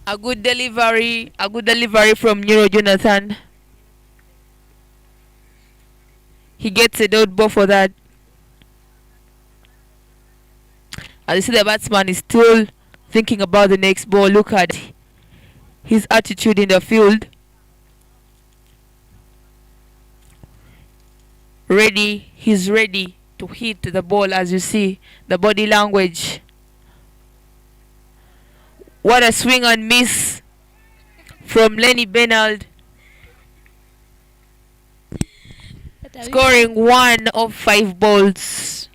A good delivery. A good delivery from Neuro Jonathan. He gets a dot ball for that. As you see, the batsman is still thinking about the next ball. Look at his attitude in the field. Ready. He's ready to hit the ball, as you see. The body language. What a swing and miss from Lenny Bernard. Scoring 1 of 5 balls.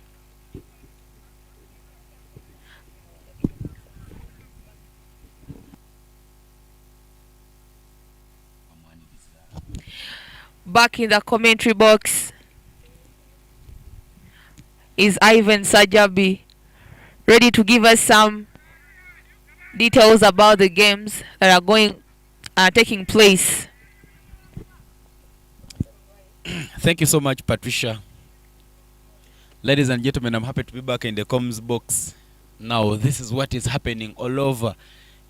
Back in the commentary box is Ivan Sajabi, ready to give us some details about the games that are taking place. Thank you so much, Patricia. Ladies and gentlemen, I'm happy to be back in the comms box. Now, this is what is happening all over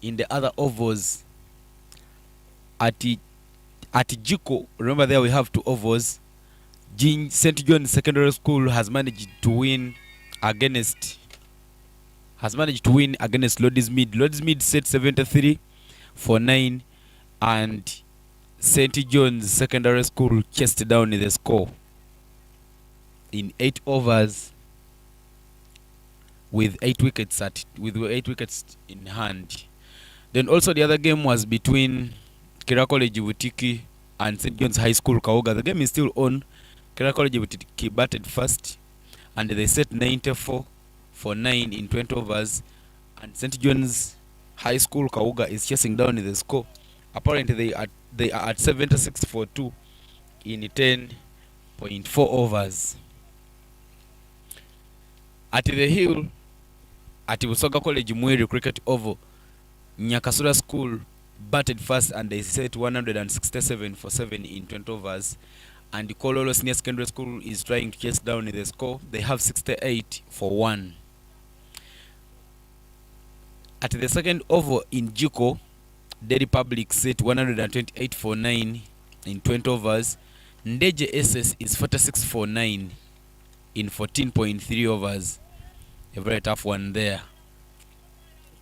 in the other ovals. At Jiko, remember there we have 2 ovals. St. John's Secondary School has managed to win against Lodi's Mid. Lodi's Mid set 73 for 9, and St. John's Secondary School chased down the score in 8 overs with 8 wickets in hand. Then also the other game was between Kira College Butiki and St. John's High School Kaoga. The game is still on. Kira College Butiki batted first, and they set 94 for 9 in 20 overs, and St. John's High School Kaoga is chasing down the score. Apparently they are at 76 for 2 in 10.4 overs. At the hill, at Busoga College Mweri Cricket Oval, Nyakasura School batted first, and they set 167 for 7 in 20 overs. And the Kololo Senior Secondary School is trying to chase down the score. They have 68 for 1. At the second oval in Jiko, Delhi Public set 128 for 9 in 20 overs. Ndeje SS is 46 for 9 in 14.3 overs. A very tough one there,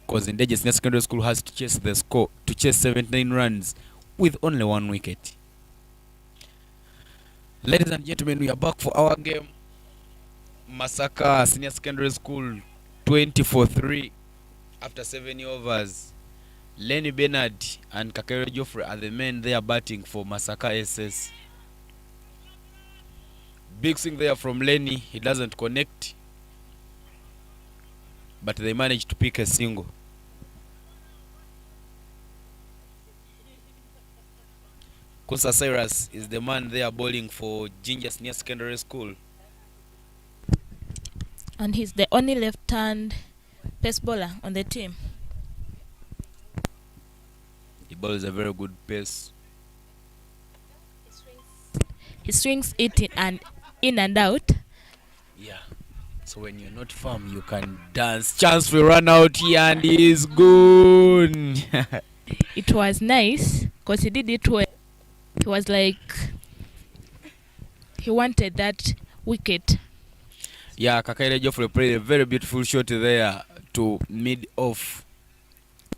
because Ndeje Senior Secondary School has to chase the score, to chase 79 runs with only 1 wicket. Ladies and gentlemen, we are back for our game. Masaka Senior Secondary School 20 for 3 after 70 overs. Lenny Bernard and Kakere Joffrey are the men there batting for Masaka SS. Big swing there from Lenny. He doesn't connect, but they managed to pick a single. Kusa Cyrus is the man there bowling for Ginger Senior Secondary School. And he's the only left-hand pace bowler on the team. He bowls a very good pace. He swings it in and out. Yeah. So when you're not firm, you can dance. Chance will run out here, and he's good. It was nice because he did it well. He was like, he wanted that wicket. Yeah, Kakaire Joffrey played a very beautiful shot there to mid off,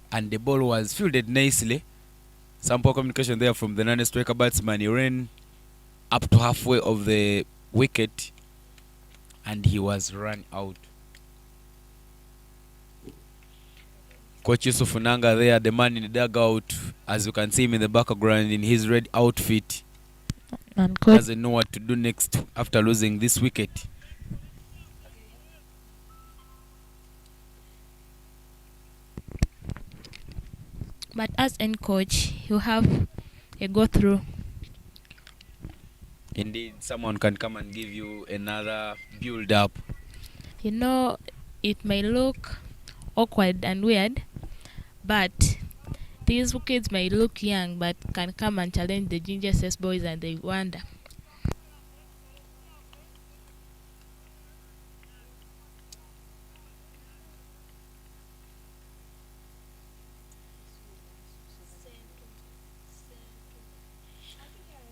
and the ball was fielded nicely. Some poor communication there from the non-striker batsman. He ran up to halfway of the wicket, and he was run out. Coach Yusuf Nanga there, the man in the dugout, as you can see him in the background in his red outfit, And doesn't know what to do next after losing this wicket. But as an coach, you have a go through. Indeed, someone can come and give you another build up. You know, it may look awkward and weird, but these kids may look young but can come and challenge the Ginger SS boys, and they wonder.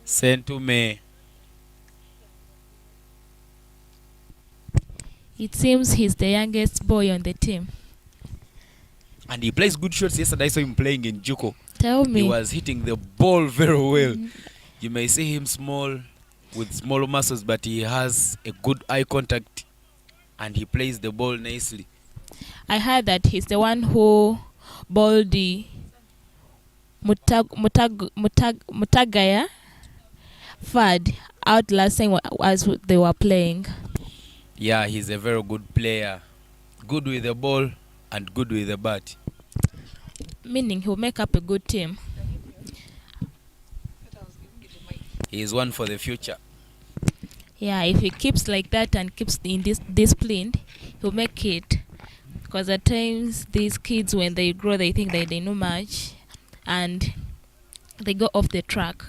Send to me. It seems he's the youngest boy on the team. And he plays good shots. Yesterday I saw him playing in Juko. Tell He me. was hitting the ball very well. Mhm. You may see him small with small muscles, but he has a good eye contact and he plays the ball nicely. I heard that he's the one who bowled the Mutagaya Fad out last time as they were playing. Yeah, he's a very good player. Good with the ball and good with the bat. Meaning he'll make up a good team. He is one for the future. Yeah, if he keeps like that and keeps in this disciplined, he'll make it. Because at times these kids, when they grow, they think that they know much and they go off the track.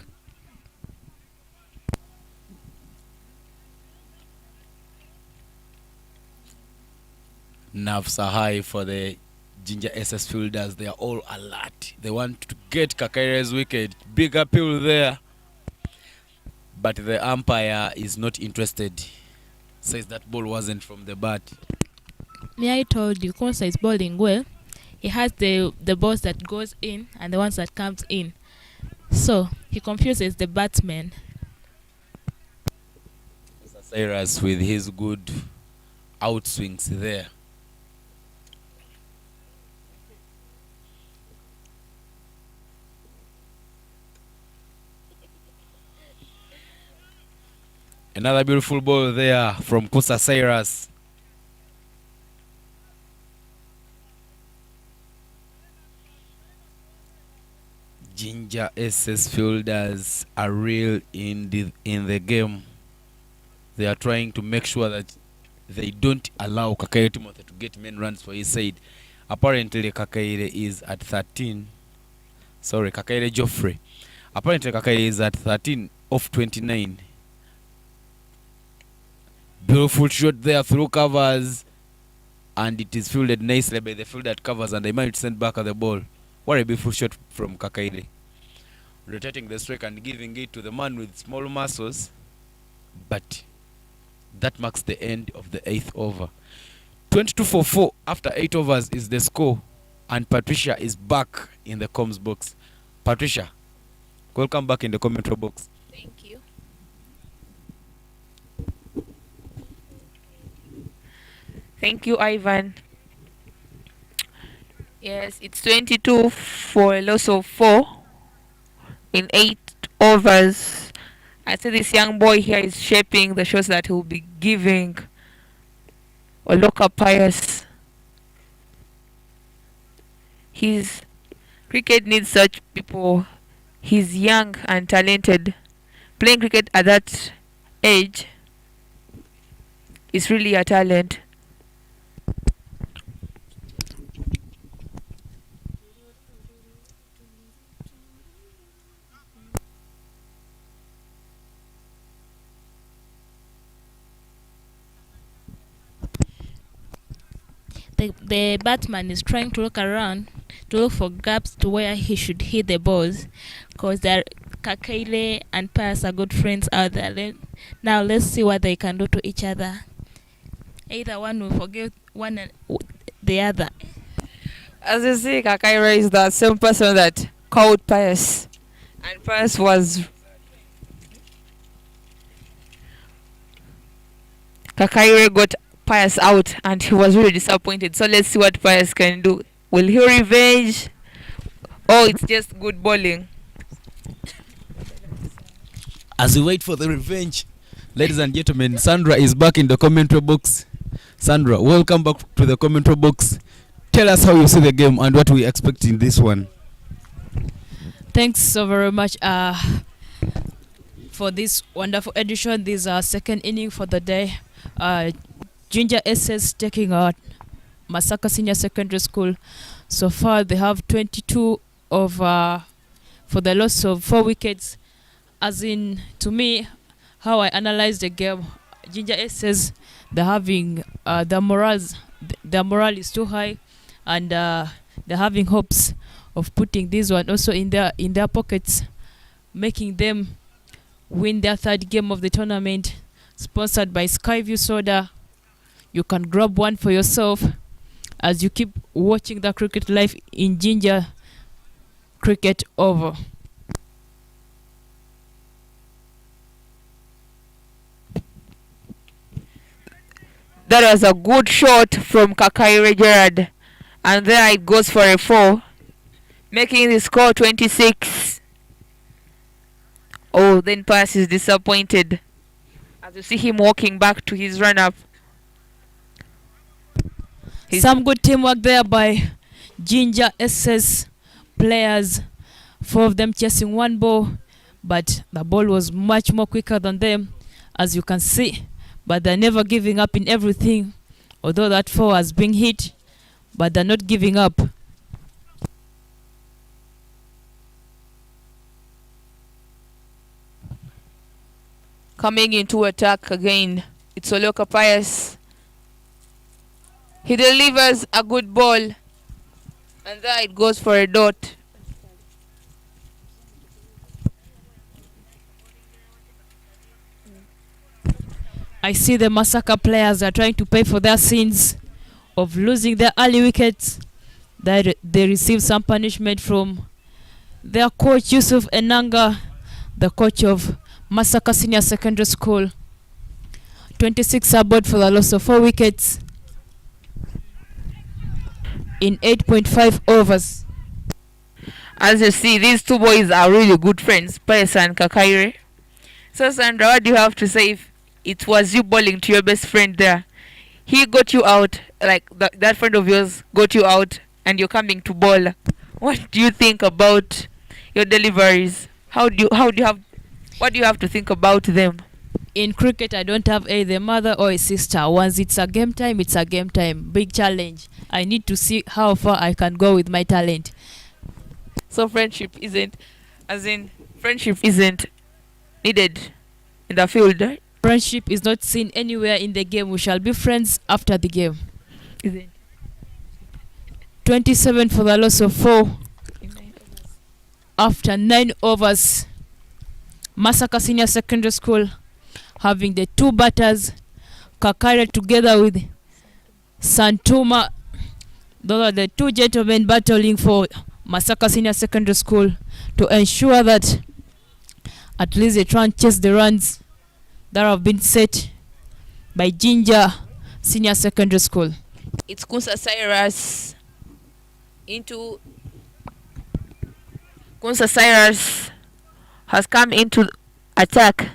Nerves are high for the Ginger SS fielders. They are all alert. They want to get Kakaire's wicket. Big appeal there. But the umpire is not interested. Says that ball wasn't from the bat. Me, I told you, Konsa is bowling well. He has the balls that goes in and the ones that comes in. So he confuses the batsmen. Cyrus with his good outswings there. Another beautiful ball there from Kusa Cyrus. Ginger SS fielders are real in the game. They are trying to make sure that they don't allow Kakaire Timothy to get main runs for his side. Apparently Kakaire is at 13. Sorry, Kakaire Joffrey. Apparently Kakaire is at 13 off 29. Beautiful shot there through covers. And it is fielded nicely by the fielder at covers, and they might send back at the ball. What a beautiful shot from Kakaire. Rotating the strike and giving it to the man with small muscles. But that marks the end of the 8th over. 22 for 4 after 8 overs is the score. And Patricia is back in the comms box. Patricia, welcome back in the commentary box. Thank you. Thank you, Ivan. Yes, it's 22 for a loss of 4 in 8 overs. I see this young boy here is shaping the shots that he'll be giving Oloka Pius. His cricket needs such people. He's young and talented. Playing cricket at that age is really a talent. The batsman is trying to look around to look for gaps to where he should hit the balls, because Kakaile and Pius are good friends out there. Now let's see what they can do to each other. Either one will forgive one and the other. As you see, Kakaira is the same person that called Pius. And Pius was... Kakaira got Pius out and he was really disappointed. So let's see what Pius can do. Will he revenge? Oh, it's just good bowling. As we wait for the revenge, ladies and gentlemen, Sandra is back in the commentary box. Sandra, welcome back to the commentary box. Tell us how you see the game and what we expect in this one. Thanks so very much for this wonderful edition. This is our second inning for the day. Ginger SS taking out Masaka Senior Secondary School. So far they have 22 of for the loss of 4 wickets. As in, to me, how I analyze the game, Ginger SS, they're having their morale is too high, and they're having hopes of putting this one also in their pockets, making them win their third game of the tournament, sponsored by Skyview Soda. You can grab one for yourself as you keep watching the cricket live in Ginger Cricket Oval. That was a good shot from Kakaire Gerard. And there it goes for a 4, making the score 26. Oh, then Pius is disappointed as you see him walking back to his run-up. Some good teamwork there by Ginger SS players. 4 of them chasing one ball, but the ball was much more quicker than them, as you can see. But they're never giving up in everything, although that 4 has been hit, but they're not giving up. Coming into attack again, it's Oloka Pius. He delivers a good ball, and there it goes for a dot. I see the Massacre players are trying to pay for their sins of losing their early wickets. That they receive some punishment from their coach Yusuf Enanga, the coach of Massacre Senior Secondary School. 26 aboard for the loss of 4 wickets in 8.5 overs. As you see, these two boys are really good friends, Pius and Kakaire. So Sandra, what do you have to say if it was you bowling to your best friend there? He got you out, like that friend of yours got you out, and you're coming to bowl. What do you think about your deliveries? What do you have to think about them? In cricket, I don't have either mother or a sister. Once it's a game time, it's a game time. Big challenge. I need to see how far I can go with my talent. So friendship isn't needed in the field, right? Friendship is not seen anywhere in the game. We shall be friends after the game. Isn't 27 for the loss of 4 after 9 overs. Massacre Senior Secondary School having the 2 batters, Kakare together with Santuma. Those are the 2 gentlemen battling for Massacre Senior Secondary School to ensure that at least they try and chase the runs that have been set by Ginger Senior Secondary School. It's Kunsa Cyrus has come into attack.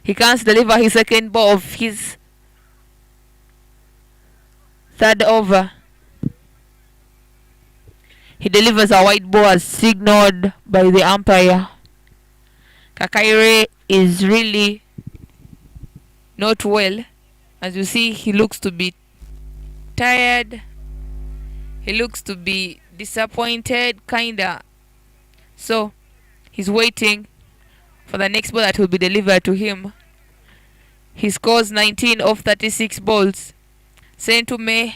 He can't deliver his second ball of his third over. He delivers a white ball as signaled by the umpire. Kakaire is really not well. As you see, he looks to be tired. He looks to be disappointed, kinda. So, he's waiting for the next ball that will be delivered to him. He scores 19 of 36 balls. Sentume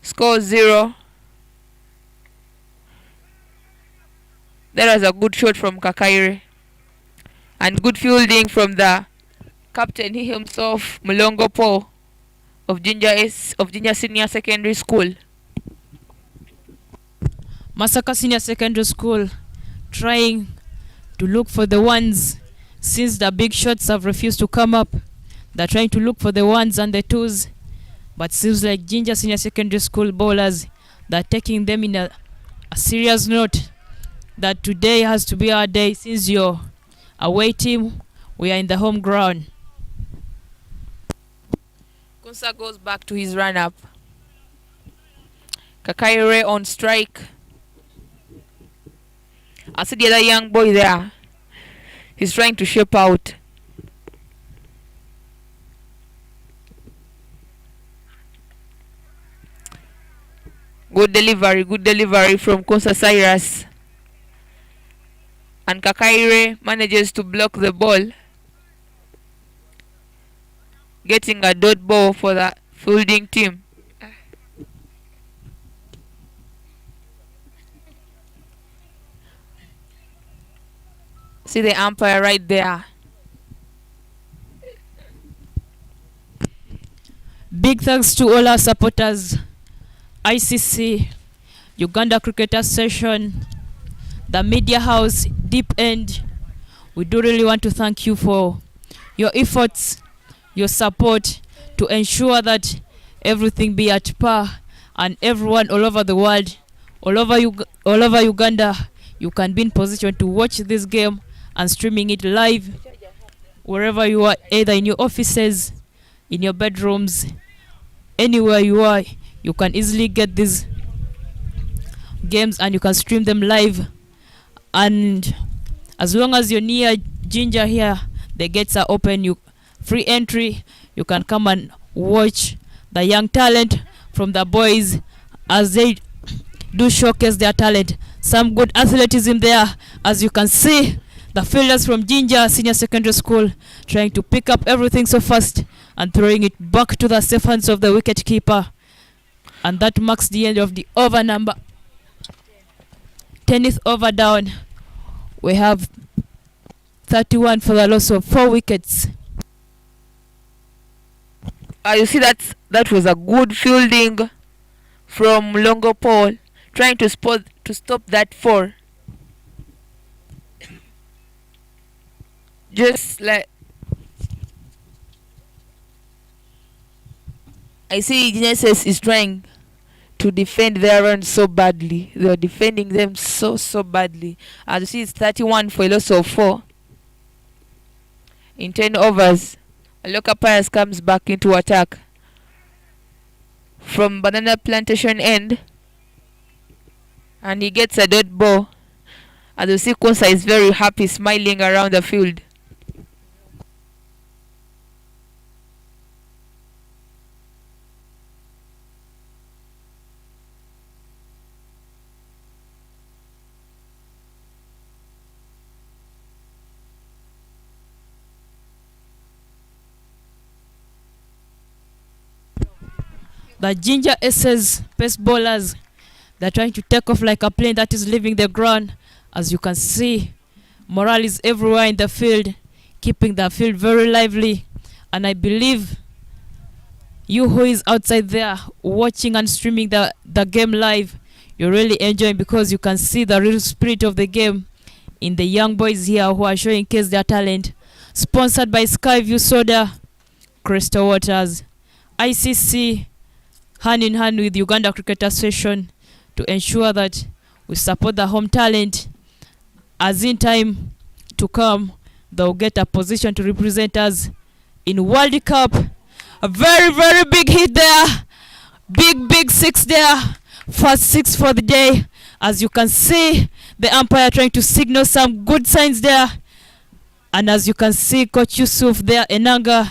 scores 0. That was a good shot from Kakaire. And good fielding from the captain himself, Mulongo Paul of Ginger Senior Secondary School. Massacre Senior Secondary School trying to look for the ones since the big shots have refused to come up. They're trying to look for the ones and the twos, but seems like Ginger Senior Secondary School bowlers, they're taking them in a serious note that today has to be our day. Since you're away team, we are in the home ground. Kunsa goes back to his run-up. Kakaire on strike. I see the other young boy there. He's trying to shape out. Good delivery from Kunsa Cyrus. And Kakaire manages to block the ball, getting a dot ball for the fielding team. See the umpire right there. Big thanks to all our supporters, ICC, Uganda Cricket Association, the media house, Deep End. We do really want to thank you for your efforts, your support to ensure that everything be at par, and everyone all over the world, all over Uganda, you can be in position to watch this game and streaming it live wherever you are, either in your offices, in your bedrooms, anywhere you are. You can easily get these games and you can stream them live. And as long as you're near Ginger here, the gates are open. You free entry. You can come and watch the young talent from the boys as they do showcase their talent. Some good athleticism there, as you can see. The fielders from Ginger Senior Secondary School trying to pick up everything so fast and throwing it back to the safe hands of the wicket keeper. And that marks the end of the over number. 10th over down. We have 31 for the loss of 4 wickets. You see that was a good fielding from Longo Paul, trying to stop that 4. Just like I see Genesis is trying to defend their runs so badly. They are defending them so badly. As you see, it's 31 for a loss of 4 in 10 overs. Local Pius comes back into attack from Banana Plantation end, and he gets a dead ball. As you see, Konsa is very happy, smiling around the field. The Ginger Aces pace bowlers, they're trying to take off like a plane that is leaving the ground. As you can see, morale is everywhere in the field, keeping the field very lively. And I believe you who is outside there watching and streaming the game live, you're really enjoying, because you can see the real spirit of the game in the young boys here who are showing their talent. Sponsored by Skyview Soda, Crystal Waters, ICC, hand in hand with Uganda Cricket Association, to ensure that we support the home talent, as in time to come they'll get a position to represent us in World Cup. A very big hit there, big 6 there, first 6 for the day. As you can see, the umpire trying to signal some good signs there. And as you can see, Coach Yusuf there, Enanga,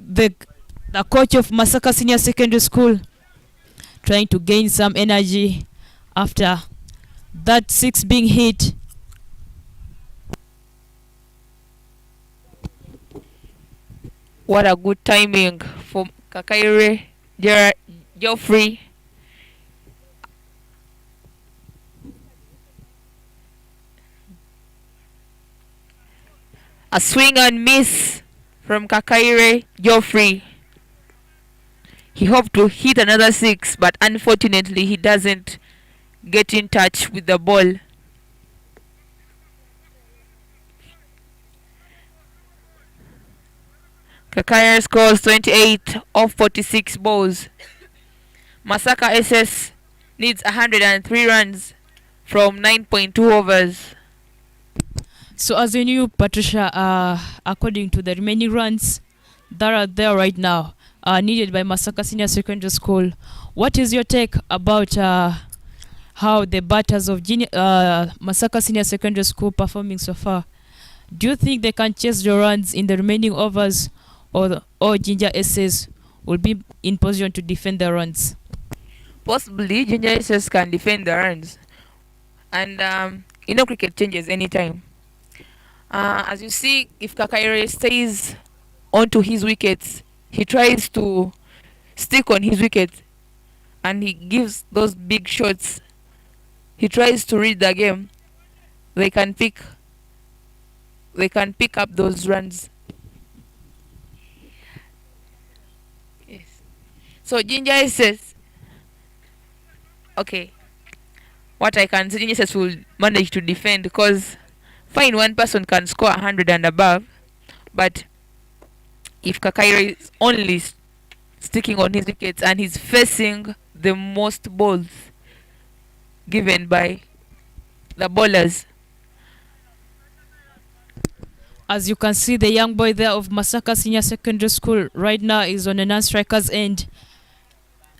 the coach of Masaka Senior Secondary School, trying to gain some energy after that 6 being hit. What a good timing for Kakaire Geoffrey. A swing and miss from Kakaire Geoffrey. He hoped to hit another 6, but unfortunately he doesn't get in touch with the ball. Kakaire scores 28 off 46 balls. Masaka SS needs 103 runs from 9.2 overs. So as you knew, Patricia, according to the remaining runs that are there right now, needed by Masaka Senior Secondary School, what is your take about how the batters of Masaka Senior Secondary School performing so far? Do you think they can chase the runs in the remaining overs, or Ginger SS will be in position to defend the runs? Possibly Ginger SS can defend the runs, and cricket changes anytime. As you see, if Kakaire stays onto his wickets, he tries to stick on his wicket and he gives those big shots. He tries to read the game. They can pick they can pick up those runs. Yes. So Ginger says, okay, what I can say, Ginger says will manage to defend, because fine, one person can score 100 and above, but if Kakaira is only sticking on his wickets and he's facing the most balls given by the bowlers. As you can see, the young boy there of Masaka Senior Secondary School right now is on a non-striker's end,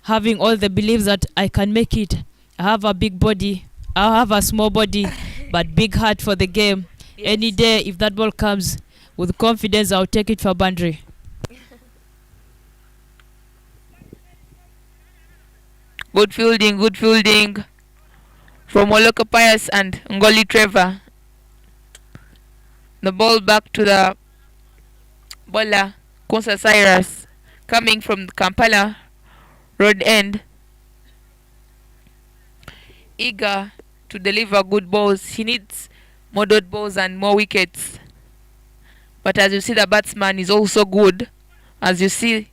having all the beliefs that I can make it. I have a big body, I have a small body, but big heart for the game. Yes. Any day, if that ball comes, with confidence, I'll take it for boundary. Good fielding from Oloka Pius and Ngoli Trevor. The ball back to the bowler, Kunsa Cyrus, coming from the Kampala road end. Eager to deliver good balls. He needs more dot balls and more wickets. But as you see, the batsman is also good. As you see,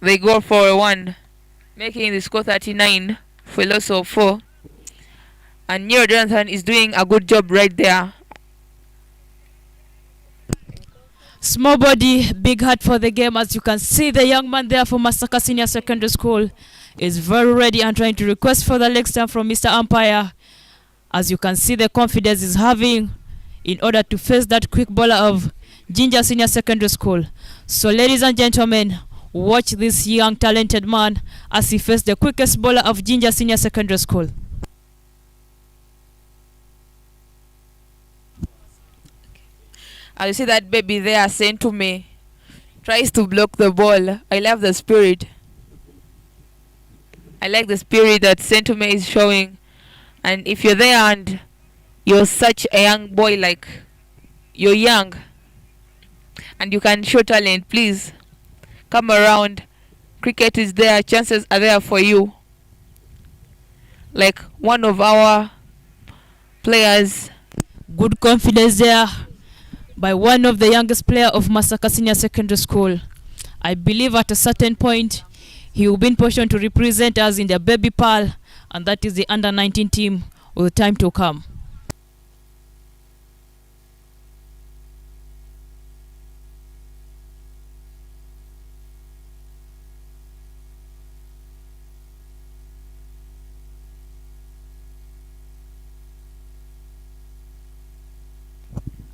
they go for a 1, making the score 39 for a loss of 4. And Nero Jonathan is doing a good job right there. Small body, big heart for the game. As you can see, the young man there for Masaka Senior Secondary School is very ready and trying to request for the leg stamp from Mr. Umpire. As you can see, the confidence he's having in order to face that quick bowler of Ginger Senior Secondary School. So ladies and gentlemen, watch this young talented man as he faces the quickest bowler of Ginger Senior Secondary School. I see that baby there saying to me, tries to block the ball. I love the spirit. I like the spirit that Sentome is showing. And if you're there and you're such a young boy, like you're young and you can show talent, please come around. Cricket is there, chances are there for you. Like one of our players. Good confidence there by one of the youngest player of Masaka Senior Secondary School. I believe at a certain point he will be in position to represent us in the baby pearl, and that is the under 19 team with time to come.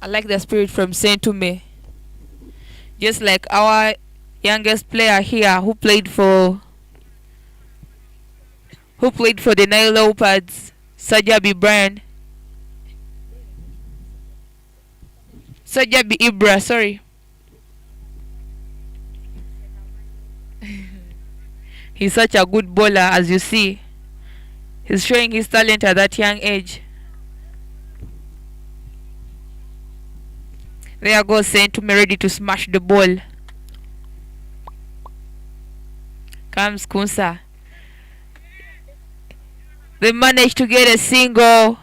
I like the spirit from Saint-Toume. Just like our youngest player here who played for the Nile Leopards, Sajabi Brian. Sajabi Ibra, sorry. He's such a good bowler, as you see. He's showing his talent at that young age. There goes Saint-Toume ready to smash the ball. Comes Kunsa. They managed to get a single.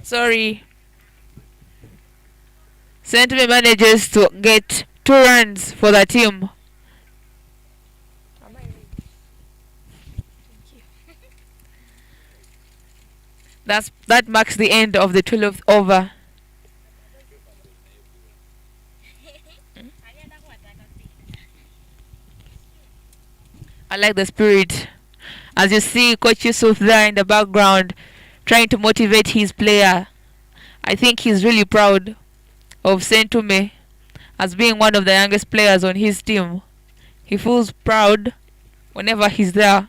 Sorry. Saint-Toume manages to get 2 runs for the team. That marks the end of the 12th over. I like the spirit. As you see Coach Yusuf there in the background trying to motivate his player. I think he's really proud of Saint-Toume as being one of the youngest players on his team. He feels proud whenever he's there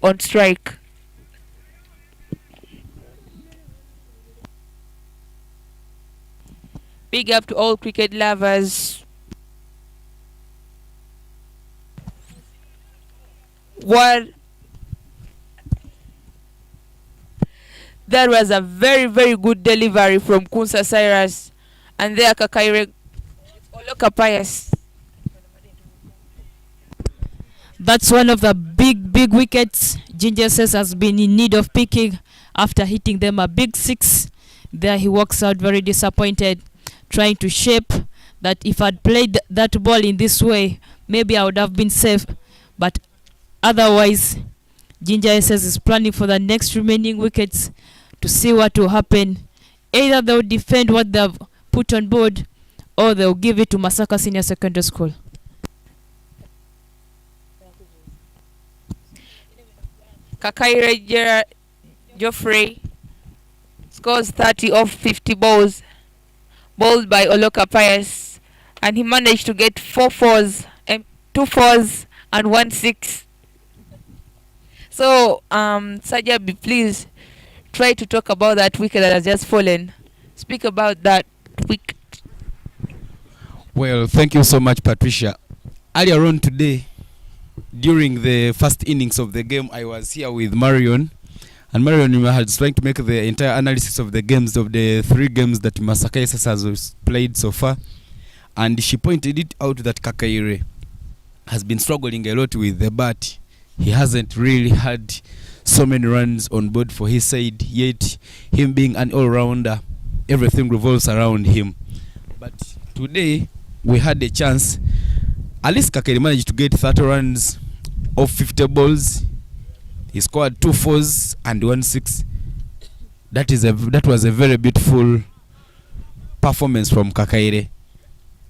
on strike. Big up to all cricket lovers. That was a very, very good delivery from Kunsa Cyrus. And there Kakaire Oloka Pius. That's one of the big wickets Ginger says has been in need of picking after hitting them a big 6. There he walks out very disappointed, trying to shape that if I'd played that ball in this way, maybe I would have been safe. But otherwise, Ginger says is planning for the next remaining wickets to see what will happen. Either they'll defend what they've put on board, or they'll give it to Masaka Senior Secondary School. Kakaire Geoffrey scores 30 off 50 balls, bowled by Oloka Pius, and he managed to get 4 fours, 2 fours, and 1 6. So, Sajabi, please try to talk about that wicket that has just fallen. Speak about that wicket. Well, thank you so much, Patricia. Earlier on today, during the first innings of the game, I was here with Marion, and Marion was trying to make the entire analysis of the games, of the 3 games that Masaka SS has played so far, and she pointed it out that Kakaire has been struggling a lot with the bat. He hasn't really had so many runs on board for his side, yet him being an all-rounder, everything revolves around him. But today, we had a chance. At least Kakaire managed to get 30 runs off 50 balls. He scored 2 fours and 1 6. That was a very beautiful performance from Kakaire.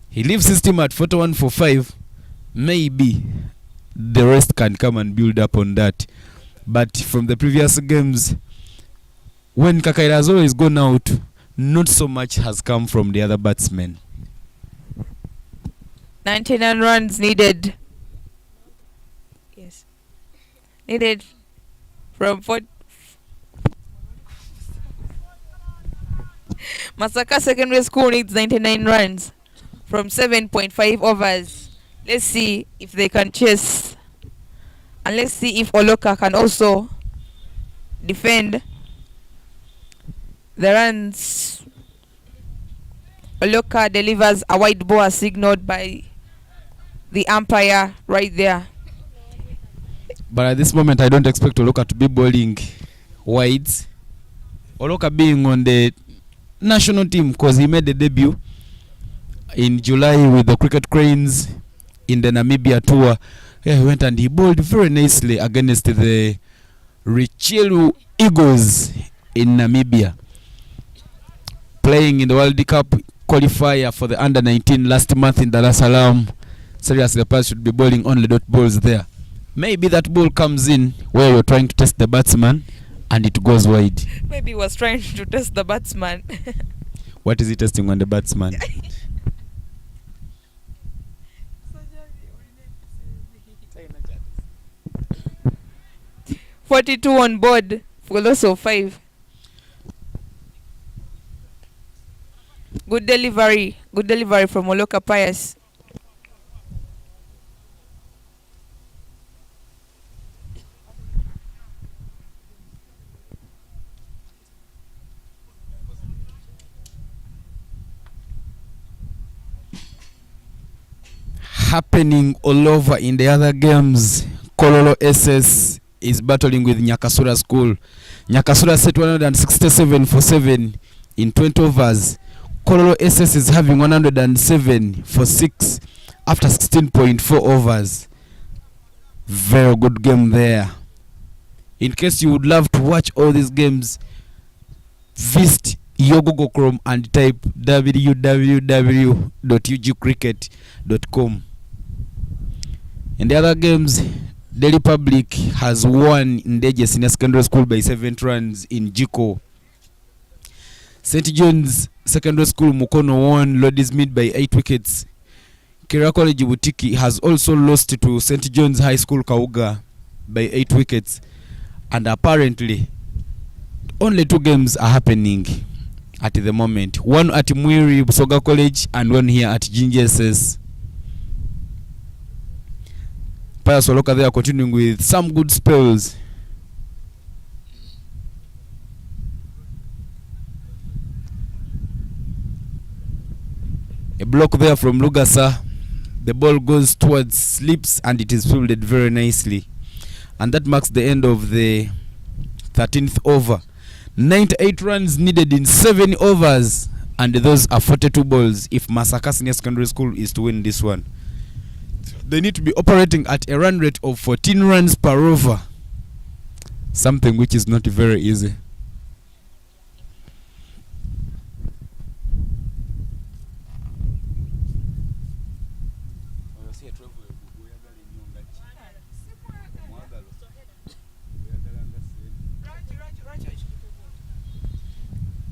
He leaves his team at 41 for 5. Maybe the rest can come and build up on that. But from the previous games, when Kakaire has always gone out, not so much has come from the other batsmen. 99 runs needed. Yes. Needed from Masaka Secondary School needs 99 runs from 7.5 overs. Let's see if they can chase. And let's see if Oloka can also defend the runs. Oloka delivers a wide ball as signaled by the umpire right there. But at this moment, I don't expect Oloka to be bowling wides. Oloka being on the national team, because he made the debut in July with the Cricket Cranes in the Namibia tour. Yeah, he went and he bowled very nicely against the Richelu Eagles in Namibia, playing in the World Cup qualifier for the under-19 last month in Dar es Salaam. Seriously, the players should be bowling only dot balls there. Maybe that ball comes in where you're trying to test the batsman and it goes wide. Maybe he was trying to test the batsman. What is he testing on the batsman? 42 on board for loss of 5. Good delivery from Oloka Pius. Happening all over in the other games. Kololo SS is battling with Nyakasura School. Nyakasura set 167 for 7 in 20 overs. Kololo SS is having 107 for 6 after 16.4 overs. Very good game there. In case you would love to watch all these games, visit your Google Chrome and type www.ugcricket.com. In the other games, Delhi Public has won Ndeje Senior Secondary School by 7 runs in Jiko. St. John's Secondary School Mukono won Ladies Mead by 8 wickets. Kira College Butiki has also lost to St. John's High School Kauga by 8 wickets. And apparently, only 2 games are happening at the moment. One at Mwiri Busoga College and one here at GNGSS. Pius Oloka there continuing with some good spells. A block there from Lugasa. The ball goes towards slips and it is fielded very nicely. And that marks the end of the 13th over. 98 runs needed in 7 overs. And those are 42 balls if Masaka Senior Secondary School is to win this one. They need to be operating at a run rate of 14 runs per over. Something which is not very easy.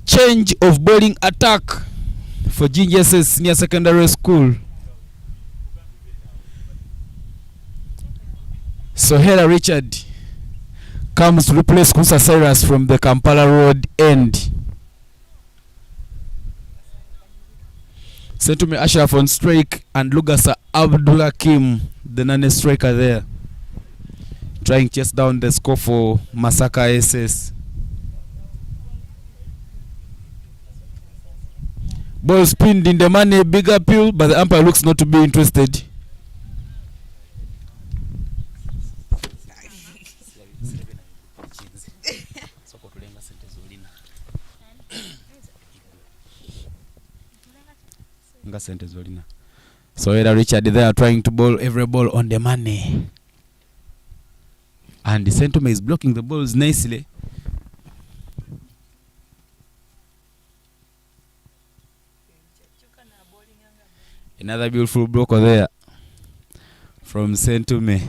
Change of bowling attack for GSS Senior Secondary School. Sohera Richard comes to replace Kusa Cyrus from the Kampala Road end. Sentume Ashraf on strike and Lugasa Abdullah Kim, the non-striker there, trying to chase down the score for Masaka SS. Ball spinned in the money, big appeal, but the umpire looks not to be interested. So Eda Richard there trying to bowl every ball on the money. And the Centume is blocking the balls nicely. Another beautiful blocker there from Centume.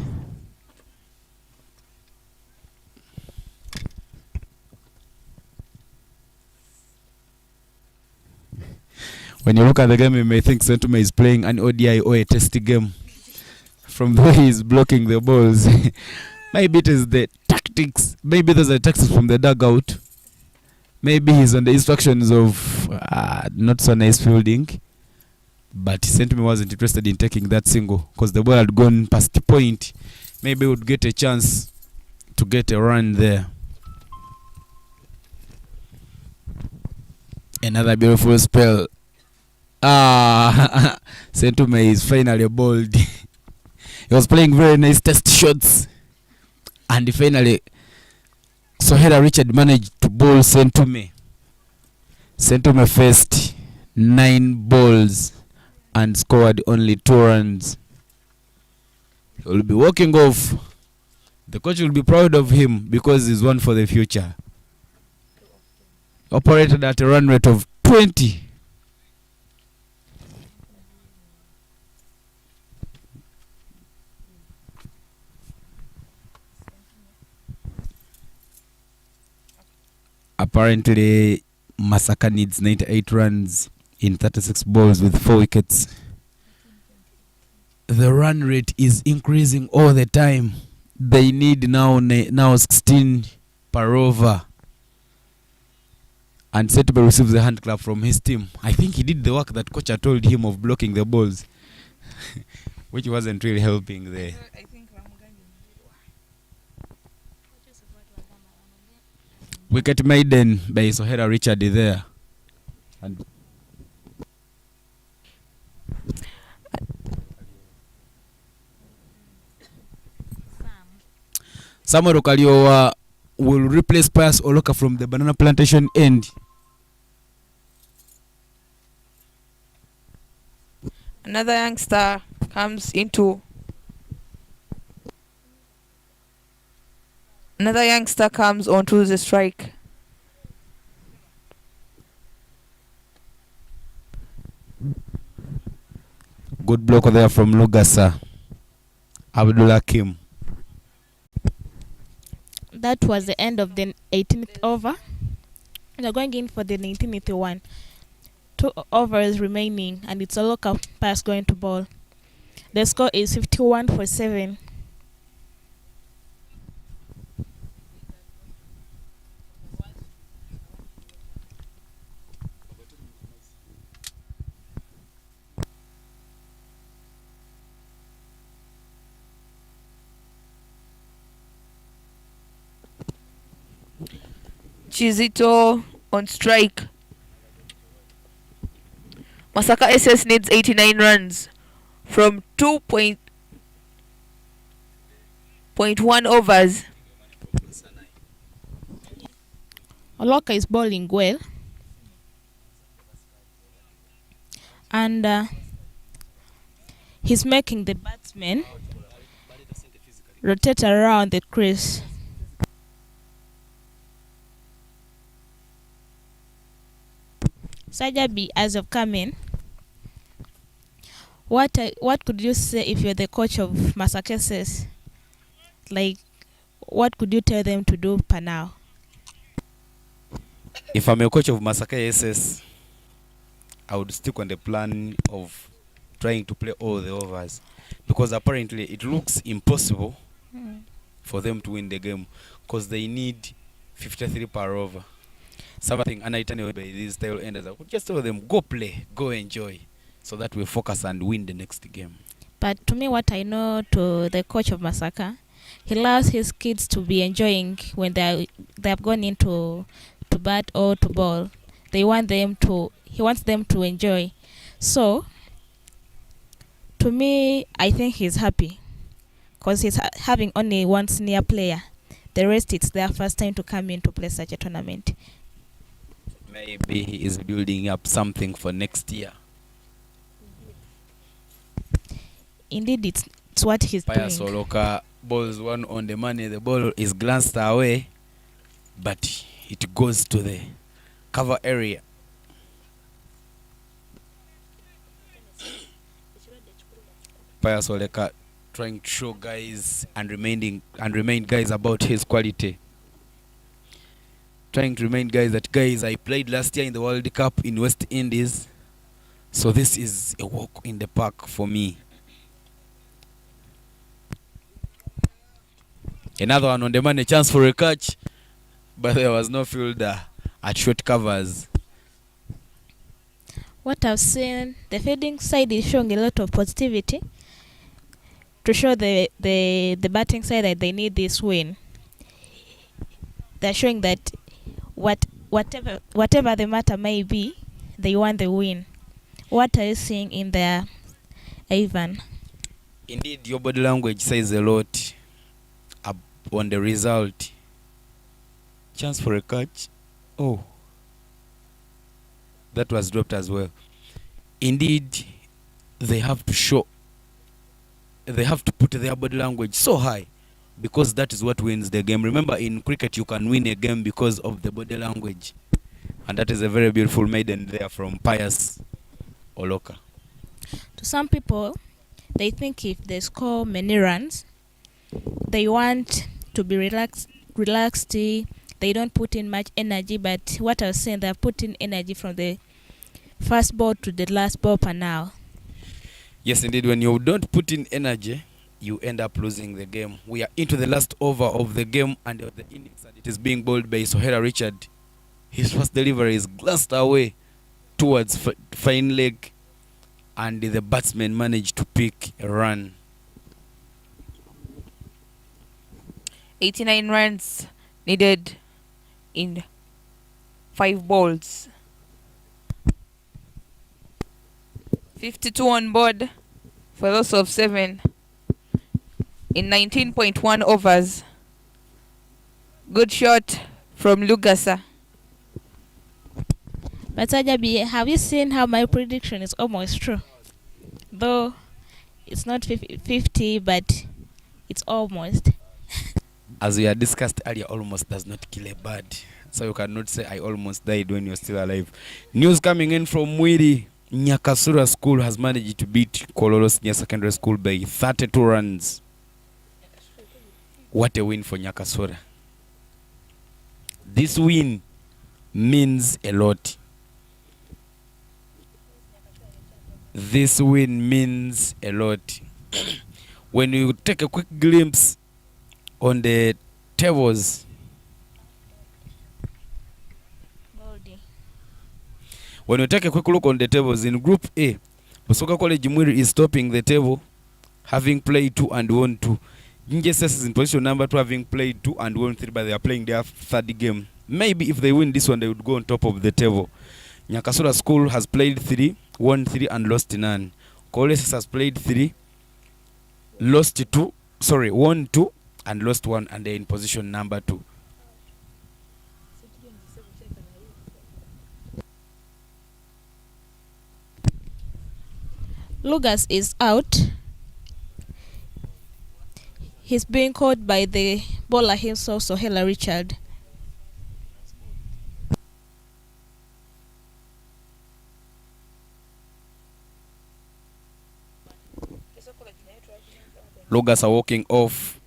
When you look at the game, you may think Centume is playing an ODI or a testing game from the way he's blocking the balls. Maybe it is the tactics. Maybe those are tactics from the dugout. Maybe he's on the instructions of not so nice fielding. But Centume wasn't interested in taking that single because the ball had gone past the point. Maybe he would get a chance to get a run there. Another beautiful spell. Centume is finally bowled. He was playing very nice test shots. And finally, Sohera Richard managed to bowl Centume. Centume faced 9 balls and scored only 2 runs. He will be walking off. The coach will be proud of him because he's one for the future. Operated at a run rate of 20. Apparently, Masaka needs 98 runs in 36 balls with 4 wickets. The run rate is increasing all the time. They need now 16 per over. And Setube receives a hand clap from his team. I think he did the work that coach had told him of blocking the balls, which wasn't really helping there. Wicket maiden by Sohera Richard there. And Samuel Okaliowa will replace Pius Oloka from the Banana Plantation end. Another youngster comes into. Another youngster comes onto the strike. Good block there from Lugasa Abdullah Kim. That was the end of the 18th over. We are going in for the 1981. 2 overs remaining, and it's a local pass going to ball. The score is 51 for 7. Chizito on strike. Masaka SS needs 89 runs from 2.1 overs. Oloka is bowling well, and he's making the batsman rotate around the crease. Sajabi, as of coming, what could you say if you're the coach of Masakeses? Like, what could you tell them to do per now? If I'm a coach of Masaka SS, I would stick on the plan of trying to play all the overs, because apparently it looks impossible for them to win the game, because they need 53 per over. Something anaitaniwe by these tail enders. I would just tell them, go play, go enjoy, so that we focus and win the next game. But to me, what I know to the coach of Masaka, he allows his kids to be enjoying when they have gone into to bat or to bowl. He wants them to enjoy. So, to me, I think he's happy because he's having only one senior player. The rest, it's their first time to come in to play such a tournament. Maybe he is building up something for next year. Indeed, it's what he's Pius doing. Oloka balls one on the money. The ball is glanced away, but it goes to the cover area. Pius Oloka trying to show guys and remind guys about his quality. Trying to remind guys that, guys, I played last year in the World Cup in West Indies, so this is a walk in the park for me. Another one on the money, chance for a catch, but there was no fielder at short covers. What I've seen, the fielding side is showing a lot of positivity to show the batting side that they need this win. They're showing that whatever the matter may be, they want the win. What are you seeing in there, Ivan? Indeed, your body language says a lot on the result. Chance for a catch. Oh, that was dropped as well. Indeed, they have to put their body language so high, because that is what wins the game. Remember, in cricket you can win a game because of the body language, and that is a very beautiful maiden there from Pius Oloka. To some people, they think if they score many runs, they want to be relaxed. They don't put in much energy, but what I was saying, they're putting energy from the first ball to the last ball per now. Yes, indeed, when you don't put in energy, you end up losing the game. We are into the last over of the game and of the innings, and it is being bowled by Sohera Richard. His first delivery is glanced away towards fine leg, and the batsman managed to pick a run. 89 runs needed in 5 balls. 52 on board for a loss of 7 in 19.1 overs. Good shot from Lugasa. But Sajabi, have you seen how my prediction is almost true? Though it's not 50, but it's almost. As we had discussed earlier, almost does not kill a bird. So you cannot say I almost died when you're still alive. News coming in from Mwiri. Nyakasura School has managed to beat Kololo Senior Secondary School by 32 runs. What a win for Nyakasura. This win means a lot. This win means a lot. When you take a quick glimpse on the tables, when you take a quick look on the tables, in Group A, Busoga College Mwiri is topping the table, having played 2 and won 2. JSS is in position number 2, having played 2 and won 3, but they are playing their third game. Maybe if they win this one, they would go on top of the table. Nyakasura School has played 3, won 3 and lost none. Coleses has played 3, lost 2, sorry, won 2 and lost 1, and they're in position number 2. Lucas is out. He's being caught by the bowler himself, Sohela Richard. Logas are walking off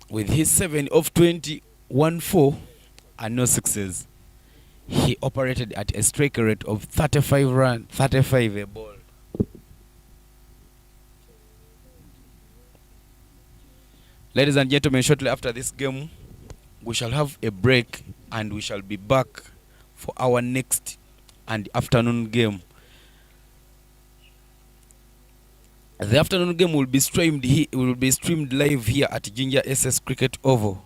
with his 7 of 20, 1-4 and no sixes. He operated at a strike rate of 35 runs, 35 a ball. Ladies and gentlemen, shortly after this game, we shall have a break and we shall be back for our next and afternoon game. The afternoon game will be streamed live here at Ginger SS Cricket Oval,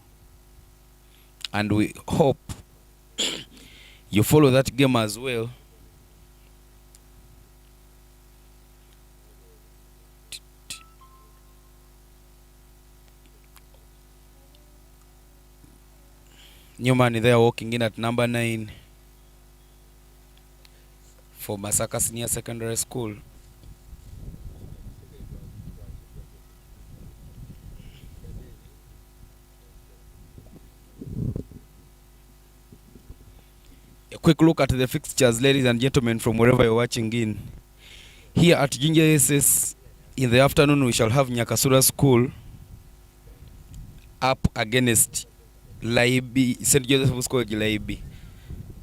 and we hope you follow that game as well. Newman there walking in at number 9 for Masaka Senior Secondary School. A quick look at the fixtures, ladies and gentlemen, from wherever you're watching in. Here at Ginger SS, in the afternoon, we shall have Nyakasura School up against LAYIBI, St. Joseph's College LAYIBI.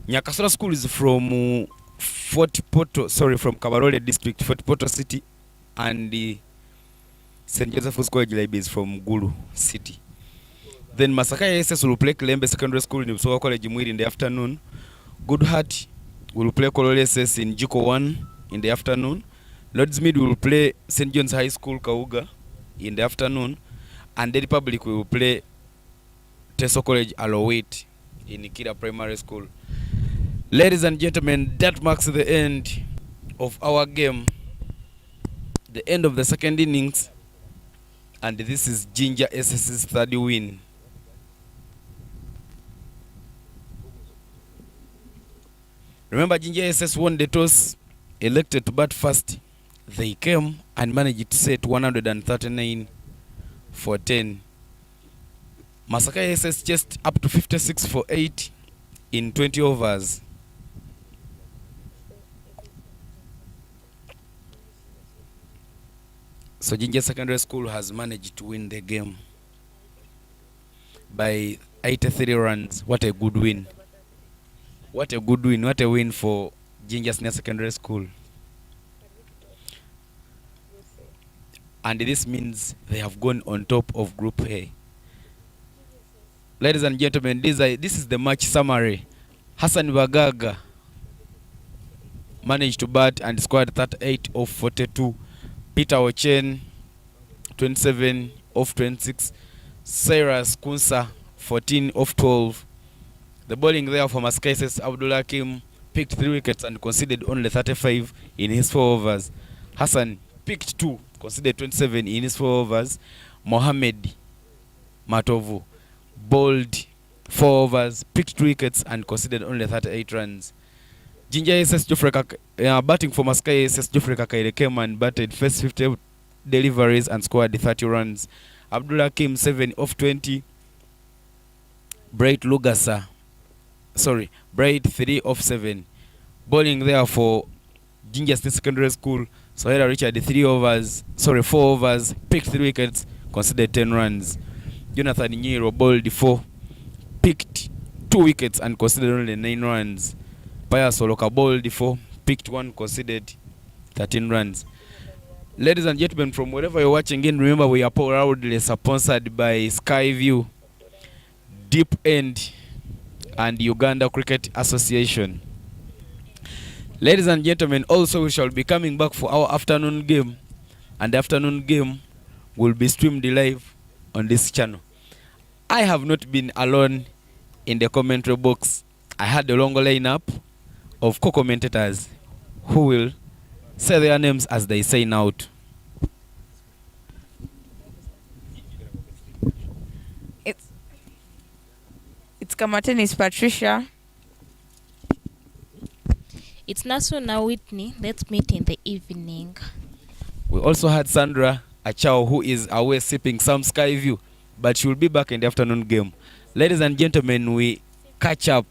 Nyakasura School is from from Kabarole District, Fort Portal City, and St. Joseph's College LAYIBI is from Gulu City. Then Masaka SS will play Kilembe Secondary School in Msowa College Mwiri in the afternoon. Good Heart will play Kolole SS in Jiko 1 in the afternoon. Lordsmead will play St. John's High School Kauga in the afternoon. And the Republic will play Teso College Alowait in Nikira Primary School. Ladies and gentlemen, that marks the end of our game, the end of the second innings, and this is Ginger SS's third win. Remember, Ginger SS won the toss, elected to bat first. They came and managed to set 139 for 10. Masaka SS chased up to 56 for 8 in 20 overs. So Ginger Secondary School has managed to win the game by 83 runs. What a good win. What a good win. What a win for Ginger Senior Secondary School. And this means they have gone on top of Group A. Ladies and gentlemen, this is the match summary. Hassan Bagaga managed to bat and scored 38 of 42. Peter Ochen, 27 of 26. Cyrus Kunsa, 14 of 12. The bowling there for Maskaises Abdullah Kim picked 3 wickets and conceded only 35 in his 4 overs. Hassan picked 2, conceded 27 in his 4 overs. Mohammed Matovu bowled 4 overs, picked 2 wickets and conceded only 38 runs. Ginger SS Geoffrey batting for Maskai SS Geoffrey Kakaire came and batted first 50 deliveries and scored 30 runs. Abdullah Kim 7 of 20. Bright 3 of 7. Bowling there for Ginger State Secondary School. Sohera Richard 4 overs, picked 3 wickets, conceded 10 runs. Jonathan Nyiro bowled 4, picked 2 wickets and conceded only 9 runs. Pius Oloka bowled 4, picked 1, conceded 13 runs. Ladies and gentlemen, from wherever you're watching in, remember we are proudly sponsored by Skyview, Deep End, and Uganda Cricket Association. Ladies and gentlemen, also we shall be coming back for our afternoon game, and the afternoon game will be streamed live on this channel. I have not been alone in the commentary box. I had a long lineup of co-commentators who will Say their names as they sign out. It's Kamatenis Patricia. It's Nasuna Whitney. Let's meet in the evening. We also had Sandra Achao, who is away sipping some sky view, but she will be back in the afternoon game. Ladies and gentlemen, we catch up